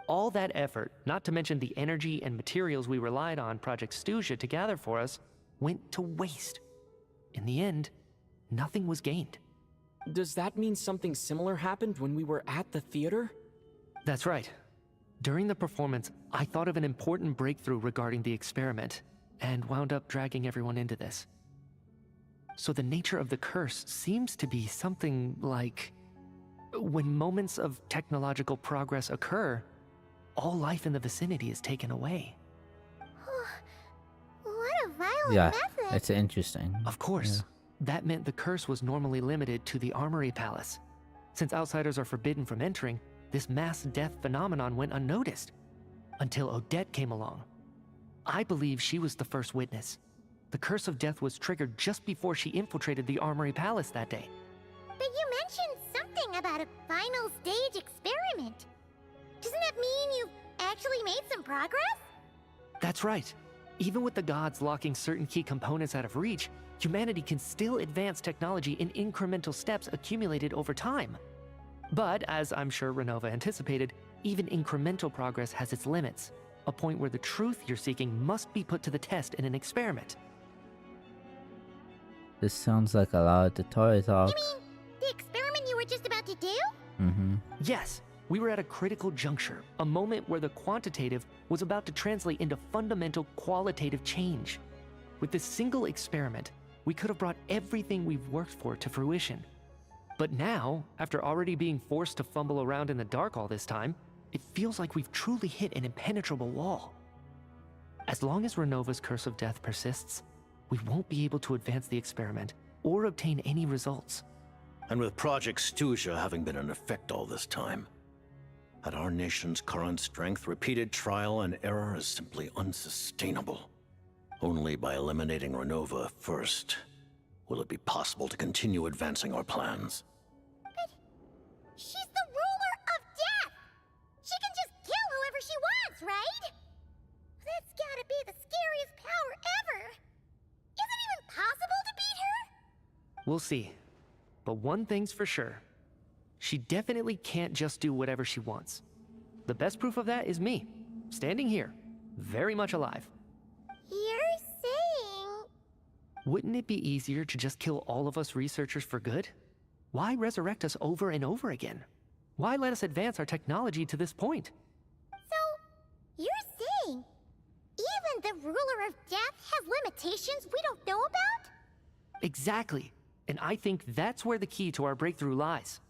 All that effort, not to mention the energy and materials we relied on Project Stuja to gather for us, went to waste. In the end, nothing was gained. Does that mean something similar happened when we were at the theater? That's right. During the performance, I thought of an important breakthrough regarding the experiment, and wound up dragging everyone into this. So the nature of the curse seems to be something like when moments of technological progress occur, all life in the vicinity is taken away. What a violent Yeah, method! it's interesting. Of course, that meant the curse was normally limited to the Armory Palace. Since outsiders are forbidden from entering, this mass death phenomenon went unnoticed. Until Odette came along. I believe she was the first witness. The curse of death was triggered just before she infiltrated the Armory Palace that day. But you mentioned something about a final stage experiment. Doesn't that mean you've actually made some progress? That's right. Even with the gods locking certain key components out of reach, humanity can still advance technology in incremental steps accumulated over time. But, as I'm sure Renova anticipated, even incremental progress has its limits, a point where the truth you're seeking must be put to the test in an experiment. This sounds like a lot of tutorial talk. You mean the experiment you were just about to do? Yes, we were at a critical juncture, a moment where the quantitative was about to translate into fundamental qualitative change. With this single experiment, we could have brought everything we've worked for to fruition. But now, after already being forced to fumble around in the dark all this time, it feels like we've truly hit an impenetrable wall. As long as Renova's curse of death persists, we won't be able to advance the experiment or obtain any results. And with Project Stuja having been in effect all this time, at our nation's current strength, repeated trial and error is simply unsustainable. Only by eliminating Renova first will it be possible to continue advancing our plans. But she's the ruler of death! She can just kill whoever she wants, right? That's gotta be the scariest power ever! Is it even possible to beat her? We'll see. But one thing's for sure. She definitely can't just do whatever she wants. The best proof of that is me, standing here, very much alive. You're saying... Wouldn't it be easier to just kill all of us researchers for good? Why resurrect us over and over again? Why let us advance our technology to this point? So, you're saying even the ruler of death has limitations we don't know about? Exactly. And I think that's where the key to our breakthrough lies.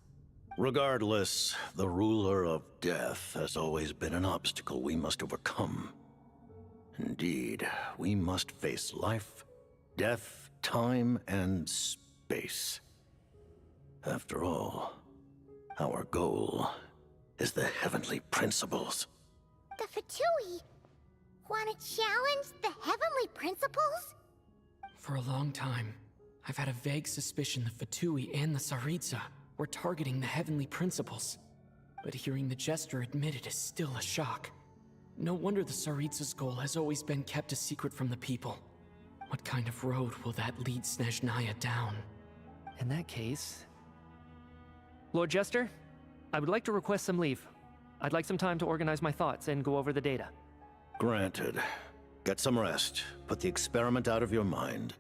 Regardless, the ruler of death has always been an obstacle we must overcome. Indeed, we must face life, death, time, and space. After all, our goal is the heavenly principles. The Fatui want to challenge the heavenly principles? For a long time, I've had a vague suspicion the Fatui and the Tsaritsa were targeting the heavenly principles. But hearing the Jester admit it is still a shock. No wonder the Tsaritsa's goal has always been kept a secret from the people. What kind of road will that lead Snezhnaya down? In that case... Lord Jester, I would like to request some leave. I'd like some time to organize my thoughts and go over the data. Granted. Get some rest, put the experiment out of your mind,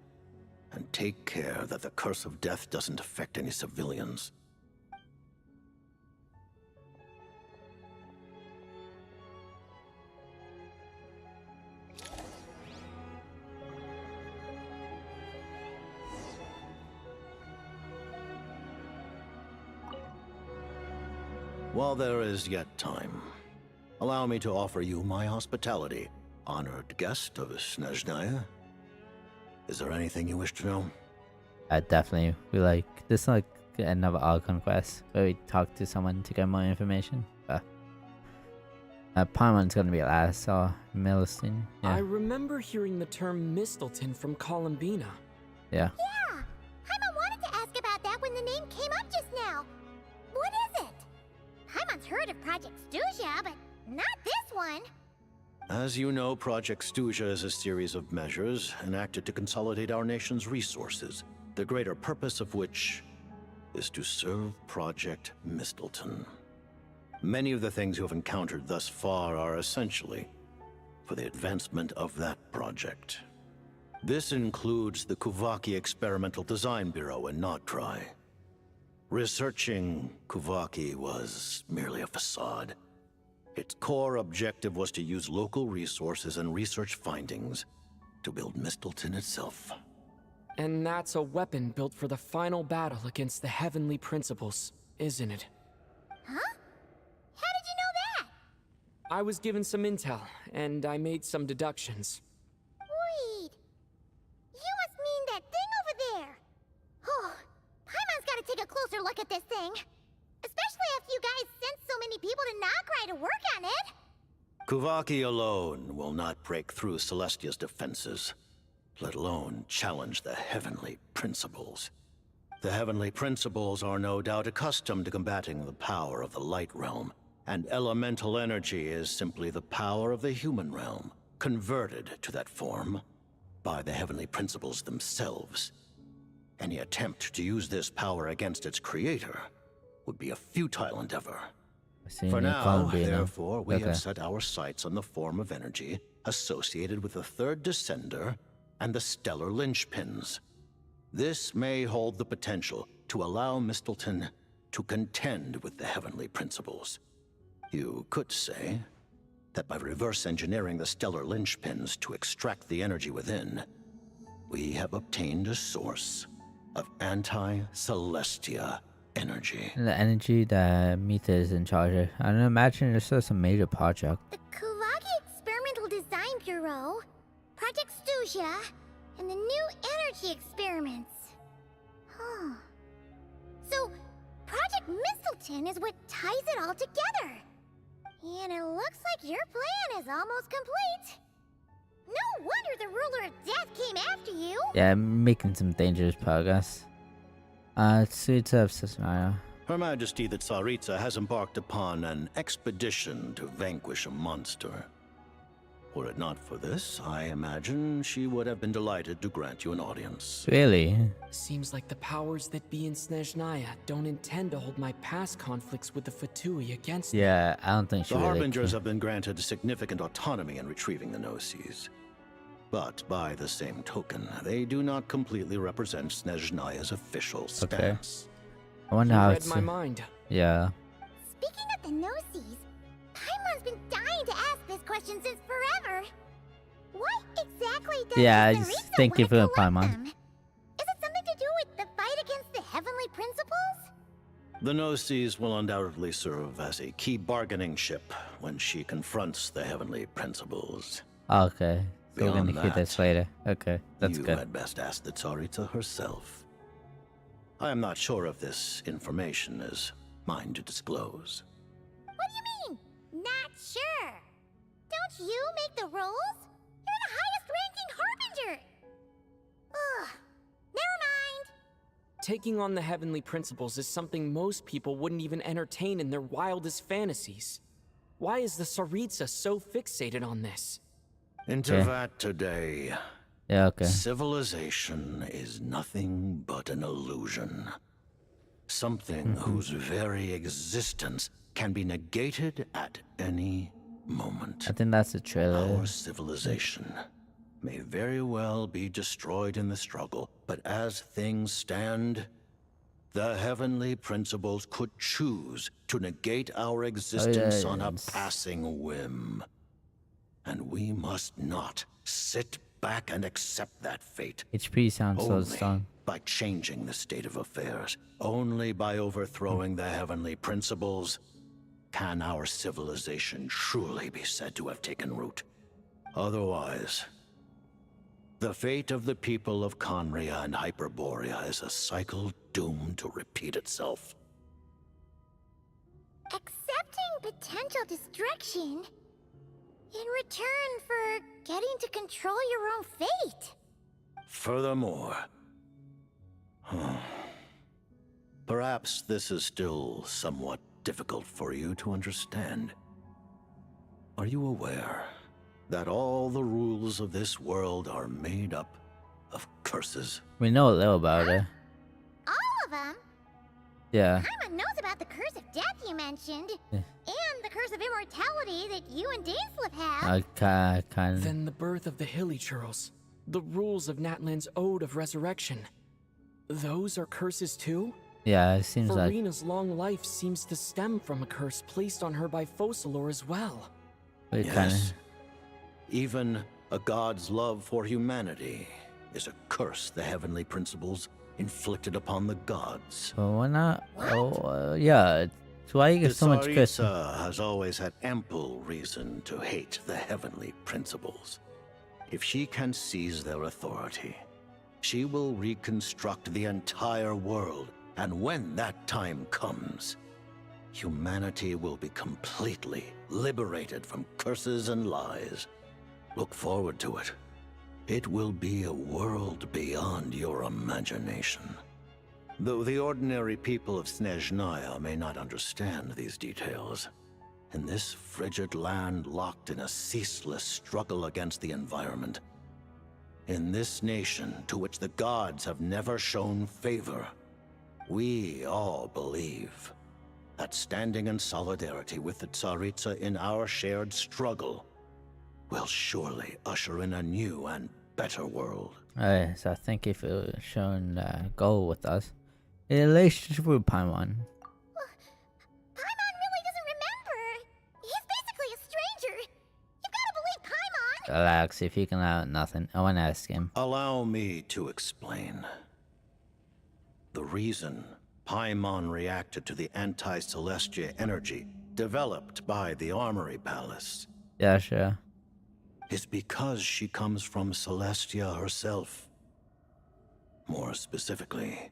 and take care that the curse of death doesn't affect any civilians. While there is yet time, allow me to offer you my hospitality, honored guest of Snezhnaya. Is there anything you wish to know? I definitely we like this is like another Archon quest where we talk to someone to get more information. Paimon's gonna be last, so Milestone. Yeah. I remember hearing the term Mistleton from Columbina. Yeah. Yeah! Paimon wanted to ask about that when the name came up just now. What is it? Paimon's heard of Project Stuja, but not this one. As you know, Project Stuja is a series of measures enacted to consolidate our nation's resources, the greater purpose of which is to serve Project Mistleton. Many of the things you have encountered thus far are essentially for the advancement of that project. This includes the Kuvaki Experimental Design Bureau in Notdry. Researching Kuvaki was merely a facade. Its core objective was to use local resources and research findings to build Mistleton itself. And that's a weapon built for the final battle against the Heavenly Principles, isn't it? Huh? How did you know that? I was given some intel, and I made some deductions. Wait. You must mean that thing over there. Oh, Paimon's gotta take a closer look at this thing. Especially after you guys sent so many people to Nagrai to work on it. Kuvaki alone will not break through Celestia's defenses, let alone challenge the Heavenly Principles. The Heavenly Principles are no doubt accustomed to combating the power of the Light Realm, and elemental energy is simply the power of the human realm, converted to that form by the Heavenly Principles themselves. Any attempt to use this power against its creator would be a futile endeavor. For now, therefore, we have set our sights on the form of energy associated with the Third Descender and the Stellar Linchpins. This may hold the potential to allow Mistleton to contend with the Heavenly Principles. You could say that by reverse engineering the Stellar Linchpins to extract the energy within, we have obtained a source of anti-Celestia energy. The energy that Mita is in charge of. I don't imagine it's just a major project. The Kuvaki Experimental Design Bureau, Project Stusia, and the new energy experiments. Huh. So, Project Mistleton is what ties it all together. And it looks like your plan is almost complete. No wonder the Ruler of Death came after you. Yeah, making some dangerous progress. Tsuita of Sasnaya. Her Majesty the Tsaritsa has embarked upon an expedition to vanquish a monster. Were it not for this, I imagine she would have been delighted to grant you an audience. Really? Seems like the powers that be in Snezhnaya don't intend to hold my past conflicts with the Fatui against me. Yeah, I don't think she The really Harbingers can. have been granted significant autonomy in retrieving the Gnosis. But by the same token, they do not completely represent Snezhnaya's official stance. I wonder You how read it's. my mind. Yeah. Speaking of the Gnosis, Paimon's been dying to ask this question since forever. What exactly does Yeah, the just Tsaritsa thank you wanna for collect Paimon. them? Is it something to do with the fight against the Heavenly Principles? The Gnosis will undoubtedly serve as a key bargaining chip when she confronts the Heavenly Principles. Okay. So we're Beyond gonna hear this that, later. Okay, that's you good. had best ask the Tsaritsa herself. I am not sure if this information is mine to disclose. What do you mean? Not sure. Don't you make the rules? You're the highest ranking Harbinger. Ugh. Never mind. Taking on the Heavenly Principles is something most people wouldn't even entertain in their wildest fantasies. Why is the Tsaritsa so fixated on this? Intervat today. Yeah, okay. Civilization is nothing but an illusion. Something whose very existence can be negated at any moment. I think that's the trailer. Our civilization may very well be destroyed in the struggle, but as things stand, the Heavenly Principles could choose to negate our existence on a passing whim. And we must not sit back and accept that fate. HP sounds so Only strong. by changing the state of affairs, only by overthrowing the Heavenly Principles, can our civilization truly be said to have taken root. Otherwise, the fate of the people of Conria and Hyperborea is a cycle doomed to repeat itself. Accepting potential destruction in return for getting to control your own fate. Furthermore, perhaps this is still somewhat difficult for you to understand. Are you aware that all the rules of this world are made up of curses? We know a little about it. All of them? Yeah. Paimon knows about the curse of death you mentioned, Yeah. and the curse of immortality that you and Dainsleif have. I kind of. Then the birth of the Hilly Churls, the rules of Natlan's Ode of Resurrection. Those are curses too? Yeah, it seems like. Farina's long life seems to stem from a curse placed on her by Focalor as well. We Yes. Even A god's love for humanity is a curse the heavenly principles inflicted upon the gods. Well, why not? Yeah. So why you get so much curse? Tsaritsa has always had ample reason to hate the heavenly principles. If she can seize their authority, she will reconstruct the entire world, and when that time comes, humanity will be completely liberated from curses and lies. Look forward to it. It will be a world beyond your imagination. Though the ordinary people of Snezhnaya may not understand these details, in this frigid land locked in a ceaseless struggle against the environment, in this nation to which the gods have never shown favor, we all believe that standing in solidarity with the Tsaritsa in our shared struggle will surely usher in a new and better world. So I think if it was shown goal with us, in relationship with Paimon. Paimon really doesn't remember. He's basically a stranger. You gotta believe Paimon. Relax, if you can out nothing, I want to ask him. Allow me to explain. The reason Paimon reacted to the anti-Celestia energy developed by the Armory Palace. Yeah, sure. Is because she comes from Celestia herself. More specifically,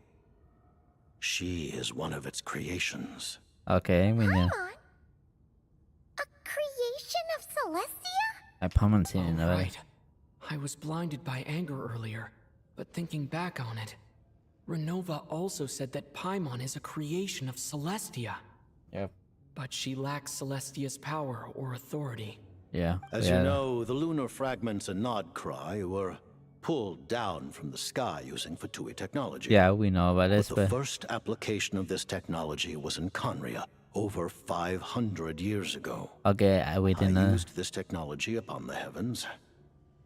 she is one of its creations. Okay, we know. Paimon? A creation of Celestia? Paimon's seen it already. Right. I was blinded by anger earlier, but thinking back on it, Renova also said that Paimon is a creation of Celestia. Yep. But she lacks Celestia's power or authority. Yeah. As you know, the lunar fragments in Nodcry were pulled down from the sky using Fatui technology. Yeah, we know about this, but the first application of this technology was in Conria over 500 years ago. Okay, we didn't know. I used this technology upon the heavens,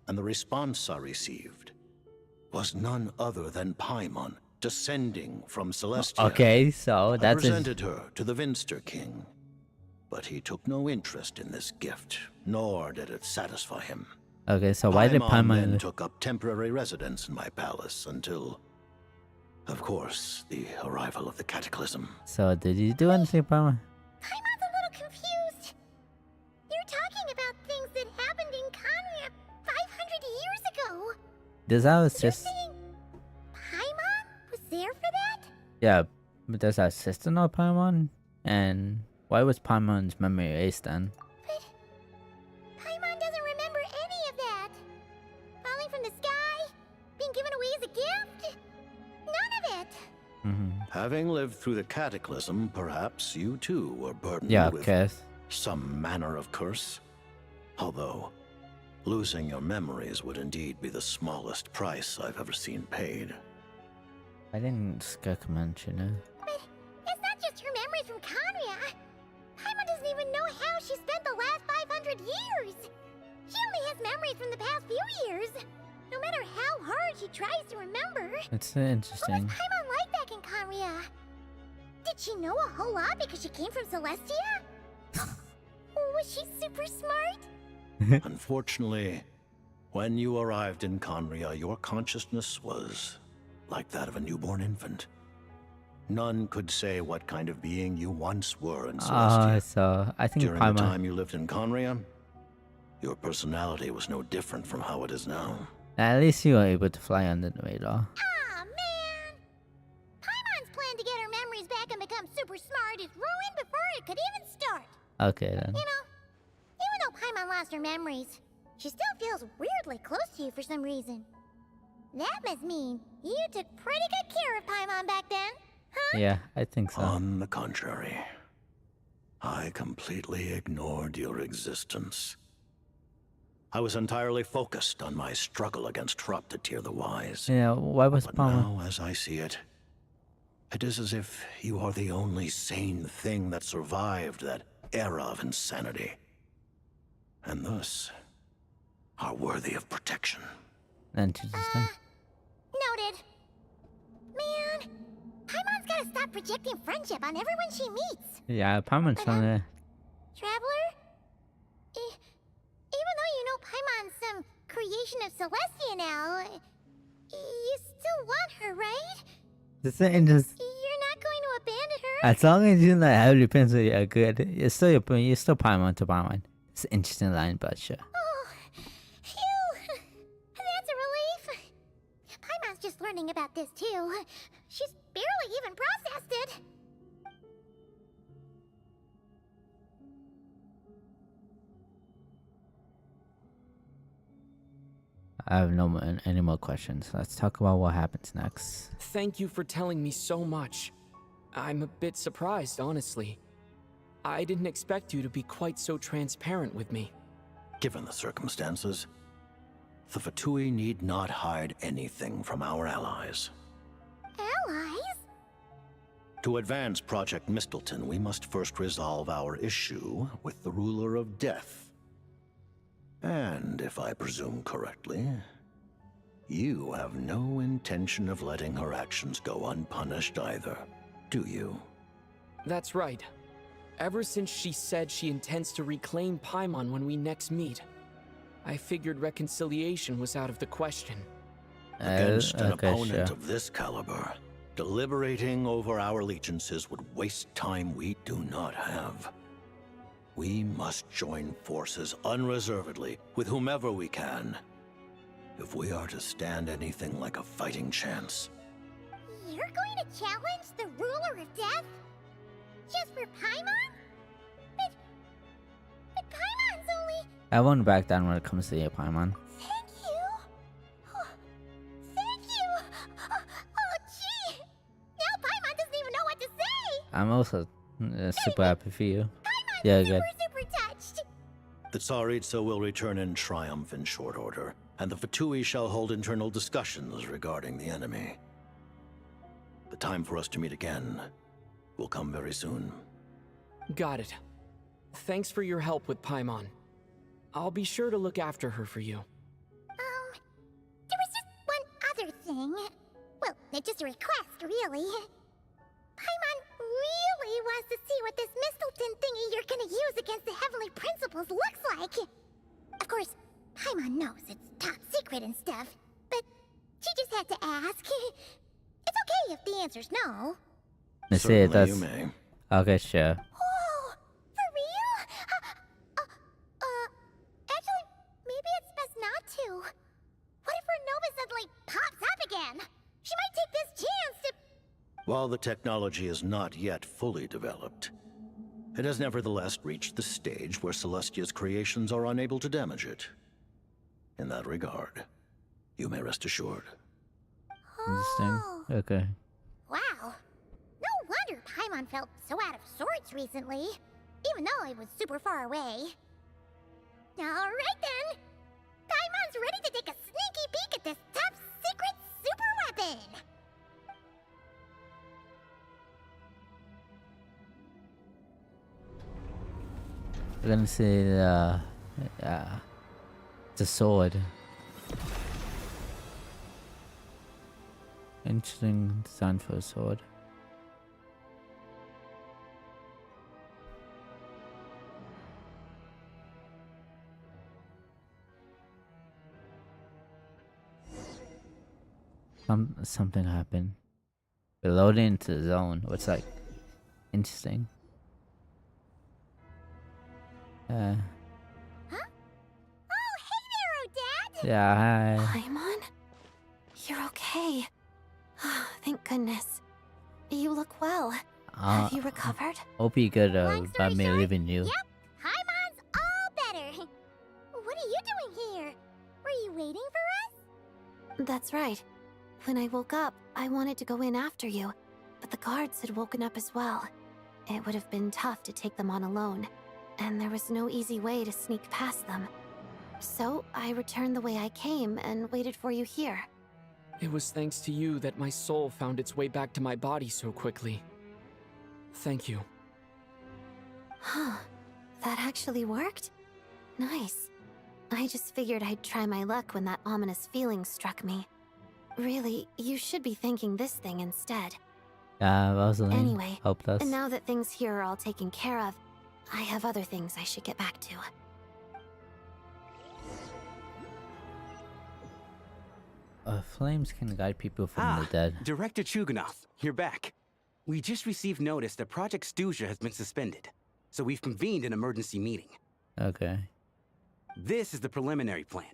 and the response I received was none other than Paimon descending from Celestia. Okay, so that's I presented her to the Vinster King, but he took no interest in this gift, nor did it satisfy him. Okay, so why did Paimon Paimon then took up temporary residence in my palace until, of course, the arrival of the Cataclysm. So did you do anything, Paimon? Paimon's a little confused. You're talking about things that happened in Conria 500 years ago. Does our sister? Paimon was there for that? Yeah, but does our sister know Paimon? And why was Paimon's memory erased then? But Paimon doesn't remember any of that. Falling from the sky, being given away as a gift, none of it. Having lived through the Cataclysm, perhaps you too were burdened with some manner of curse. Although, losing your memories would indeed be the smallest price I've ever seen paid. I didn't skirk mention it. But it's not just her memories from Conria. Paimon doesn't even know how she spent the last 500 years. She only has memories from the past few years. No matter how hard she tries to remember. It's What interesting. was Paimon like back in Conria? Did she know a whole lot because she came from Celestia? Was she super smart? Unfortunately, when you arrived in Conria, your consciousness was like that of a newborn infant. None could say what kind of being you once were in Celestia. So I think During Paimon. the time you lived in Conria, your personality was no different from how it is now. At least you were able to fly under the radar. Aw, man! Paimon's plan to get her memories back and become super smart is ruined before it could even start. Okay then. You know, even though Paimon lost her memories, she still feels weirdly close to you for some reason. That must mean you took pretty good care of Paimon back then, huh? Yeah, I think so. On the contrary, I completely ignored your existence. I was entirely focused on my struggle against Troptatir the Wise. Yeah, why was But Paimon? now, as I see it, it is as if you are the only sane thing that survived that era of insanity. And thus, are worthy of protection. Interesting. Noted. Man, Paimon's gotta stop projecting friendship on everyone she meets. Yeah, Paimon's on there. Traveler? Even though you know Paimon's some creation of Celestia now. You still want her, right? The thing is, You're not going to abandon her? as long as you like have your pencil, you're good. You're still Paimon to Paimon. It's an interesting line, but sure. Oh, phew! That's a relief. Paimon's just learning about this too. She's barely even processed it. I have any more questions. Let's talk about what happens next. Thank you for telling me so much. I'm a bit surprised, honestly. I didn't expect you to be quite so transparent with me. Given the circumstances, the Fatui need not hide anything from our allies. Allies? To advance Project Mistleton, we must first resolve our issue with the Ruler of Death. And if I presume correctly, you have no intention of letting her actions go unpunished either, do you? That's right. Ever since she said she intends to reclaim Paimon when we next meet, I figured reconciliation was out of the question. Against an opponent of this caliber, deliberating over our allegiances would waste time we do not have. We must join forces unreservedly with whomever we can, if we are to stand anything like a fighting chance. You're going to challenge the Ruler of Death? Just for Paimon? But Paimon's only... I won't back down when it comes to your Paimon. Thank you! Oh, thank you! Oh, gee! Now Paimon doesn't even know what to say! I'm also super happy for you. Yeah, good. Super touched! The Tsaritsa will return in triumph in short order, and the Fatui shall hold internal discussions regarding the enemy. The time for us to meet again will come very soon. Got it. Thanks for your help with Paimon. I'll be sure to look after her for you. There was just one other thing. Well, it's just a request, really. Paimon really wants to see what this Mistleton thingy you're gonna use against the Heavenly Principles looks like. Of course, Paimon knows it's top secret and stuff, but she just had to ask. It's okay if the answer's no. Let's see it. That's you may. okay, sure. Oh, for real? Actually, maybe it's best not to. What if Renova suddenly pops up again? She might take this chance to... While the technology is not yet fully developed, it has nevertheless reached the stage where Celestia's creations are unable to damage it. In that regard, you may rest assured. Interesting. Okay. Wow. No wonder Paimon felt so out of sorts recently, even though it was super far away. Alright then! Paimon's ready to take a sneaky peek at this top secret super weapon! We're gonna see the sword. Interesting design for a sword. Something happened. We're loading into the zone. What's like interesting? Huh? Oh, hey there, Odette! Yeah, hi. Paimon? You're okay. Thank goodness. You look well. Have you recovered? Hope you good about me leaving you. Yep, Paimon's all better. What are you doing here? Were you waiting for us? That's right. When I woke up, I wanted to go in after you, but the guards had woken up as well. It would have been tough to take them on alone, and there was no easy way to sneak past them. So I returned the way I came and waited for you here. It was thanks to you that my soul found its way back to my body so quickly. Thank you. Huh. That actually worked? Nice. I just figured I'd try my luck when that ominous feeling struck me. Really, you should be thanking this thing instead. Rosaline. Anyway, helped us. and now that things here are all taken care of, I have other things I should get back to. Flames can guide people from the dead. Director Chuganov, you're back. We just received notice that Project Stuzia has been suspended, so we've convened an emergency meeting. Okay. This is the preliminary plan.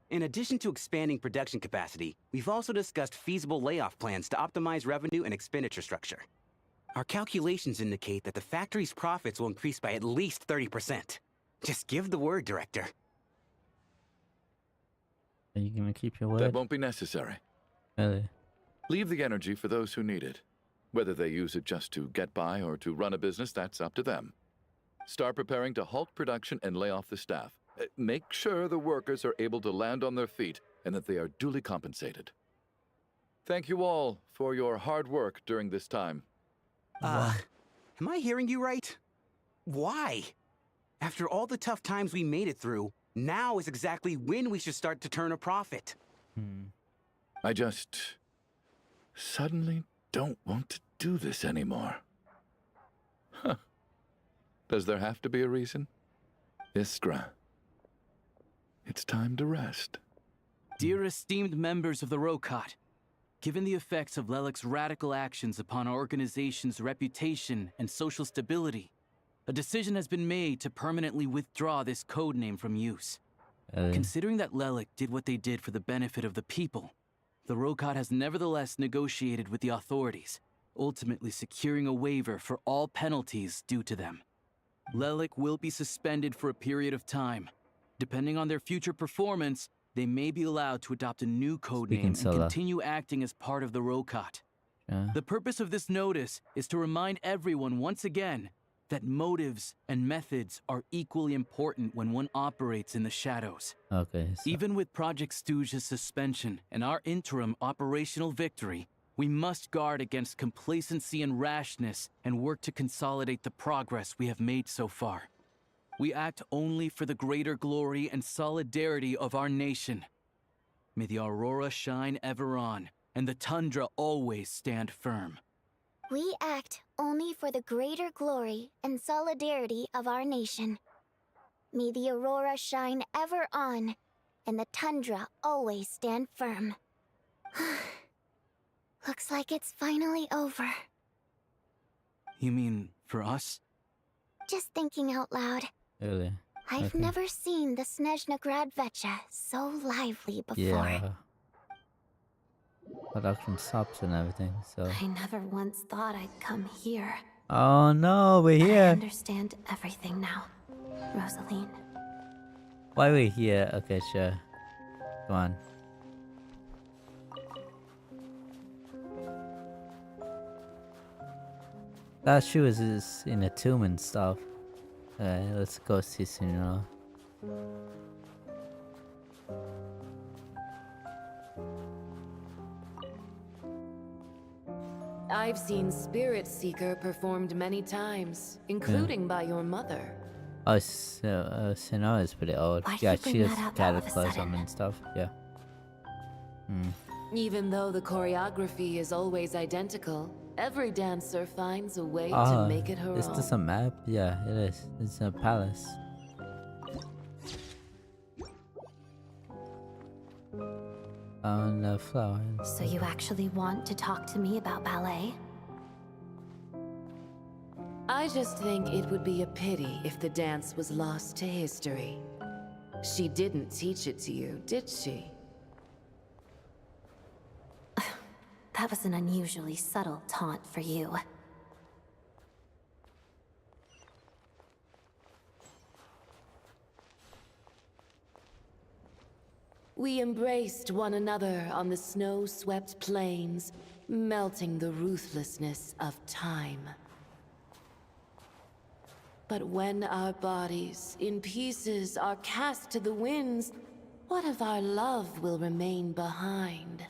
In addition to expanding production capacity, we've also discussed feasible layoff plans to optimize revenue and expenditure structure. Our calculations indicate that the factory's profits will increase by at least 30%. Just give the word, Director. Are you gonna keep your word? That won't be necessary. Really? Leave the energy for those who need it. Whether they use it just to get by or to run a business, that's up to them. Start preparing to halt production and lay off the staff. Make sure the workers are able to land on their feet and that they are duly compensated. Thank you all for your hard work during this time. Am I hearing you right? Why? After all the tough times we made it through, now is exactly when we should start to turn a profit. I just suddenly don't want to do this anymore. Huh. Does there have to be a reason? Iskra, it's time to rest. Dear esteemed members of the Rokat, given the effects of Lelik's radical actions upon our organization's reputation and social stability, a decision has been made to permanently withdraw this codename from use. Considering that Lelik did what they did for the benefit of the people, the Rokat has nevertheless negotiated with the authorities, ultimately securing a waiver for all penalties due to them. Lelik will be suspended for a period of time. Depending on their future performance, they may be allowed to adopt a new codename and continue acting as part of the Rokat. The purpose of this notice is to remind everyone once again that motives and methods are equally important when one operates in the shadows. Okay. Even with Project Stuzia's suspension and our interim operational victory, we must guard against complacency and rashness and work to consolidate the progress we have made so far. We act only for the greater glory and solidarity of our nation. May the aurora shine ever on, and the tundra always stand firm. We act only for the greater glory and solidarity of our nation. May the aurora shine ever on, and the tundra always stand firm. Looks like it's finally over. You mean for us? Just thinking out loud. Really? I've never seen the Snezhna Gradvecha so lively before. Yeah. Production stops and everything, so... I never once thought I'd come here. Oh no, we're I here! understand everything now, Rosaline. Why are we here? Okay, sure. Come on. That she was in a tomb and stuff. Let's go see Sinra. I've seen Spirit Seeker performed many times, including by your mother. Oh, Sinra is pretty old. Yeah, she has cataclysm on and stuff. Yeah. Even though the choreography is always identical, every dancer finds a way to Oh, make it her is own. this a map? Yeah, it is. It's a palace. On the flowers. So you actually want to talk to me about ballet? I just think it would be a pity if the dance was lost to history. She didn't teach it to you, did she? That was an unusually subtle taunt for you. We embraced one another on the snow-swept plains, melting the ruthlessness of time. But when our bodies, in pieces, are cast to the winds, what of our love will remain behind?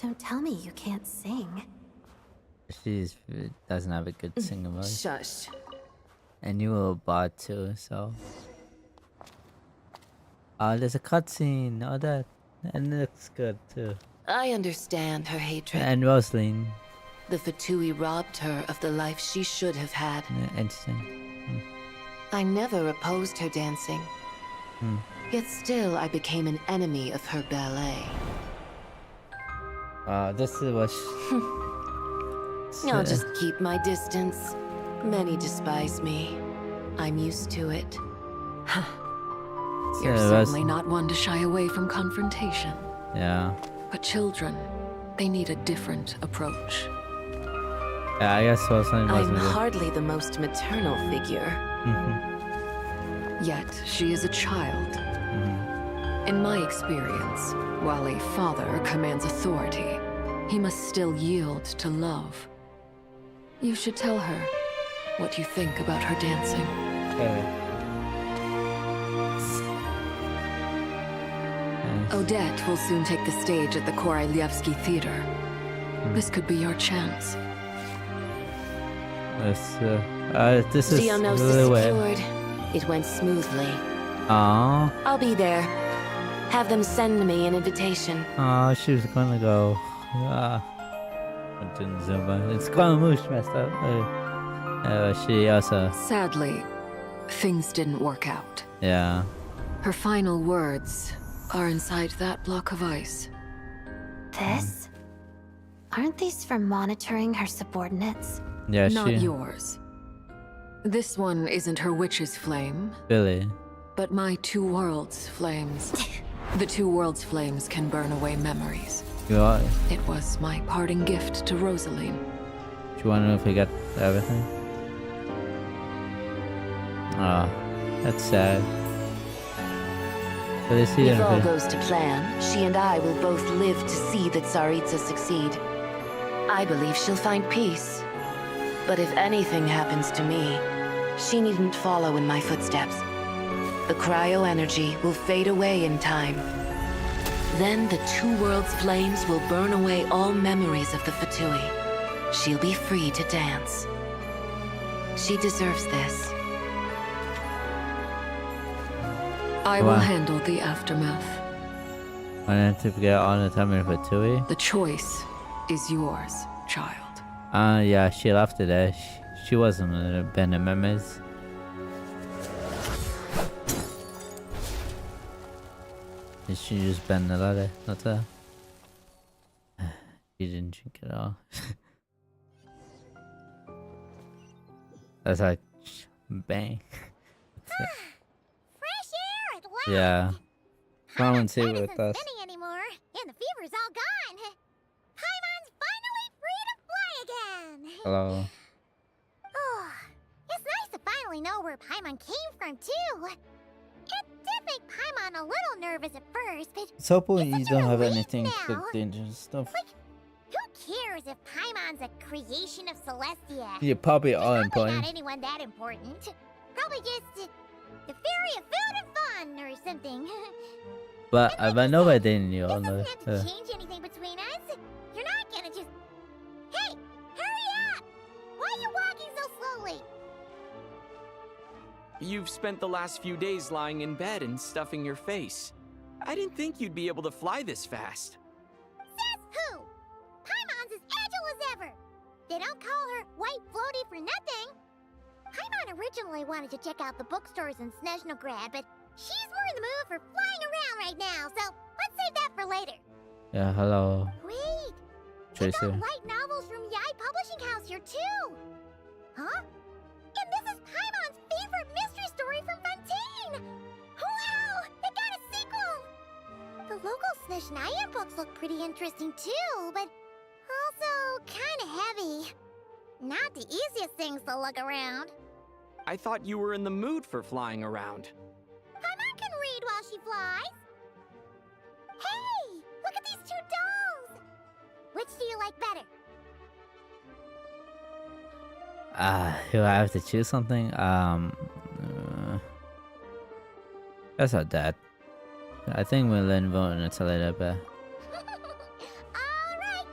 Don't tell me you can't sing. She doesn't have a good singer voice. Shush. And you were a bot too, so... Oh, there's a cutscene. Oh, that. And it looks good too. I understand her hatred. And Rosaline. The Fatui robbed her of the life she should have had. Yeah, interesting. I never opposed her dancing. Yet still I became an enemy of her ballet. This was... I'll just keep my distance. Many despise me. I'm used to it. You're certainly not one to shy away from confrontation. Yeah. But children, they need a different approach. Yeah, I guess so. I'm hardly the most maternal figure. Yet she is a child. In my experience, while a father commands authority, he must still yield to love. You should tell her what you think about her dancing. Odette will soon take the stage at the Koralyevsky Theater. This could be your chance. This is Dionysus secured. It went smoothly. Aww. I'll be there. Have them send me an invitation. Oh, she was gonna go. It's kind of moosh messed up. She also... Sadly, things didn't work out. Yeah. Her final words are inside that block of ice. This? Aren't these for monitoring her subordinates? Yeah, Not yours. This one isn't her witch's flame. Really? But my two worlds' flames. The two worlds' flames can burn away memories. Yeah. It was my parting gift to Rosaline. Do you want to know if we got everything? Oh, that's sad. But if all goes to plan, she and I will both live to see the Tsaritsa succeed. I believe she'll find peace. But if anything happens to me, she needn't follow in my footsteps. The cryo energy will fade away in time. Then the two worlds' flames will burn away all memories of the Fatui. She'll be free to dance. She deserves this. I will handle the aftermath. I have to get on the time for Tui. The choice is yours, child. Yeah, she left today. She wasn't a band of memories. She just bent the ladder, not her. She didn't drink it all. That's like bang. Fresh air at last. Yeah. Come and see with us. Spinning anymore, and the fever's all gone. Paimon's finally free to fly again. Hello. Oh, it's nice to finally know where Paimon came from too. It did make Paimon a little nervous at first, but So hopefully you don't have anything for dangerous stuff. who cares if Paimon's a creation of Celestia? You probably are Probably important. not anyone that important. Probably just the fairy of food and fun or something. But I know I didn't, you all know. Doesn't have to change anything between us. You're not gonna just... Hey, hurry up! Why are you walking so slowly? You've spent the last few days lying in bed and stuffing your face. I didn't think you'd be able to fly this fast. Says who? Paimon's as agile as ever. They don't call her White Floaty for nothing. Paimon originally wanted to check out the bookstores in Snezhnograd, but she's more in the mood for flying around right now, so let's save that for later. Yeah, hello. Wait, Tracy. they got light novels from Yai Publishing House here too. Huh? And this is Paimon's favorite mystery story from Fontaine. Wow, they got a sequel. The local Snezhnaya books look pretty interesting too, but also kind of heavy. Not the easiest things to look around. I thought you were in the mood for flying around. Paimon can read while she flies. Hey, look at these two dolls. Which do you like better? Do I have to choose something? That's not that. I think we'll then vote until later, but... All right,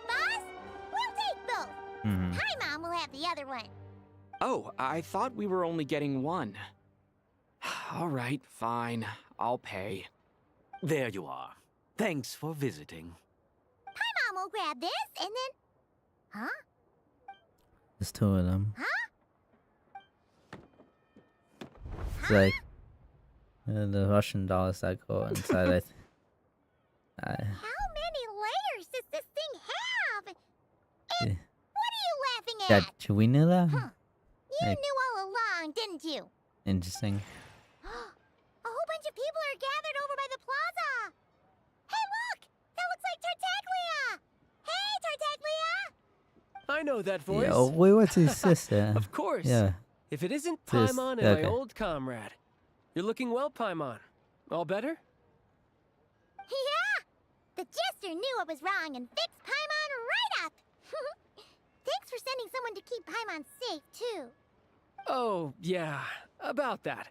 boss, we'll take both. Paimon will have the other one. Oh, I thought we were only getting one. All right, fine. I'll pay. There you are. Thanks for visiting. Paimon will grab this and then... Huh? There's two of them. Huh? it's like the Russian dolls that go inside. How many layers does this thing have? And what are you laughing at? Yeah, we knew that. Huh. You Like, knew all along, didn't you? interesting. A whole bunch of people are gathered over by the plaza. Hey, look! That looks like Tartaglia! Hey, Tartaglia! I know that voice. Yeah, wait, what's his sister? Of course. Yeah. If it isn't Sis- Paimon and okay. my old comrade. You're looking well, Paimon. All better? Yeah! The jester knew I was wrong and fixed Paimon right up! Thanks for sending someone to keep Paimon safe, too. Oh, yeah. About that.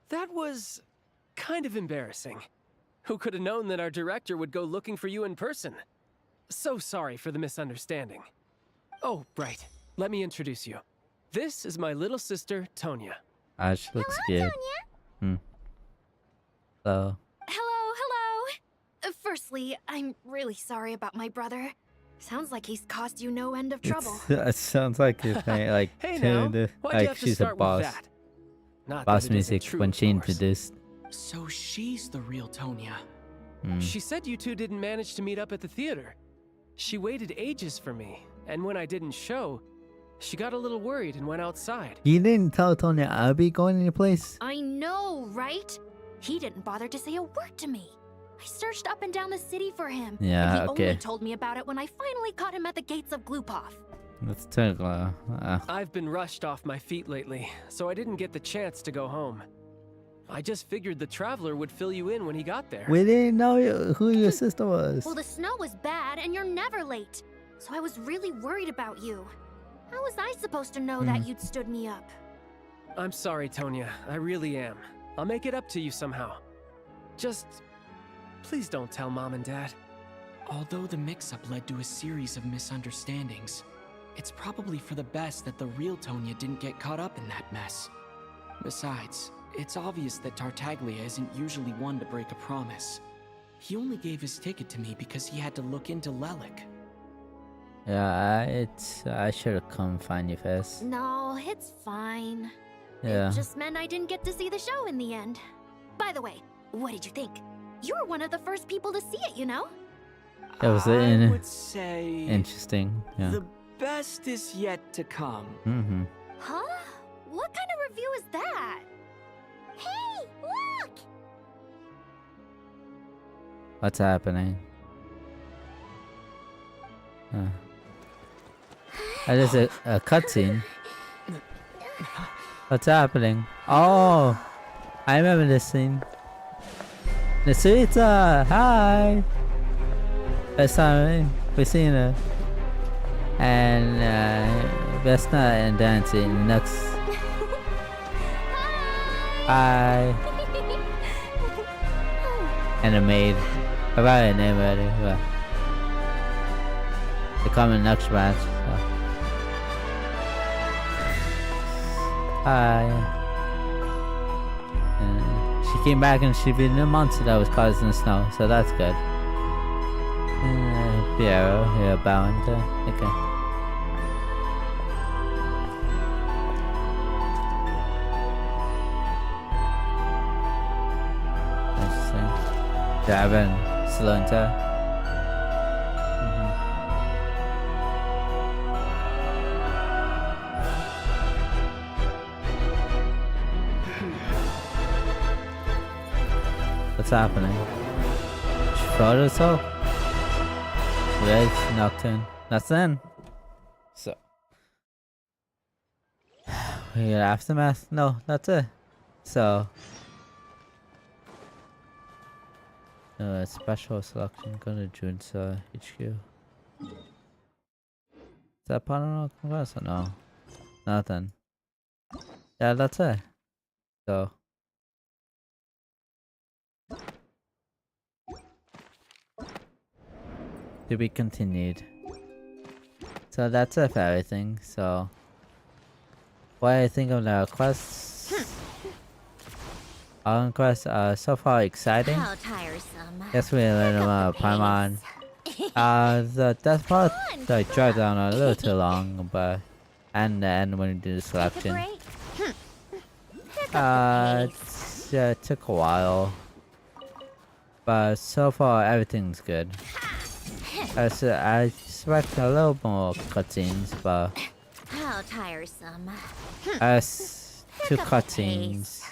That was kind of embarrassing. Who could have known that our director would go looking for you in person? So sorry for the misunderstanding. Oh, right. Let me introduce you. This is my little sister, Tonya. She looks good. So, Hello. Firstly, I'm really sorry about my brother. Sounds like he's caused you no end of trouble. it sounds like you're playing like, Hey now, why'd you like have to she's a start with boss. that? Not Boss that it isn't music true, when of she course. introduced. So she's the real Tonya. She said you two didn't manage to meet up at the theater. She waited ages for me, and when I didn't show, she got a little worried and went outside. You didn't tell Tonya I'll be going to your place? I know, right? He didn't bother to say a word to me. I searched up and down the city for him. Yeah, and he okay. only told me about it when I finally caught him at the gates of Glupov. That's terrible. I've been rushed off my feet lately, so I didn't get the chance to go home. I just figured the Traveler would fill you in when he got there. We didn't know who your sister was. Well, the snow was bad and you're never late. So I was really worried about you. How was I supposed to know that you'd stood me up? I'm sorry, Tonya. I really am. I'll make it up to you somehow. Just... please don't tell Mom and Dad. Although the mix-up led to a series of misunderstandings, it's probably for the best that the real Tonya didn't get caught up in that mess. Besides, it's obvious that Tartaglia isn't usually one to break a promise. He only gave his ticket to me because he had to look into Lelik. Yeah, I should have come find you first. No, it's fine. Yeah. It just meant I didn't get to see the show in the end. By the way, what did you think? You were one of the first people to see it, you know? That was I would say interesting. Yeah. the best is yet to come. Huh? What kind of review is that? Hey, look! What's happening? That is a cutscene. What's happening? Oh, I remember this scene. Nasuita, hi. First time we've seen her, and Vesna and dancing next. Hi. And a maid. I forgot her name already. But they come in next match. So. Hi. She came back and she beat the monster that was causing the snow, so that's good. Piero, here bowing to. Okay. Interesting. Jabbing, Salunta. What's happening? She fought herself? Red Nocturne. That's then. So. We get Aftermath? No, that's it. So. Special selection. Go to June's HQ. Is that part of the Congress or no? Nothing. Yeah, that's it. So. To be continued. So that's it for everything. So, what I think of the quests? Quest so far exciting. How tiresome. Yes, we learned about Paimon. The death part like dragged down a little too long, but and then when we do the selection. That's Yeah, it took a while, but so far everything's good. I expect a little more cutscenes, but How tiresome. as two Pick up the cutscenes,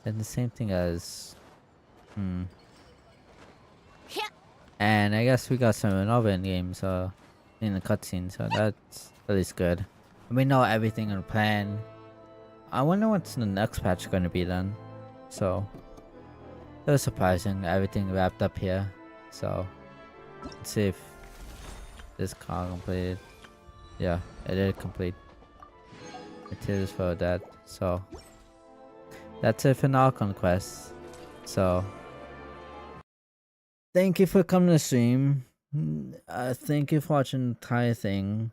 and the same thing as and I guess we got some another in games in the cutscene, so that's at least good. We know everything in the plan. I wonder what's the next patch going to be then. So it was surprising everything wrapped up here. So let's see if this car completed. Yeah, it did complete. Materials for that. So that's it for an Archon quest. So thank you for coming to stream. Thank you for watching the entire thing.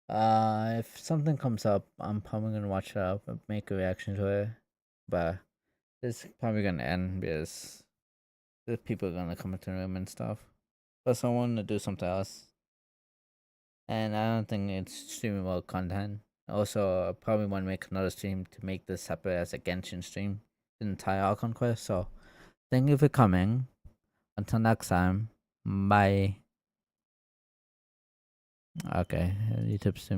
If something comes up, I'm probably gonna watch it up and make a reaction to it. But it's probably gonna end because the people are gonna come into the room and stuff. Plus, I want to do something else, and I don't think it's streamable content. Also, I probably want to make another stream to make this separate as a Genshin stream, the entire Archon quest. So, thank you for coming. Until next time, bye. Okay, YouTube stream.